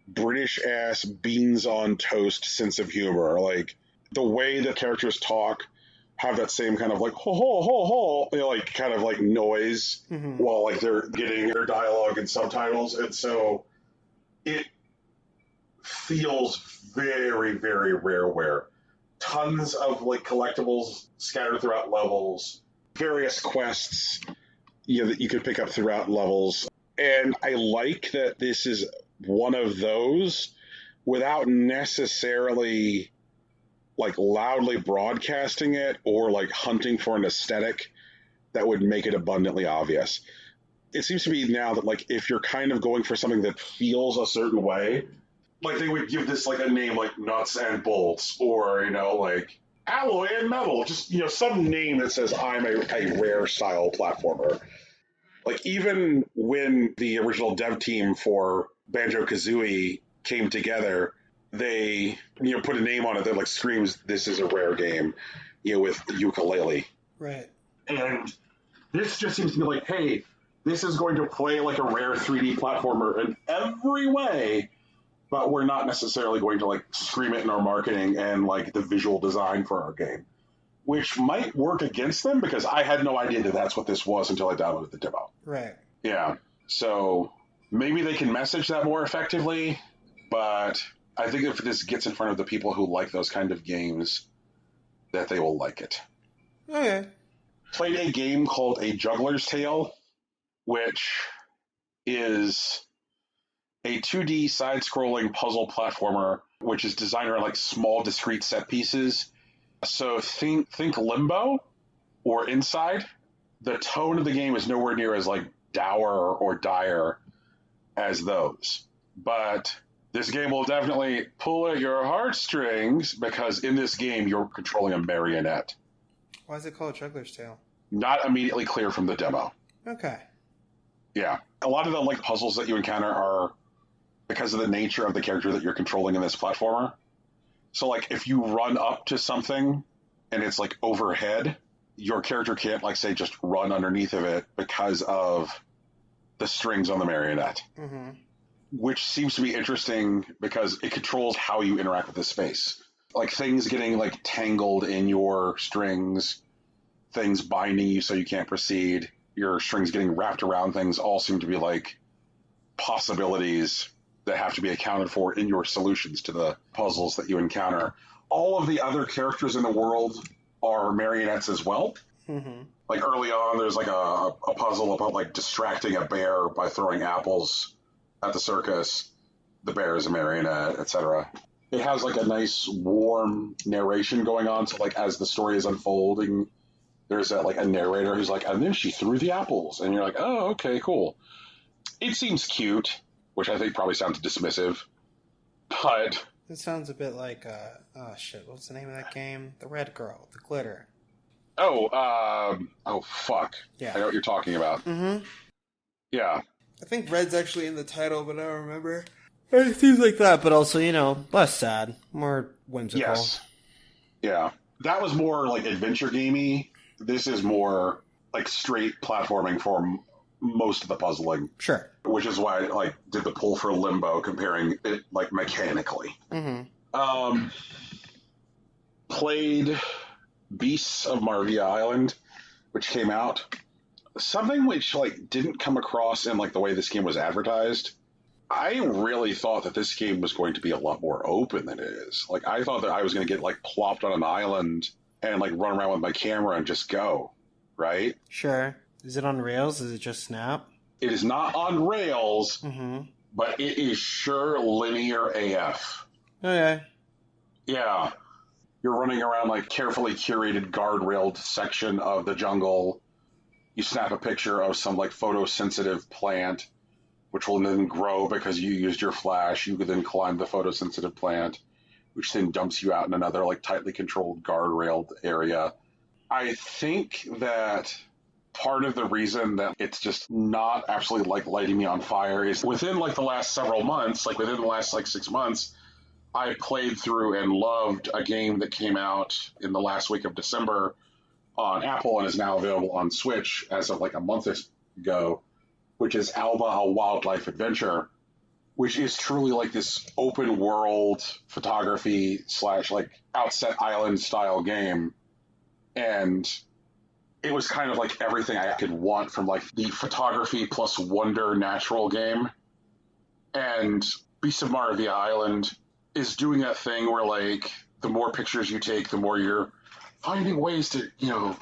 British-ass beans on toast sense of humor. Like, the way the characters talk have that same kind of like, ho, ho, ho, ho, like, kind of like noise while, like, they're getting their dialogue and subtitles. And so it feels very, very rareware. Tons of like collectibles scattered throughout levels, various quests that you could pick up throughout levels. And I like that this is one of those without necessarily like loudly broadcasting it or like hunting for an aesthetic that would make it abundantly obvious. It seems to be now that like if you're kind of going for something that feels a certain way, like they would give this like a name like Nuts and Bolts or, like Alloy and Metal, just, some name that says I'm a rare style platformer. Like even when the original dev team for Banjo-Kazooie came together, they, put a name on it that like screams, this is a rare game, with ukulele. Right. And this just seems to be like, hey, this is going to play like a rare 3D platformer in every way, but we're not necessarily going to like scream it in our marketing and like the visual design for our game, which might work against them because I had no idea that that's what this was until I downloaded the demo. Right. Yeah. So maybe they can message that more effectively, but I think if this gets in front of the people who like those kind of games, that they will like it. Okay. Played a game called A Juggler's Tale, which is a 2D side-scrolling puzzle platformer, which is designed around like small, discrete set pieces. So think Limbo or Inside. The tone of the game is nowhere near as like dour or dire as those. But this game will definitely pull at your heartstrings because in this game you're controlling a marionette. Why is it called Juggler's Tale? Not immediately clear from the demo. Okay. Yeah. A lot of the like puzzles that you encounter are because of the nature of the character that you're controlling in this platformer. So like if you run up to something and it's like overhead, your character can't like say just run underneath of it because of the strings on the marionette. Mm-hmm. which seems to be interesting because it controls how you interact with the space. Like things getting like tangled in your strings, things binding you so you can't proceed, your strings getting wrapped around things all seem to be like possibilities that have to be accounted for in your solutions to the puzzles that you encounter. All of the other characters in the world are marionettes as well. Mm-hmm. Like early on, there's like a puzzle about like distracting a bear by throwing apples at the circus. The bear is a marionette, etc. It has like a nice warm narration going on. So like as the story is unfolding, there's like a narrator who's like, and then she threw the apples, and you're like, oh, okay, cool. It seems cute, which I think probably sounds dismissive, but It sounds a bit like oh shit, what's the name of that game? The red girl, the glitter. oh fuck, Yeah, I know what you're talking about. Mm-hmm. Yeah, I think red's actually in the title, but I don't remember. It seems like that, but also, you know, less sad, more whimsical. yes, yeah. That was more like adventure gamey. This is more like straight platforming for most of the puzzling. Sure. Which is why I like did the pull for Limbo, comparing it like mechanically. Mm-hmm. Played Beasts of Maravilla Island, which came out. Something which like didn't come across in like the way this game was advertised. I really thought that this game was going to be a lot more open than it is. Like I thought that I was going to get like plopped on an island and like run around with my camera and just go, right? Sure. Is it on rails? Is it just Snap? It is not on rails, Mm-hmm. but it is sure linear AF. Okay. Yeah. You're running around like carefully curated guardrailed section of the jungle. You snap a picture of some like photosensitive plant, which will then grow because you used your flash. You could then climb the photosensitive plant, which then dumps you out in another like tightly controlled guardrailed area. I think that part of the reason that it's just not absolutely like lighting me on fire is within like the last several months, like within the last like 6 months, I played through and loved a game that came out in the last week of December on Apple and is now available on Switch as of like a month ago, which is Alba, a Wildlife Adventure, which is truly like this open world photography / like Outset Island style game. And it was kind of like everything I could want from like the photography plus wonder natural game. And Beast of Maravilla Island is doing that thing where like the more pictures you take, the more you're finding ways to, you know,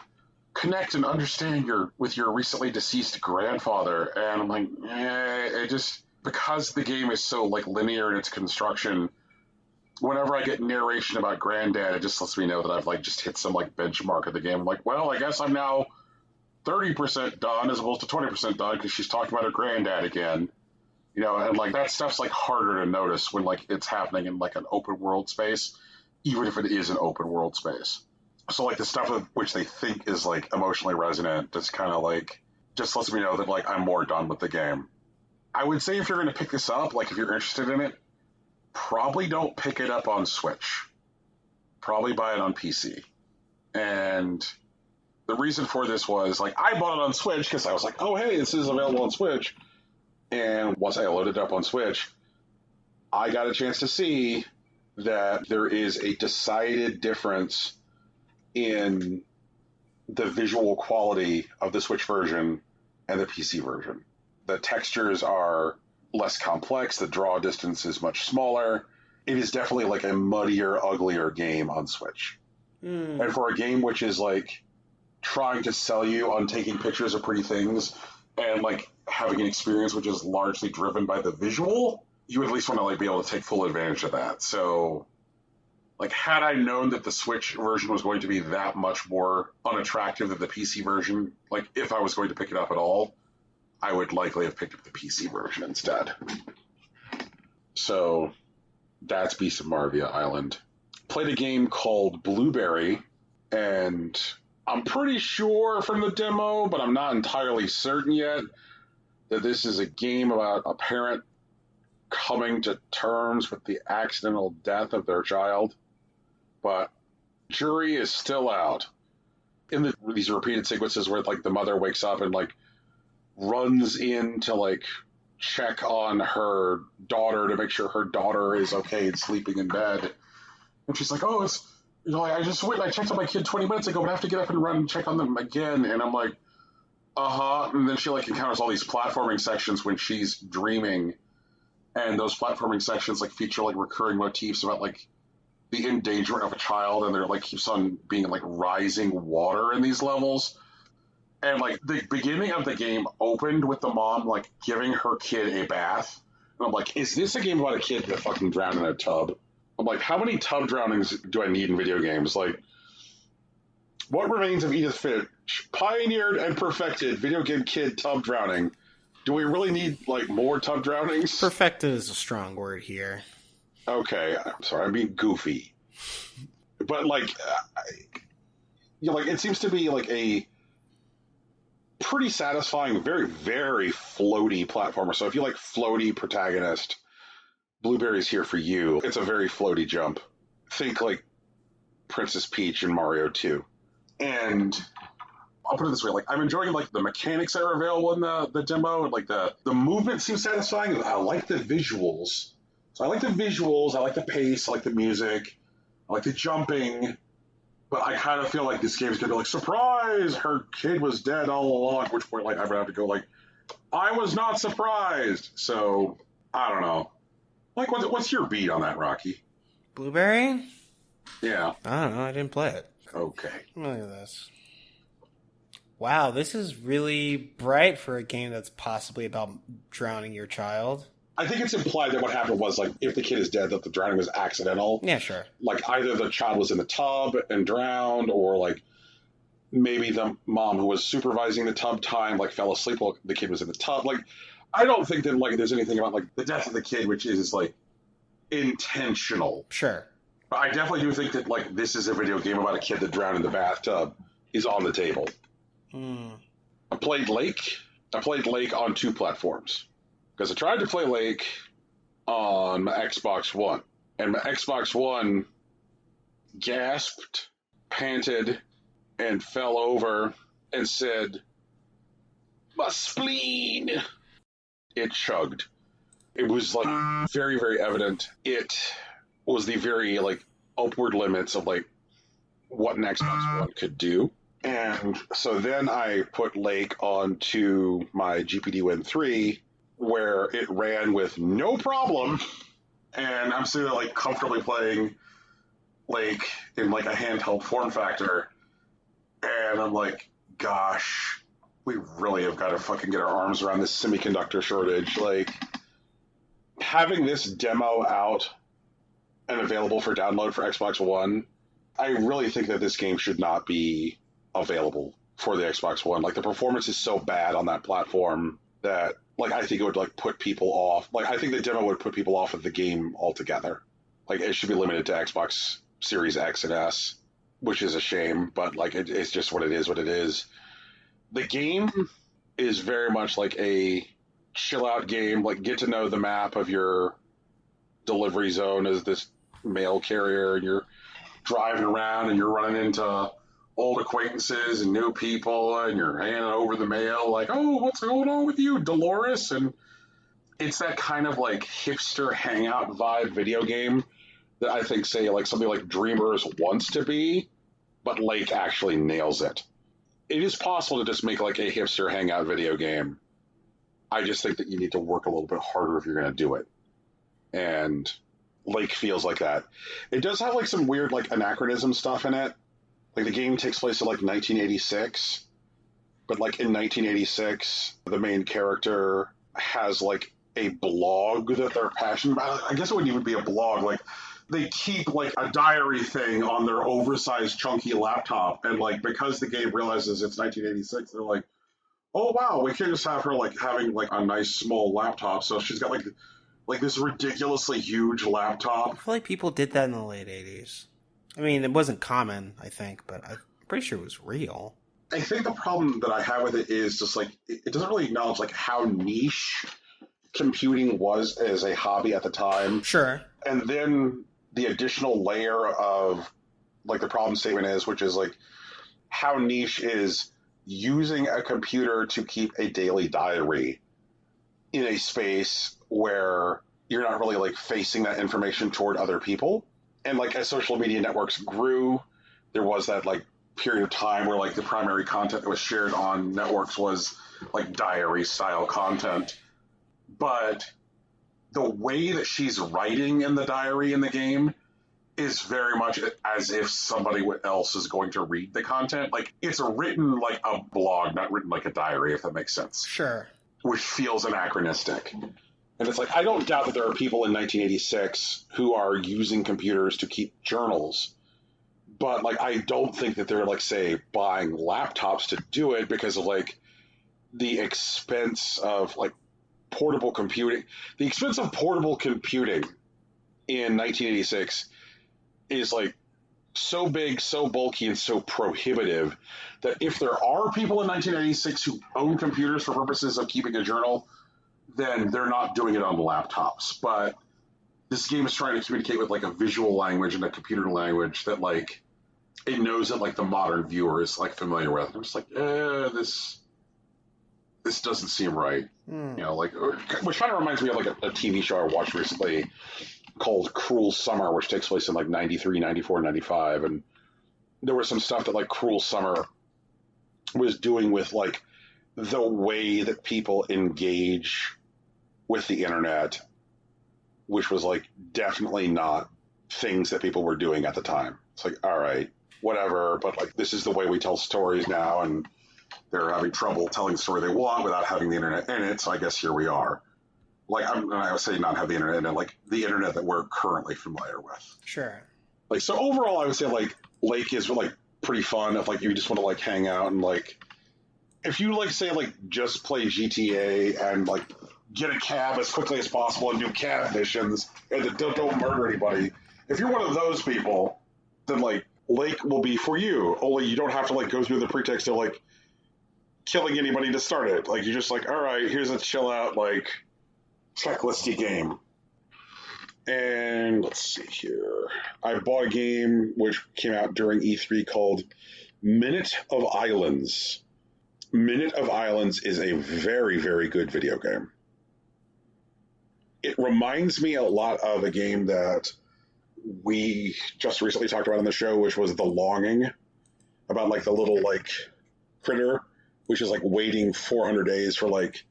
connect and understand your recently deceased grandfather. And I'm like, it just, because the game is so like linear in its construction, whenever I get narration about Granddad, it just lets me know that I've like just hit some like benchmark of the game. I'm like, well, I guess I'm now 30% done as opposed to 20% done because she's talking about her granddad again. You know, and like that stuff's like harder to notice when like it's happening in like an open world space, even if it is an open world space. So like the stuff of which they think is like emotionally resonant just kind of like just lets me know that like I'm more done with the game. I would say if you're going to pick this up, like if you're interested in it, probably don't pick it up on Switch. Probably buy it on PC. And the reason for this was like I bought it on Switch because I was like, oh hey, this is available on Switch. And once I loaded it up on Switch, I got a chance to see that there is a decided difference in the visual quality of the Switch version and the PC version. The textures are less complex. The draw distance is much smaller. It is definitely like a muddier, uglier game on Switch. And for a game which is like trying to sell you on taking pictures of pretty things and like having an experience which is largely driven by the visual, you at least want to like be able to take full advantage of that. So like had I known that the Switch version was going to be that much more unattractive than the PC version, like if I was going to pick it up at all, I would likely have picked up the PC version instead. So that's Beast of Maravilla Island. Played a game called Blueberry, and I'm pretty sure from the demo, but I'm not entirely certain yet, that this is a game about a parent coming to terms with the accidental death of their child. But jury is still out. In these repeated sequences where like the mother wakes up and like runs into like check on her daughter to make sure her daughter is okay and sleeping in bed. And she's like, oh, it's, I just went and I checked on my kid 20 minutes ago, but I have to get up and run and check on them again. And I'm like, uh-huh. And then she encounters all these platforming sections when she's dreaming. And those platforming sections feature recurring motifs about the endangerment of a child, and there keeps on being rising water in these levels. And the beginning of the game opened with the mom giving her kid a bath. And I'm like, is this a game about a kid that fucking drowned in a tub? I'm like, how many tub drownings do I need in video games? What remains of Edith Finch? Pioneered and perfected video game kid tub drowning. Do we really need more tub drownings? Perfected is a strong word here. Okay, I'm sorry, I'm being goofy. But it seems to be a pretty satisfying, very, very floaty platformer. So if you like floaty protagonist, Blueberry's here for you. It's a very floaty jump. Think Princess Peach in Mario 2. And I'll put it this way, I'm enjoying the mechanics that are available in the demo, and the movement seems satisfying. I like the visuals. So I like the visuals, I like the pace, I like the music, I like the jumping, but I kind of feel like this game's gonna be surprise, her kid was dead all along, at which point I'm gonna have to go I was not surprised. So I don't know. What's your beat on that, Rocky? Blueberry? Yeah. I don't know, I didn't play it. Okay. Look at this. Wow, this is really bright for a game that's possibly about drowning your child. I think it's implied that what happened was, if the kid is dead, that the drowning was accidental. Yeah, sure. Either the child was in the tub and drowned, or, maybe the mom who was supervising the tub time, fell asleep while the kid was in the tub. I don't think that, there's anything about, the death of the kid, which is, intentional. Sure. But I definitely do think that, this is a video game about a kid that drowned in the bathtub is on the table. I played Lake. I played Lake on 2 platforms. Because I tried to play Lake on my Xbox One. And my Xbox One gasped, panted, and fell over and said, "My spleen." It chugged. It was very, very evident. It was the very upward limits of what an Xbox One could do. And so then I put Lake onto my GPD Win 3, where it ran with no problem, and I'm sitting there comfortably playing Lake in a handheld form factor, and I'm like, gosh, we really have got to fucking get our arms around this semiconductor shortage. Having this demo out and available for download for Xbox One, I really think that this game should not be available for the Xbox One. The performance is so bad on that platform that I think it would put people off. I think the demo would put people off of the game altogether. It should be limited to Xbox Series X and S, which is a shame, but it's just what it is. The game is very much a chill out game. Get to know the map of your delivery zone as this mail carrier, and you're driving around and you're running into old acquaintances and new people, and you're handing over the mail oh, what's going on with you, Dolores? And it's that kind of hipster hangout vibe video game that I think, say, something like Dreamers wants to be, but Lake actually nails it. It is possible to just make a hipster hangout video game. I just think that you need to work a little bit harder if you're going to do it. And Lake feels like that. It does have some weird anachronism stuff in it. The game takes place in 1986, but in 1986, the main character has a blog that they're passionate about. I guess it wouldn't even be a blog. They keep a diary thing on their oversized chunky laptop, and because the game realizes it's 1986, they're like, oh wow, we can't just have her having a nice small laptop. So she's got this ridiculously huge laptop. I feel like people did that in the late 80s. I mean, it wasn't common, I think, but I'm pretty sure it was real. I think the problem that I have with it is just it doesn't really acknowledge how niche computing was as a hobby at the time. Sure. And then the additional layer of the problem statement is, which is how niche is using a computer to keep a daily diary. in a space where you're not really like facing that information toward other people. And like as social media networks grew, there was that like period of time where like the primary content that was shared on networks was like diary style content. But the way that she's writing in the diary in the game is very much as if somebody else is going to read the content. Like it's written like a blog, not written like a diary, if that makes sense. Sure. Which feels anachronistic. And it's like, I don't doubt that there are people in 1986 who are using computers to keep journals. But like, I don't think that they're like, say, buying laptops to do it because of like the expense of like portable computing. The expense of portable computing in 1986 is like so big, so bulky, and so prohibitive that if there are people in 1986 who own computers for purposes of keeping a journal, then they're not doing it on laptops. But this game is trying to communicate with like a visual language and a computer language that like it knows that like the modern viewer is like familiar with. I'm just like, this doesn't seem right. You know, like which kind of reminds me of like a TV show I watched recently called Cruel Summer, which takes place in like 93, 94, 95. And there was some stuff that like Cruel Summer was doing with like the way that people engage with the internet, which was like definitely not things that people were doing at the time. It's like, all right, whatever, but like this is the way we tell stories now, and they're having trouble telling the story they want without having the internet in it, so I guess here we are. Like, I would say not have the internet in it, like the internet that we're currently familiar with. Sure. Like, so overall, I would say like Lake is like pretty fun if like you just want to like hang out and like if you like say like just play GTA and like get a cab as quickly as possible and do cab missions and don't murder anybody. If you're one of those people, then like Lake will be for you. Only you don't have to like go through the pretext of like killing anybody to start it. Like you're just like, all right, here's a chill out like checklisty game. And let's see here. I bought a game which came out during E3 called Minute of Islands. Minute of Islands is a very, very good video game. It reminds me a lot of a game that we just recently talked about on the show, which was The Longing, about like the little like critter, which is like waiting 400 days for like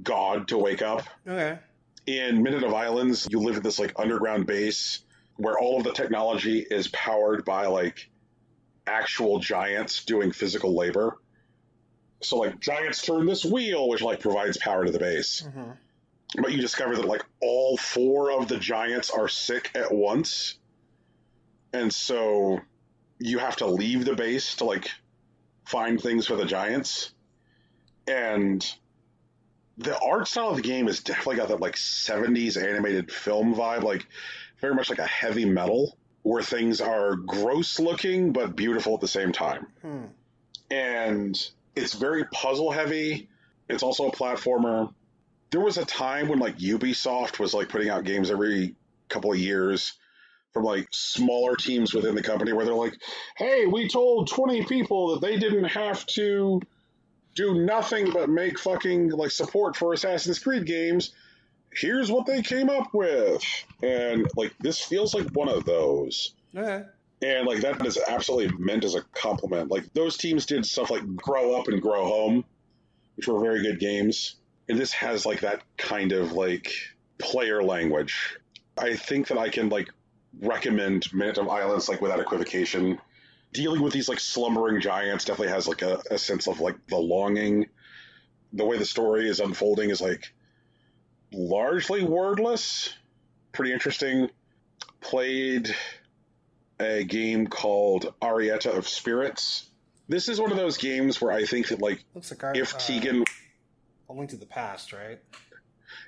God to wake up. Okay. In Minute of Islands, you live at this like underground base where all of the technology is powered by like actual giants doing physical labor. So like giants turn this wheel, which like provides power to the base. Mm-hmm. But you discover that like all 4 of the giants are sick at once. And so you have to leave the base to like find things for the giants. And the art style of the game is definitely got that like 70s animated film vibe, like very much like a heavy metal where things are gross looking but beautiful at the same time. And it's very puzzle heavy. It's also a platformer. There was a time when like Ubisoft was like putting out games every couple of years from like smaller teams within the company where they're like, hey, we told 20 people that they didn't have to do nothing but make fucking like support for Assassin's Creed games. Here's what they came up with. And like this feels like one of those. Okay. And like that is absolutely meant as a compliment. Like those teams did stuff like Grow Up and Grow Home, which were very good games. And this has like that kind of like player language. I think that I can like recommend Minute of Islands like without equivocation. Dealing with these like slumbering giants definitely has like a sense of like the longing. The way the story is unfolding is like largely wordless. Pretty interesting. Played a game called Arietta of Spirits. This is one of those games where I think that like if Tegan... A Link to the Past, right?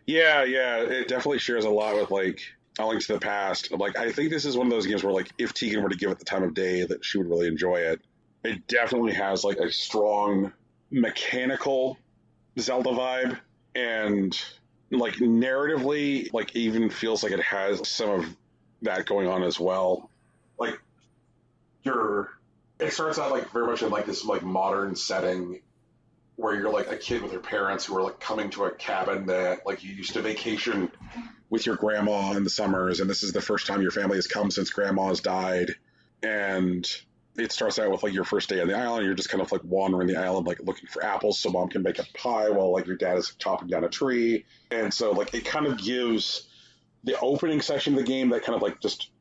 Yeah, it definitely shares a lot with like A Link to the Past. Like I think this is one of those games where like if Tegan were to give it the time of day that she would really enjoy it. It definitely has like a strong mechanical Zelda vibe, and like narratively like even feels like it has some of that going on as well. Like it starts out like very much in like this like modern setting where you're like a kid with your parents who are like coming to a cabin that like you used to vacation with your grandma in the summers, and this is the first time your family has come since grandma's died. And it starts out with like your first day on the island. You're just kind of like wandering the island, like looking for apples so mom can make a pie while like your dad is chopping down a tree. And so like it kind of gives the opening section of the game that kind of like just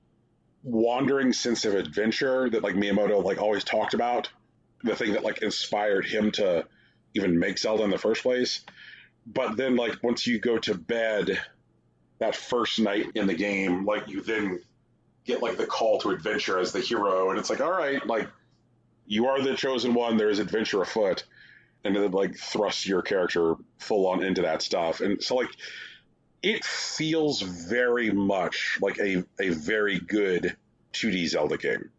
wandering sense of adventure that like Miyamoto like always talked about, the thing that like inspired him to even make Zelda in the first place. But then like once you go to bed that first night in the game, like you then get like the call to adventure as the hero, and it's like, all right, like you are the chosen one, there's adventure afoot, and then like thrusts your character full on into that stuff. And so like it feels very much like a very good 2D Zelda game.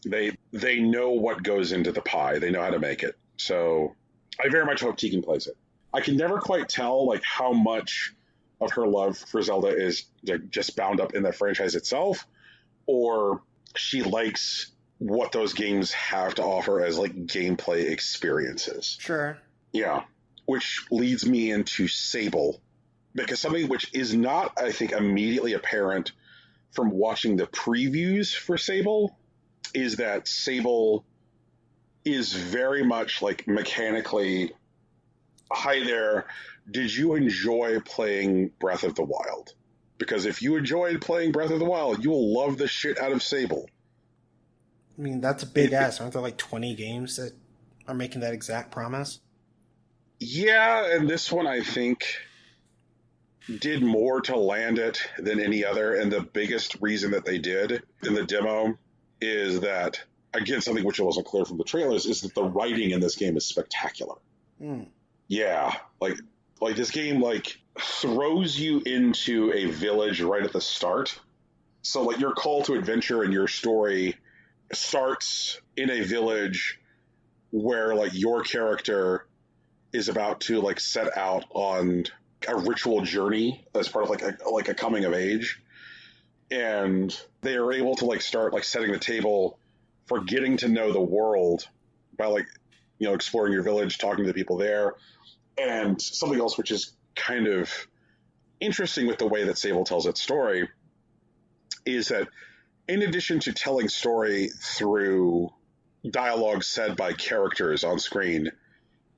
They know what goes into the pie. They know how to make it. So I very much hope Tegan plays it. I can never quite tell like how much of her love for Zelda is like, just bound up in the franchise itself, or she likes what those games have to offer as like gameplay experiences. Sure. Yeah. Which leads me into Sable, because something which is not, I think, immediately apparent from watching the previews for Sable is that Sable is very much like mechanically, hi there, did you enjoy playing Breath of the Wild? Because if you enjoyed playing Breath of the Wild, you will love the shit out of Sable. I mean, that's a big ass. Aren't there like 20 games that are making that exact promise? Yeah, and this one I think did more to land it than any other, and the biggest reason that they did in the demo is that, again, something which wasn't clear from the trailers, is that the writing in this game is spectacular. Yeah, like this game like throws you into a village right at the start. So like your call to adventure and your story starts in a village where like your character is about to like set out on a ritual journey as part of like a coming of age, and they are able to like start like setting the table for getting to know the world by like, you know, exploring your village, talking to the people there. And something else which is kind of interesting with the way that Sable tells its story is that in addition to telling story through dialogue said by characters on screen,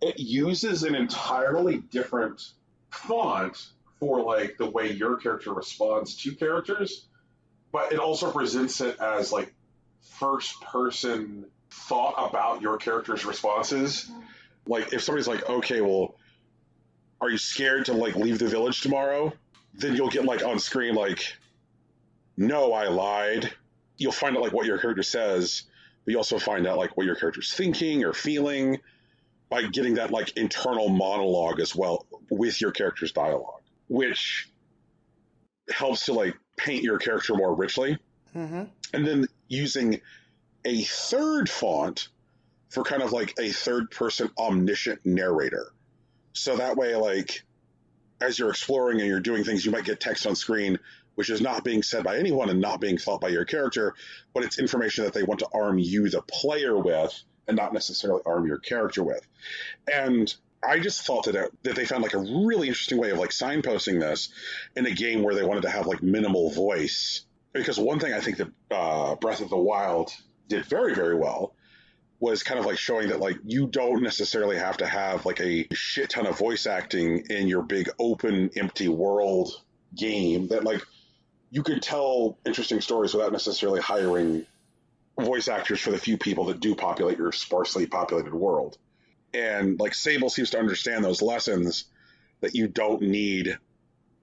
it uses an entirely different font for like the way your character responds to characters, but it also presents it as like first person thought about your character's responses. Like if somebody's like, okay, well, are you scared to like leave the village tomorrow? Then you'll get like on screen like, no, I lied. You'll find out like what your character says, but you also find out like what your character's thinking or feeling by getting that like internal monologue as well with your character's dialogue, which helps to like paint your character more richly. And then using a third font for kind of like a third person omniscient narrator. So that way, like, as you're exploring and you're doing things, you might get text on screen, which is not being said by anyone and not being thought by your character, but it's information that they want to arm you, the player, with, and not necessarily arm your character with. And I just thought that they found like a really interesting way of like signposting this in a game where they wanted to have like minimal voice. Because one thing I think that Breath of the Wild did very, very well was kind of like showing that like you don't necessarily have to have like a shit ton of voice acting in your big open empty world game, that like you could tell interesting stories without necessarily hiring voice actors for the few people that do populate your sparsely populated world. And like Sable seems to understand those lessons, that you don't need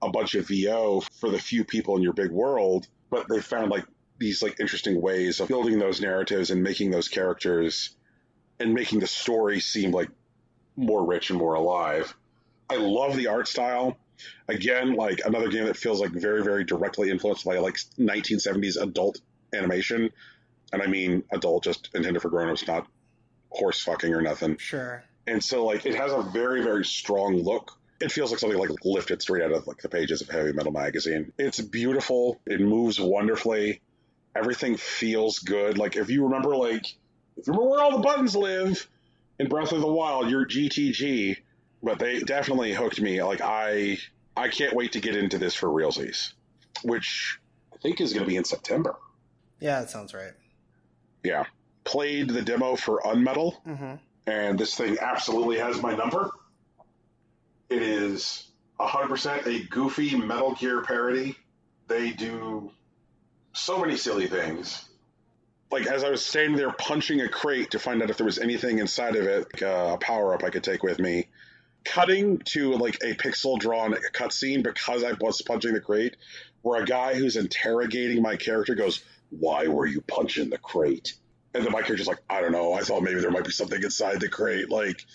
a bunch of VO for the few people in your big world, but they found like these like interesting ways of building those narratives and making those characters and making the story seem like more rich and more alive. I love the art style. Again, like another game that feels like very, very directly influenced by like 1970s adult animation. And I mean adult, just intended for grown-ups, not horse fucking or nothing. Sure. And so like it has a very, very strong look. It feels like something like lifted straight out of like the pages of Heavy Metal magazine. It's beautiful. It moves wonderfully. Everything feels good. Like if you remember where all the buttons live, in Breath of the Wild, you're GTG, but they definitely hooked me. Like, I can't wait to get into this for realsies, which I think is going to be in September. Yeah, that sounds right. Yeah. Played the demo for Unmetal, Mm-hmm. and this thing absolutely has my number. It is 100% a goofy Metal Gear parody. They do so many silly things. Like, as I was standing there punching a crate to find out if there was anything inside of it, like a power-up I could take with me, cutting to, like, a pixel-drawn cutscene because I was punching the crate, where a guy who's interrogating my character goes, "Why were you punching the crate?" And then my character's like, "I don't know. I thought maybe there might be something inside the crate." Like,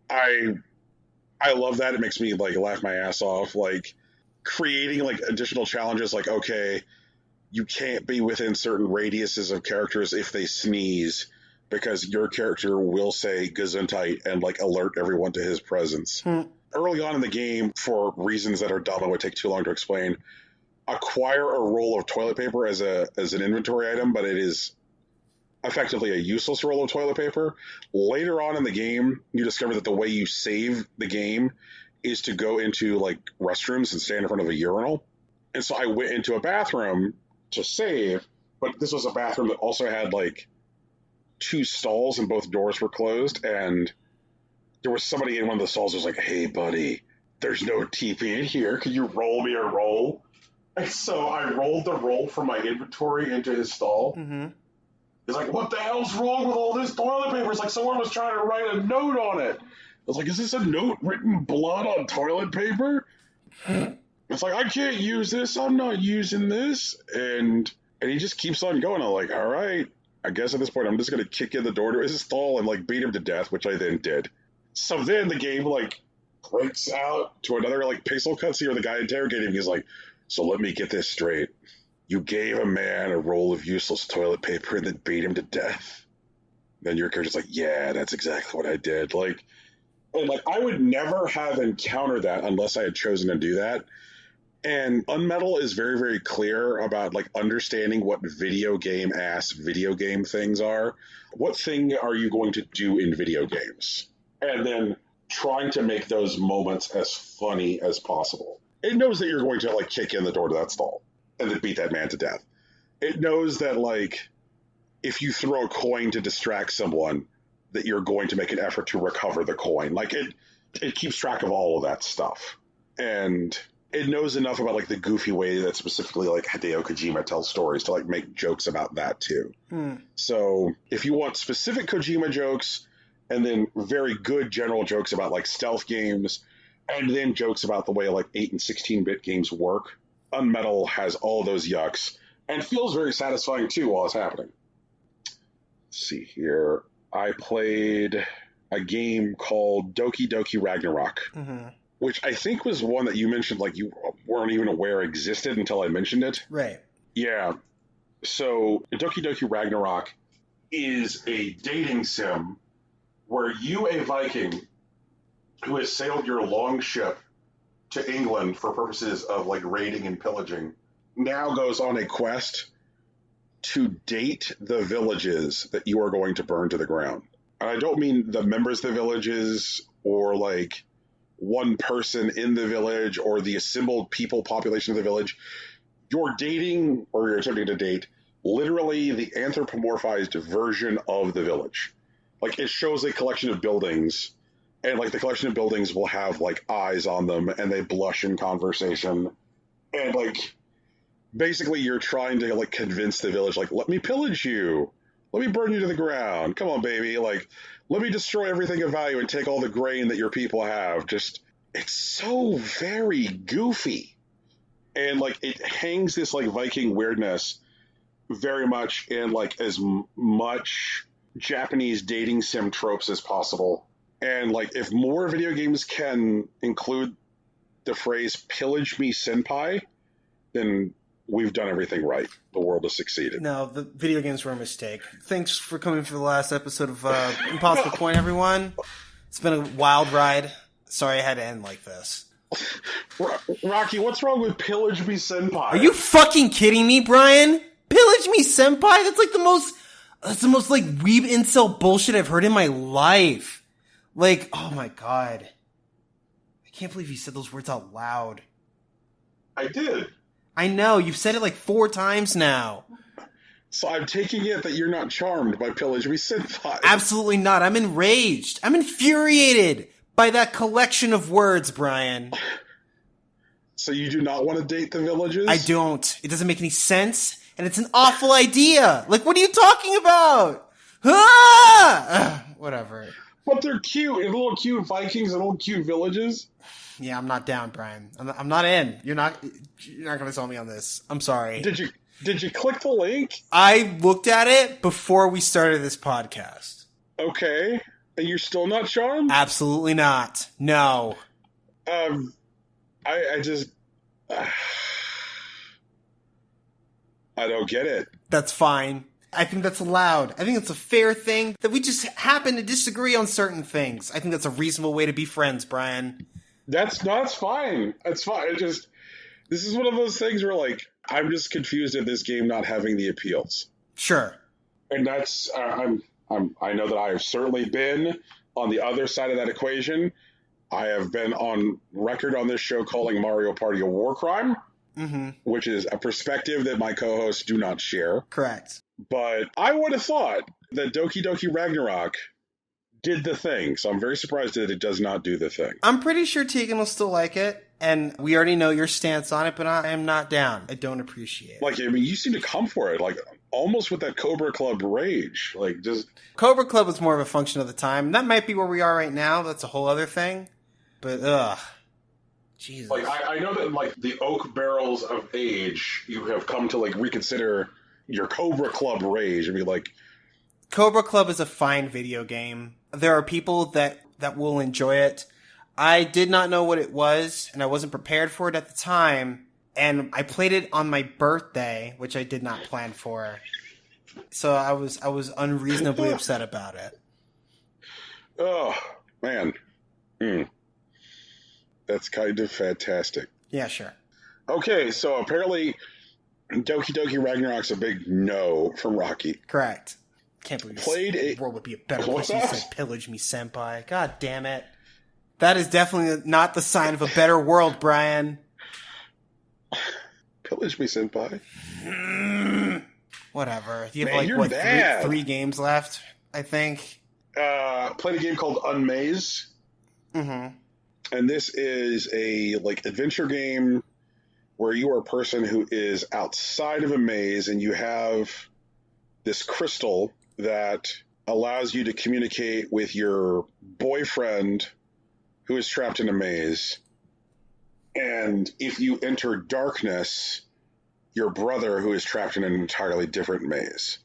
I love that. It makes me, like, laugh my ass off. Like, creating, like, additional challenges, like, okay, you can't be within certain radiuses of characters if they sneeze, because your character will say Gesundheit and, like, alert everyone to his presence. Early on in the game, for reasons that are dumb and would take too long to explain, acquire a roll of toilet paper as an inventory item, but it is effectively a useless roll of toilet paper. Later on in the game, you discover that the way you save the game is to go into, like, restrooms and stand in front of a urinal. And so I went into a bathroom to save, but this was a bathroom that also had, like, 2 stalls and both doors were closed, and there was somebody in one of the stalls who was like, "Hey, buddy, there's no TP in here. Can you roll me a roll?" And so I rolled the roll from my inventory into his stall. Mm-hmm. He's like, "What the hell's wrong with all this toilet paper?" It's like someone was trying to write a note on it. I was like, "Is this a note written blood on toilet paper?" It's like, "I can't use this. I'm not using this." And he just keeps on going. I'm like, "All right, I guess at this point I'm just going to kick in the door to his stall and, like, beat him to death," which I then did. So then the game, like, breaks out to another, like, pixel cutscene where the guy interrogating him. He's like, "So let me get this straight. You gave a man a roll of useless toilet paper and then beat him to death." Then your character's like, "Yeah, that's exactly what I did." Like, and, like, I would never have encountered that unless I had chosen to do that. And Unmetal is very, very clear about, like, understanding what video game things are. What thing are you going to do in video games? And then trying to make those moments as funny as possible. It knows that you're going to, like, kick in the door to that stall and then beat that man to death. It knows that, like, if you throw a coin to distract someone, that you're going to make an effort to recover the coin. Like, it keeps track of all of that stuff. And it knows enough about, like, the goofy way that specifically, like, Hideo Kojima tells stories to, like, make jokes about that too. So if you want specific Kojima jokes and then very good general jokes about, like, stealth games and then jokes about the way, like, 8 and 16-bit games work, Unmetal has all those yucks and feels very satisfying too while it's happening. Let's see here. I played a game called Doki Ragnarok. Which I think was one that you mentioned, like, you weren't even aware existed until I mentioned it. Right. Yeah. So Doki Ragnarok is a dating sim where you, a Viking, who has sailed your long ship to England for purposes of, like, raiding and pillaging, now goes on a quest to date the villages that you are going to burn to the ground. And I don't mean the members of the villages or, like, one person in the village or the assembled people population of the village. You're dating, or you're attempting to date, literally the anthropomorphized version of the village. Like, it shows a collection of buildings, and, like, the collection of buildings will have, like, eyes on them, and they blush in conversation. And, like, basically you're trying to, like, convince the village, like, "Let me pillage you. Let me burn you to the ground. Come on, baby. Like, let me destroy everything of value and take all the grain that your people have." Just, it's so very goofy. And, like, it hangs this, like, Viking weirdness very much in, like, as much Japanese dating sim tropes as possible. And, like, if more video games can include the phrase "pillage me senpai," then we've done everything right. The world has succeeded. No, the video games were a mistake. Thanks for coming for the last episode of Impossible Coin, everyone. It's been a wild ride. Sorry I had to end like this. Rocky, what's wrong with "Pillage Me senpai"? Are you fucking kidding me, Brian? "Pillage Me senpai"? That's like the most That's the most, like, weeb incel bullshit I've heard in my life. Like, oh my god. I can't believe you said those words out loud. I did. I know, you've said it like 4 times now. So I'm taking it that you're not charmed by Pillage Me Senpai. Absolutely not. I'm enraged. I'm infuriated by that collection of words, Brian. So you do not want to date the villages? I don't. It doesn't make any sense, and it's an awful idea. Like, what are you talking about? Ah! Whatever. But they're cute. And little cute Vikings and little cute villages. Yeah, I'm not down, Brian. I'm not in. You're not going to sell me on this. I'm sorry. Did you click the link? I looked at it before we started this podcast. Okay. And you're still not charmed? Absolutely not. No. I just... I don't get it. That's fine. I think that's allowed. I think it's a fair thing that we just happen to disagree on certain things. I think that's a reasonable way to be friends, Brian. That's fine. That's fine. This is one of those things where, like, I'm just confused at this game not having the appeals. Sure. And that's, I know that I have certainly been on the other side of that equation. I have been on record on this show calling Mario Party a war crime, which is a perspective that my co-hosts do not share. Correct. But I would have thought that Doki Doki Ragnarok did the thing, so I'm very surprised that it does not do the thing. I'm pretty sure Tegan will still like it, and we already know your stance on it, but I am not down. I don't appreciate it. Like, I mean, you seem to come for it, like, almost with that Cobra Club rage. Like, just... Cobra Club was more of a function of the time. That might be where we are right now. That's a whole other thing. But, Jesus. Like, I know that in, like, the oak barrels of age, you have come to, like, reconsider your Cobra Club rage and be like... Cobra Club is a fine video game. There are people that will enjoy it. I did not know what it was, and I wasn't prepared for it at the time, and I played it on my birthday, which I did not plan for. So I was unreasonably upset about it. Oh, man. That's kind of fantastic. Yeah, sure. Okay, so apparently Doki Doki Ragnarok's a big no from Rocky. Correct. Can't believe the world would be a better place if you said Pillage Me Senpai. God damn it. That is definitely not the sign of a better world, Brian. Pillage Me Senpai? Whatever. You have, like, three games left, I think. Played a game called Unmaze. And this is a, like, adventure game where you are a person who is outside of a maze and you have this crystal that allows you to communicate with your boyfriend who is trapped in a maze. And if you enter darkness, your brother who is trapped in an entirely different maze.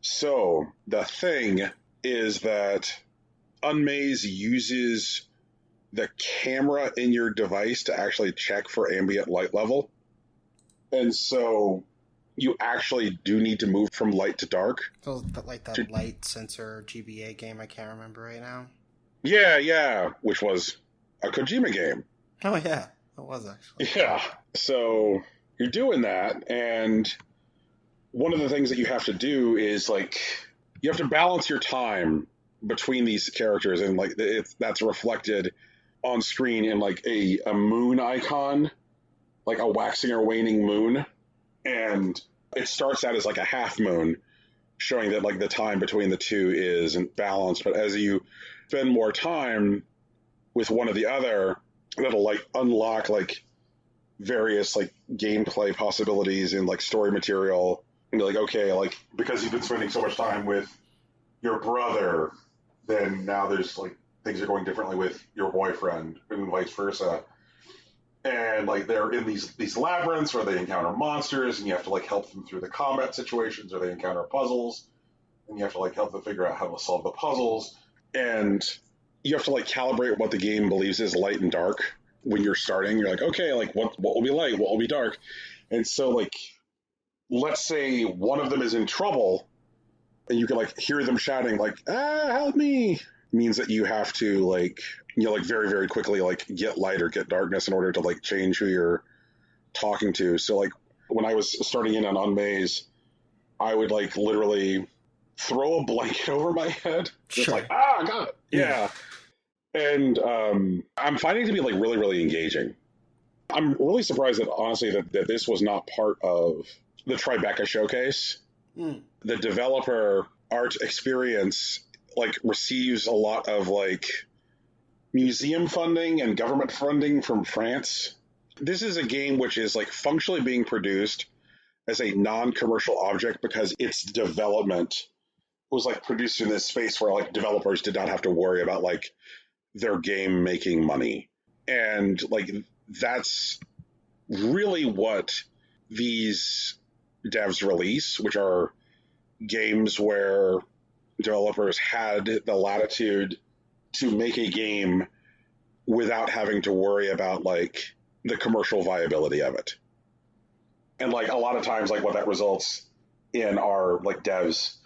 So the thing is that Unmaze uses the camera in your device to actually check for ambient light level. And so you actually do need to move from light to dark. So, like that light sensor GBA game I can't remember right now. Yeah, which was a Kojima game. Oh, yeah, it was actually. Yeah, so you're doing that, and one of the things that you have to do is, like, you have to balance your time between these characters, and, like, that's reflected on screen in, like, a moon icon, like a waxing or waning moon. And it starts out as like a half moon, showing that, like, the time between the two isn't balanced. But as you spend more time with one or the other, that'll, like, unlock, like, various, like, gameplay possibilities and, like, story material. And you're like, okay, like, because you've been spending so much time with your brother, then now there's, like, things are going differently with your boyfriend and vice versa. And, like, they're in these labyrinths where they encounter monsters, and you have to, like, help them through the combat situations, or they encounter puzzles, and you have to, like, help them figure out how to solve the puzzles. And you have to, like, calibrate what the game believes is light and dark when you're starting. You're like, okay, like, what will be light, what will be dark? And so, like, let's say one of them is in trouble, and you can, like, hear them shouting, like, help me, means that you have to, like, like, very, very quickly, like, get light or get darkness in order to, like, change who you're talking to. So, like, when I was starting in on Unmaze, I would, like, literally throw a blanket over my head. Just Sure. like, I got it. Yeah. And I'm finding it to be like really, really engaging. I'm really surprised that honestly that this was not part of the Tribeca showcase. The developer art experience like receives a lot of like museum funding and government funding from France. This is a game which is like functionally being produced as a non-commercial object because its development was like produced in this space where like developers did not have to worry about like their game making money. And like that's really what these devs release, which are games where developers had the latitude to make a game without having to worry about like the commercial viability of it. And like a lot of times like what that results in are like devs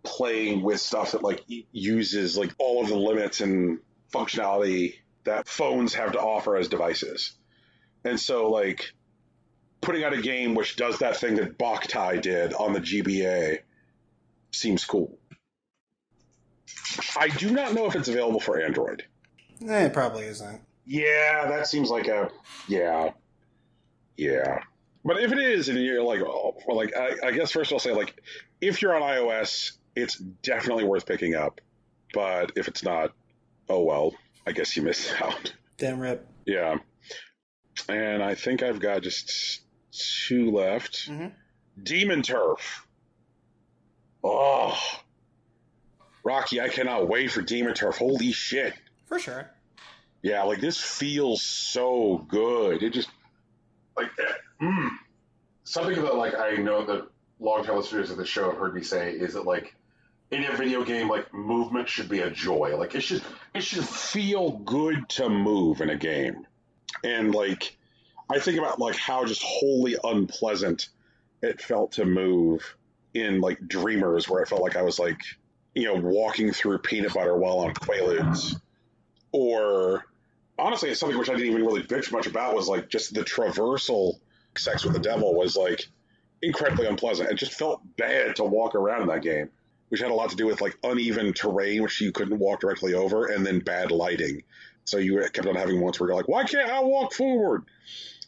playing with stuff that like uses like all of the limits and functionality that phones have to offer as devices. And so like putting out a game which does that thing that Boktai did on the GBA seems cool. I do not know if it's available for Android. It probably isn't. Yeah, that seems like a yeah. But if it is, and you're like, oh, well, like I guess first I'll say like, if you're on iOS, it's definitely worth picking up. But if it's not, oh well, I guess you missed out. Damn rip. Yeah, and I think I've got just 2 left. Demon Turf. Oh, Rocky, I cannot wait for Demon Turf. Holy shit. For sure. Yeah, like this feels so good. It just like something that like I know that long-time listeners of the show have heard me say is that like in a video game, like movement should be a joy. Like it should feel good to move in a game. And like I think about like how just wholly unpleasant it felt to move in like Dreamers, where I felt like I was like, you know, walking through peanut butter while on Quaaludes. Or honestly, it's something which I didn't even really bitch much about was like just the traversal sex with the devil was like incredibly unpleasant. It just felt bad to walk around in that game, which had a lot to do with like uneven terrain, which you couldn't walk directly over, and then bad lighting. So you kept on having moments where you're like, why can't I walk forward?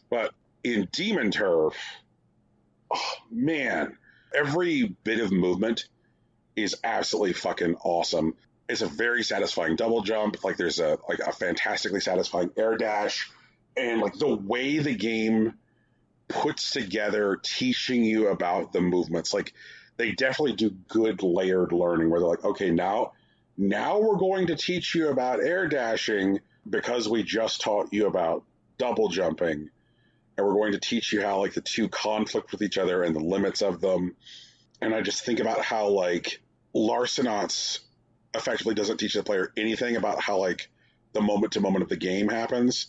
But in Demon Turf, oh man, every bit of movement is absolutely fucking awesome. It's a very satisfying double jump. Like there's a fantastically satisfying air dash, and like the way the game puts together teaching you about the movements, like they definitely do good layered learning where they're like, okay, now we're going to teach you about air dashing because we just taught you about double jumping, and we're going to teach you how like the two conflict with each other and the limits of them. And I just think about how like Larcenauts effectively doesn't teach the player anything about how like the moment to moment of the game happens,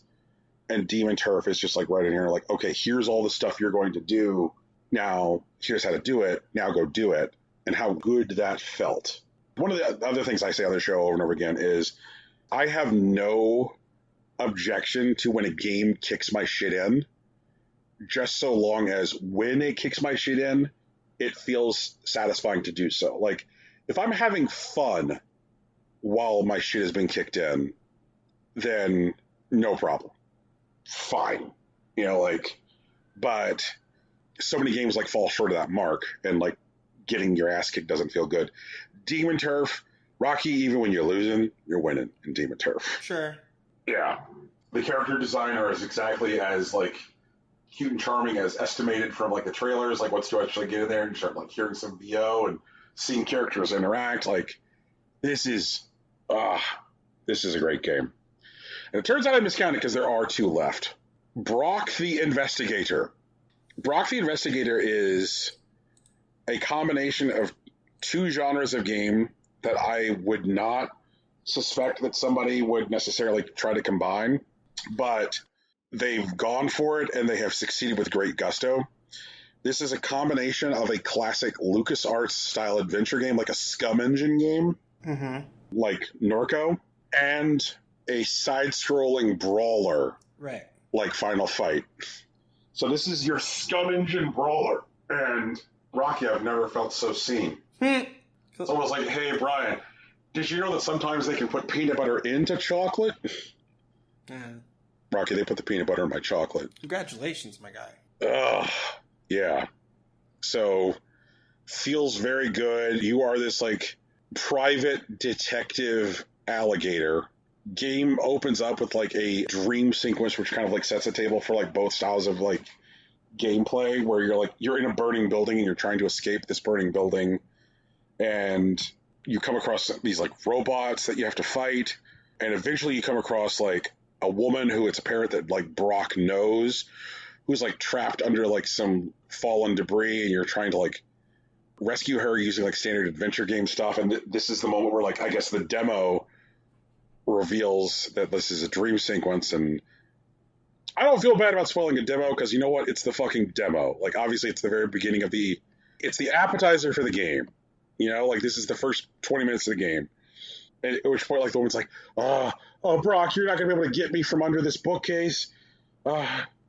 and Demon Turf is just like right in here like, okay, here's all the stuff you're going to do, now here's how to do it, now go do it. And how good that felt. One of the other things I say on the show over and over again is I have no objection to when a game kicks my shit in, just so long as when it kicks my shit in, it feels satisfying to do so. Like if I'm having fun while my shit is being kicked in, then no problem. Fine. You know, like, but so many games like fall short of that mark, and like getting your ass kicked doesn't feel good. Demon Turf, Rocky, even when you're losing, you're winning in Demon Turf. Sure. Yeah. The character designer is exactly as like cute and charming as estimated from like the trailers. Like once you actually get in there and start like hearing some VO and seeing characters interact, like this is a great game. And it turns out I miscounted because there are 2 left. BROK the Investigator. BROK the Investigator is a combination of 2 genres of game that I would not suspect that somebody would necessarily try to combine, but they've gone for it and they have succeeded with great gusto. This is a combination of a classic LucasArts style adventure game, like a Scum Engine game, like Norco, and a side-scrolling brawler, right, like Final Fight. So this is your Scum Engine brawler, and Rocky, I've never felt so seen. Because Someone's like, hey, Brian, did you know that sometimes they can put peanut butter into chocolate? Rocky, they put the peanut butter in my chocolate. Congratulations, my guy. Yeah. So, feels very good. You are this, like, private detective alligator. Game opens up with, like, a dream sequence, which kind of, like, sets the table for, like, both styles of, like, gameplay, where you're in a burning building and you're trying to escape this burning building, and you come across these, like, robots that you have to fight, and eventually you come across, like, a woman who it's apparent that, like, BROK knows, who's, like, trapped under, like, some fallen debris, and you're trying to, like, rescue her using, like, standard adventure game stuff. And this is the moment where, like, I guess the demo reveals that this is a dream sequence. And I don't feel bad about spoiling a demo, because you know what? It's the fucking demo. Like, obviously, it's the very beginning of it's the appetizer for the game. You know, like, this is the first 20 minutes of the game. At which point, like, the woman's like, oh, BROK, you're not going to be able to get me from under this bookcase.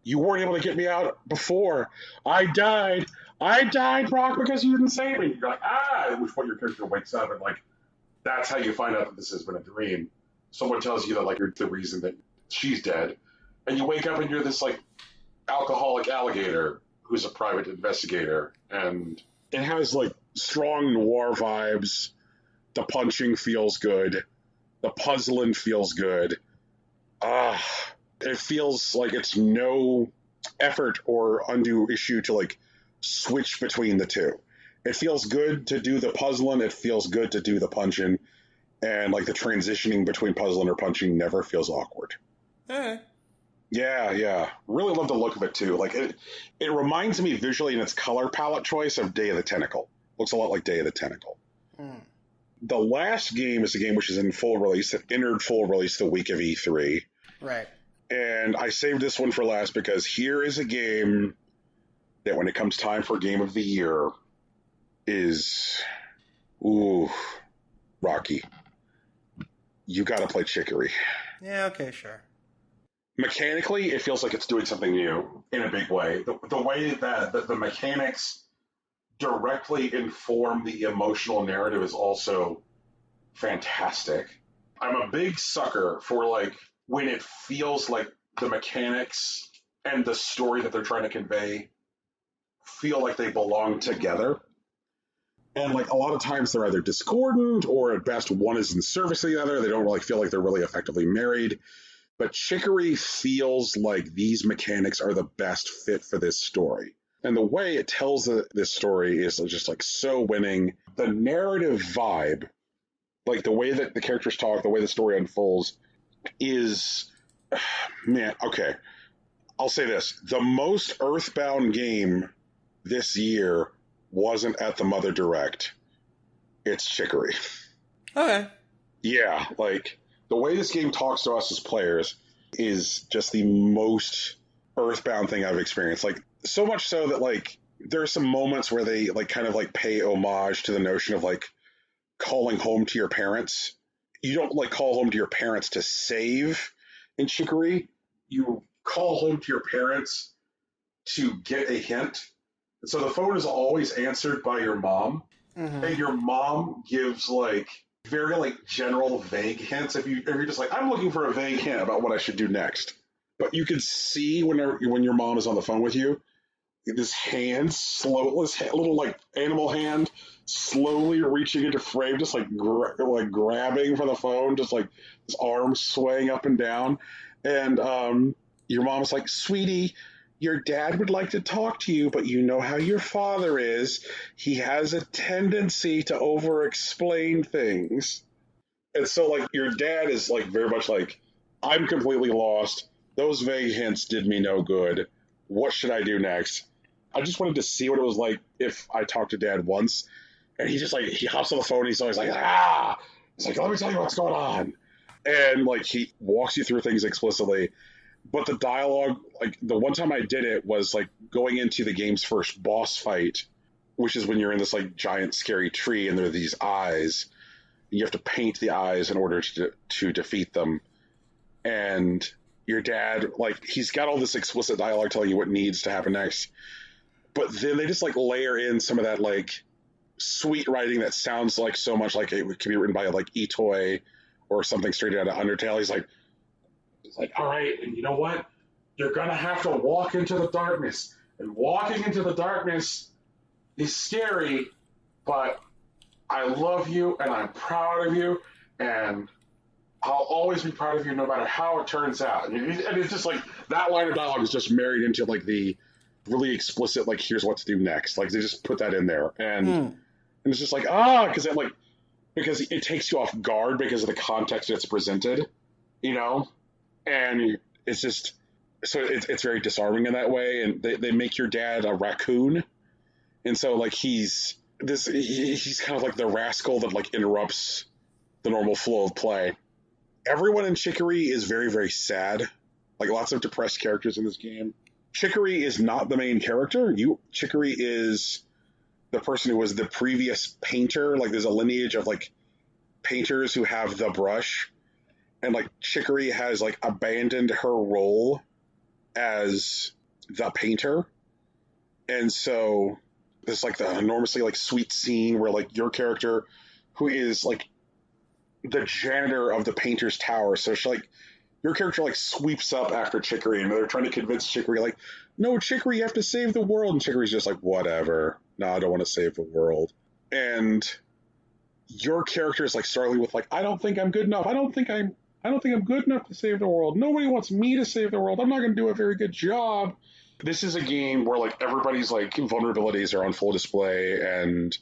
You weren't able to get me out before. I died, BROK, because you didn't save me. You're like, at which point your character wakes up, and, like, that's how you find out that this has been a dream. Someone tells you that, like, you're the reason that she's dead. And you wake up and you're this, like, alcoholic alligator who's a private investigator. And it has, like, strong noir vibes. The punching feels good. The puzzling feels good. It feels like it's no effort or undue issue to, like, switch between the two. It feels good to do the puzzling. It feels good to do the punching. And, like, the transitioning between puzzling or punching never feels awkward. Yeah. Really love the look of it, too. Like, it reminds me visually in its color palette choice of Day of the Tentacle. Looks a lot like Day of the Tentacle. The last game is a game which is in full release, that entered full release the week of E3. Right. And I saved this one for last because here is a game that when it comes time for Game of the Year is, Rocky. You gotta play Chicory. Yeah, okay, sure. Mechanically, it feels like it's doing something new in a big way. The way that the mechanics directly inform the emotional narrative is also fantastic. I'm a big sucker for, like, when it feels like the mechanics and the story that they're trying to convey feel like they belong together. And, like, a lot of times they're either discordant, or at best one is in service of the other. They don't really feel like they're really effectively married. But Chicory feels like these mechanics are the best fit for this story. And the way it tells this story is just, like, so winning. The narrative vibe, like the way that the characters talk, the way the story unfolds is, man, okay. I'll say this. The most Earthbound game this year wasn't at the Mother Direct. It's Chicory. Okay. Yeah, like, the way this game talks to us as players is just the most Earthbound thing I've experienced. Like, so much so that, like, there are some moments where they, like, kind of, like, pay homage to the notion of, like, calling home to your parents. You don't, like, call home to your parents to save in Chicory. You call home to your parents to get a hint. So the phone is always answered by your mom, and your mom gives, like, very, like, general vague hints. If you're just like, I'm looking for a vague hint about what I should do next. But you can see when your mom is on the phone with you, this hand, this little, like, animal hand, slowly reaching into frame, just, like, grabbing for the phone, just, like, his arms swaying up and down. And your mom's like, sweetie, your dad would like to talk to you, but you know how your father is. He has a tendency to over-explain things. And so, like, your dad is, like, very much like, I'm completely lost. Those vague hints did me no good. What should I do next? I just wanted to see what it was like if I talked to Dad once. And he just, like, he hops on the phone and he's always like, He's like, let me tell you what's going on. And, like, he walks you through things explicitly. But the dialogue, like, the one time I did it was, like, going into the game's first boss fight, which is when you're in this, like, giant scary tree and there are these eyes. You have to paint the eyes in order to defeat them. And your dad, like, he's got all this explicit dialogue telling you what needs to happen next. But then they just, like, layer in some of that, like, sweet writing that sounds like so much like it could be written by like Itoi or something straight out of Undertale. He's like, all right, and you know what? You're gonna have to walk into the darkness, and walking into the darkness is scary, but I love you and I'm proud of you, and I'll always be proud of you no matter how it turns out. And it's just like that line of dialogue is just married into like the really explicit, like, here's what to do next. Like they just put that in there. And it's just like, because it takes you off guard because of the context it's presented, you know? And it's just, so it's very disarming in that way. And they make your dad a raccoon. And so like he's kind of like the rascal that like interrupts the normal flow of play. Everyone in Chicory is very, very sad. Like lots of depressed characters in this game. Chicory is not the main character. Chicory is the person who was the previous painter. Like there's a lineage of like painters who have the brush, and like Chicory has like abandoned her role as the painter. And so there's like the enormously like sweet scene where like your character, who is like the janitor of the painter's tower, so she like your character like sweeps up after Chicory, and they're trying to convince Chicory like, no, Chicory, you have to save the world. And Chicory's just like, whatever. No, I don't want to save the world. And your character is like struggling with like, I don't think I'm good enough. I don't think I'm good enough to save the world. Nobody wants me to save the world. I'm not going to do a very good job. This is a game where like everybody's like vulnerabilities are on full display, and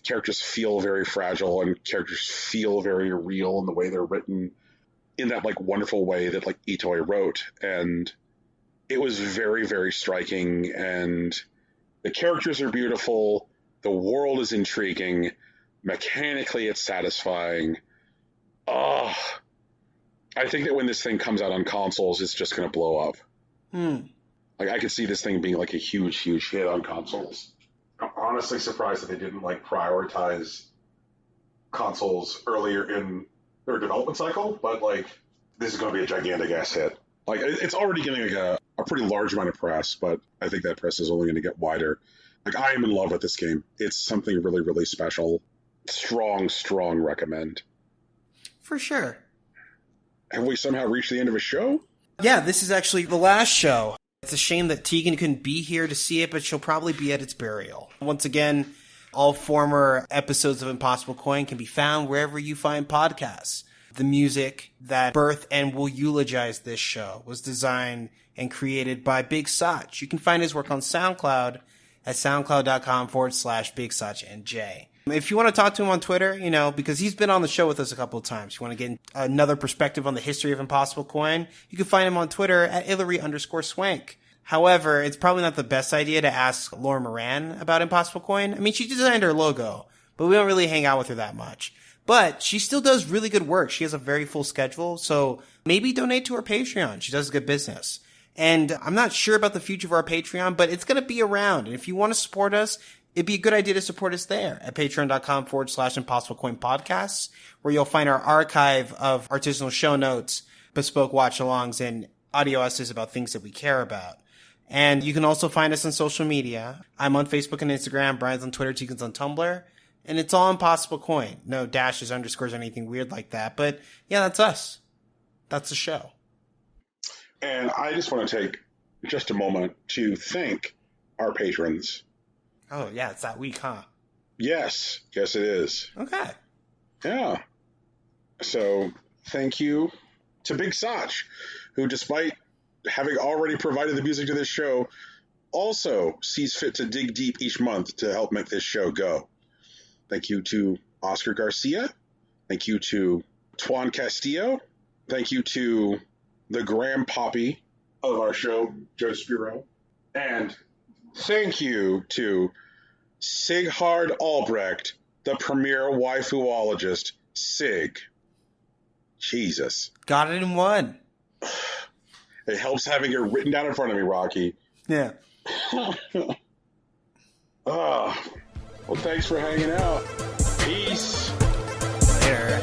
characters feel very fragile, and characters feel very real in the way they're written, in that like wonderful way that like Itoi wrote. And it was very, very striking, and the characters are beautiful. The world is intriguing. Mechanically, it's satisfying. I think that when this thing comes out on consoles, it's just going to blow up. Like I could see this thing being like a huge, huge hit on consoles. I'm honestly surprised that they didn't like prioritize consoles earlier in their development cycle, but like this is going to be a gigantic ass hit. Like it's already getting like a pretty large amount of press, but I think that press is only going to get wider. Like I am in love with this game. It's something really, really special. Strong recommend. For sure. Have we somehow reached the end of a show? Yeah, this is actually the last show. It's a shame that Tegan couldn't be here to see it, but she'll probably be at its burial. Once again, all former episodes of Impossible Coin can be found wherever you find podcasts. The music that birthed and will eulogize this show was designed and created by Big Sach. You can find his work on SoundCloud at soundcloud.com/BigSachNJ. If you want to talk to him on Twitter, you know, because he's been on the show with us a couple of times, you want to get another perspective on the history of Impossible Coin, you can find him on Twitter at Hillary_Swank. However, it's probably not the best idea to ask Laura Moran about Impossible Coin. I mean, she designed her logo, but we don't really hang out with her that much. But she still does really good work. She has a very full schedule, so maybe donate to her Patreon. She does good business. And I'm not sure about the future of our Patreon, but it's going to be around. And if you want to support us, it'd be a good idea to support us there at patreon.com/Impossible Coin Podcasts, where you'll find our archive of artisanal show notes, bespoke watch-alongs, and audio essays about things that we care about. And you can also find us on social media. I'm on Facebook and Instagram. Brian's on Twitter. Tegan's on Tumblr. And it's all Impossible Coin. No dashes, underscores, anything weird like that. But yeah, that's us. That's the show. And I just want to take just a moment to thank our patrons. Oh, yeah, it's that week, huh? Yes, it is. Okay. Yeah. So, thank you to Big Sach, who, despite having already provided the music to this show, also sees fit to dig deep each month to help make this show go. Thank you to Oscar Garcia. Thank you to Tuan Castillo. Thank you to the Grandpappy of our show, Joe Spiro. And thank you to Sighard Albrecht, the premier waifuologist, Sig. Jesus. Got it in one. It helps having it written down in front of me, Rocky. Yeah. Well, thanks for hanging out. Peace. Later.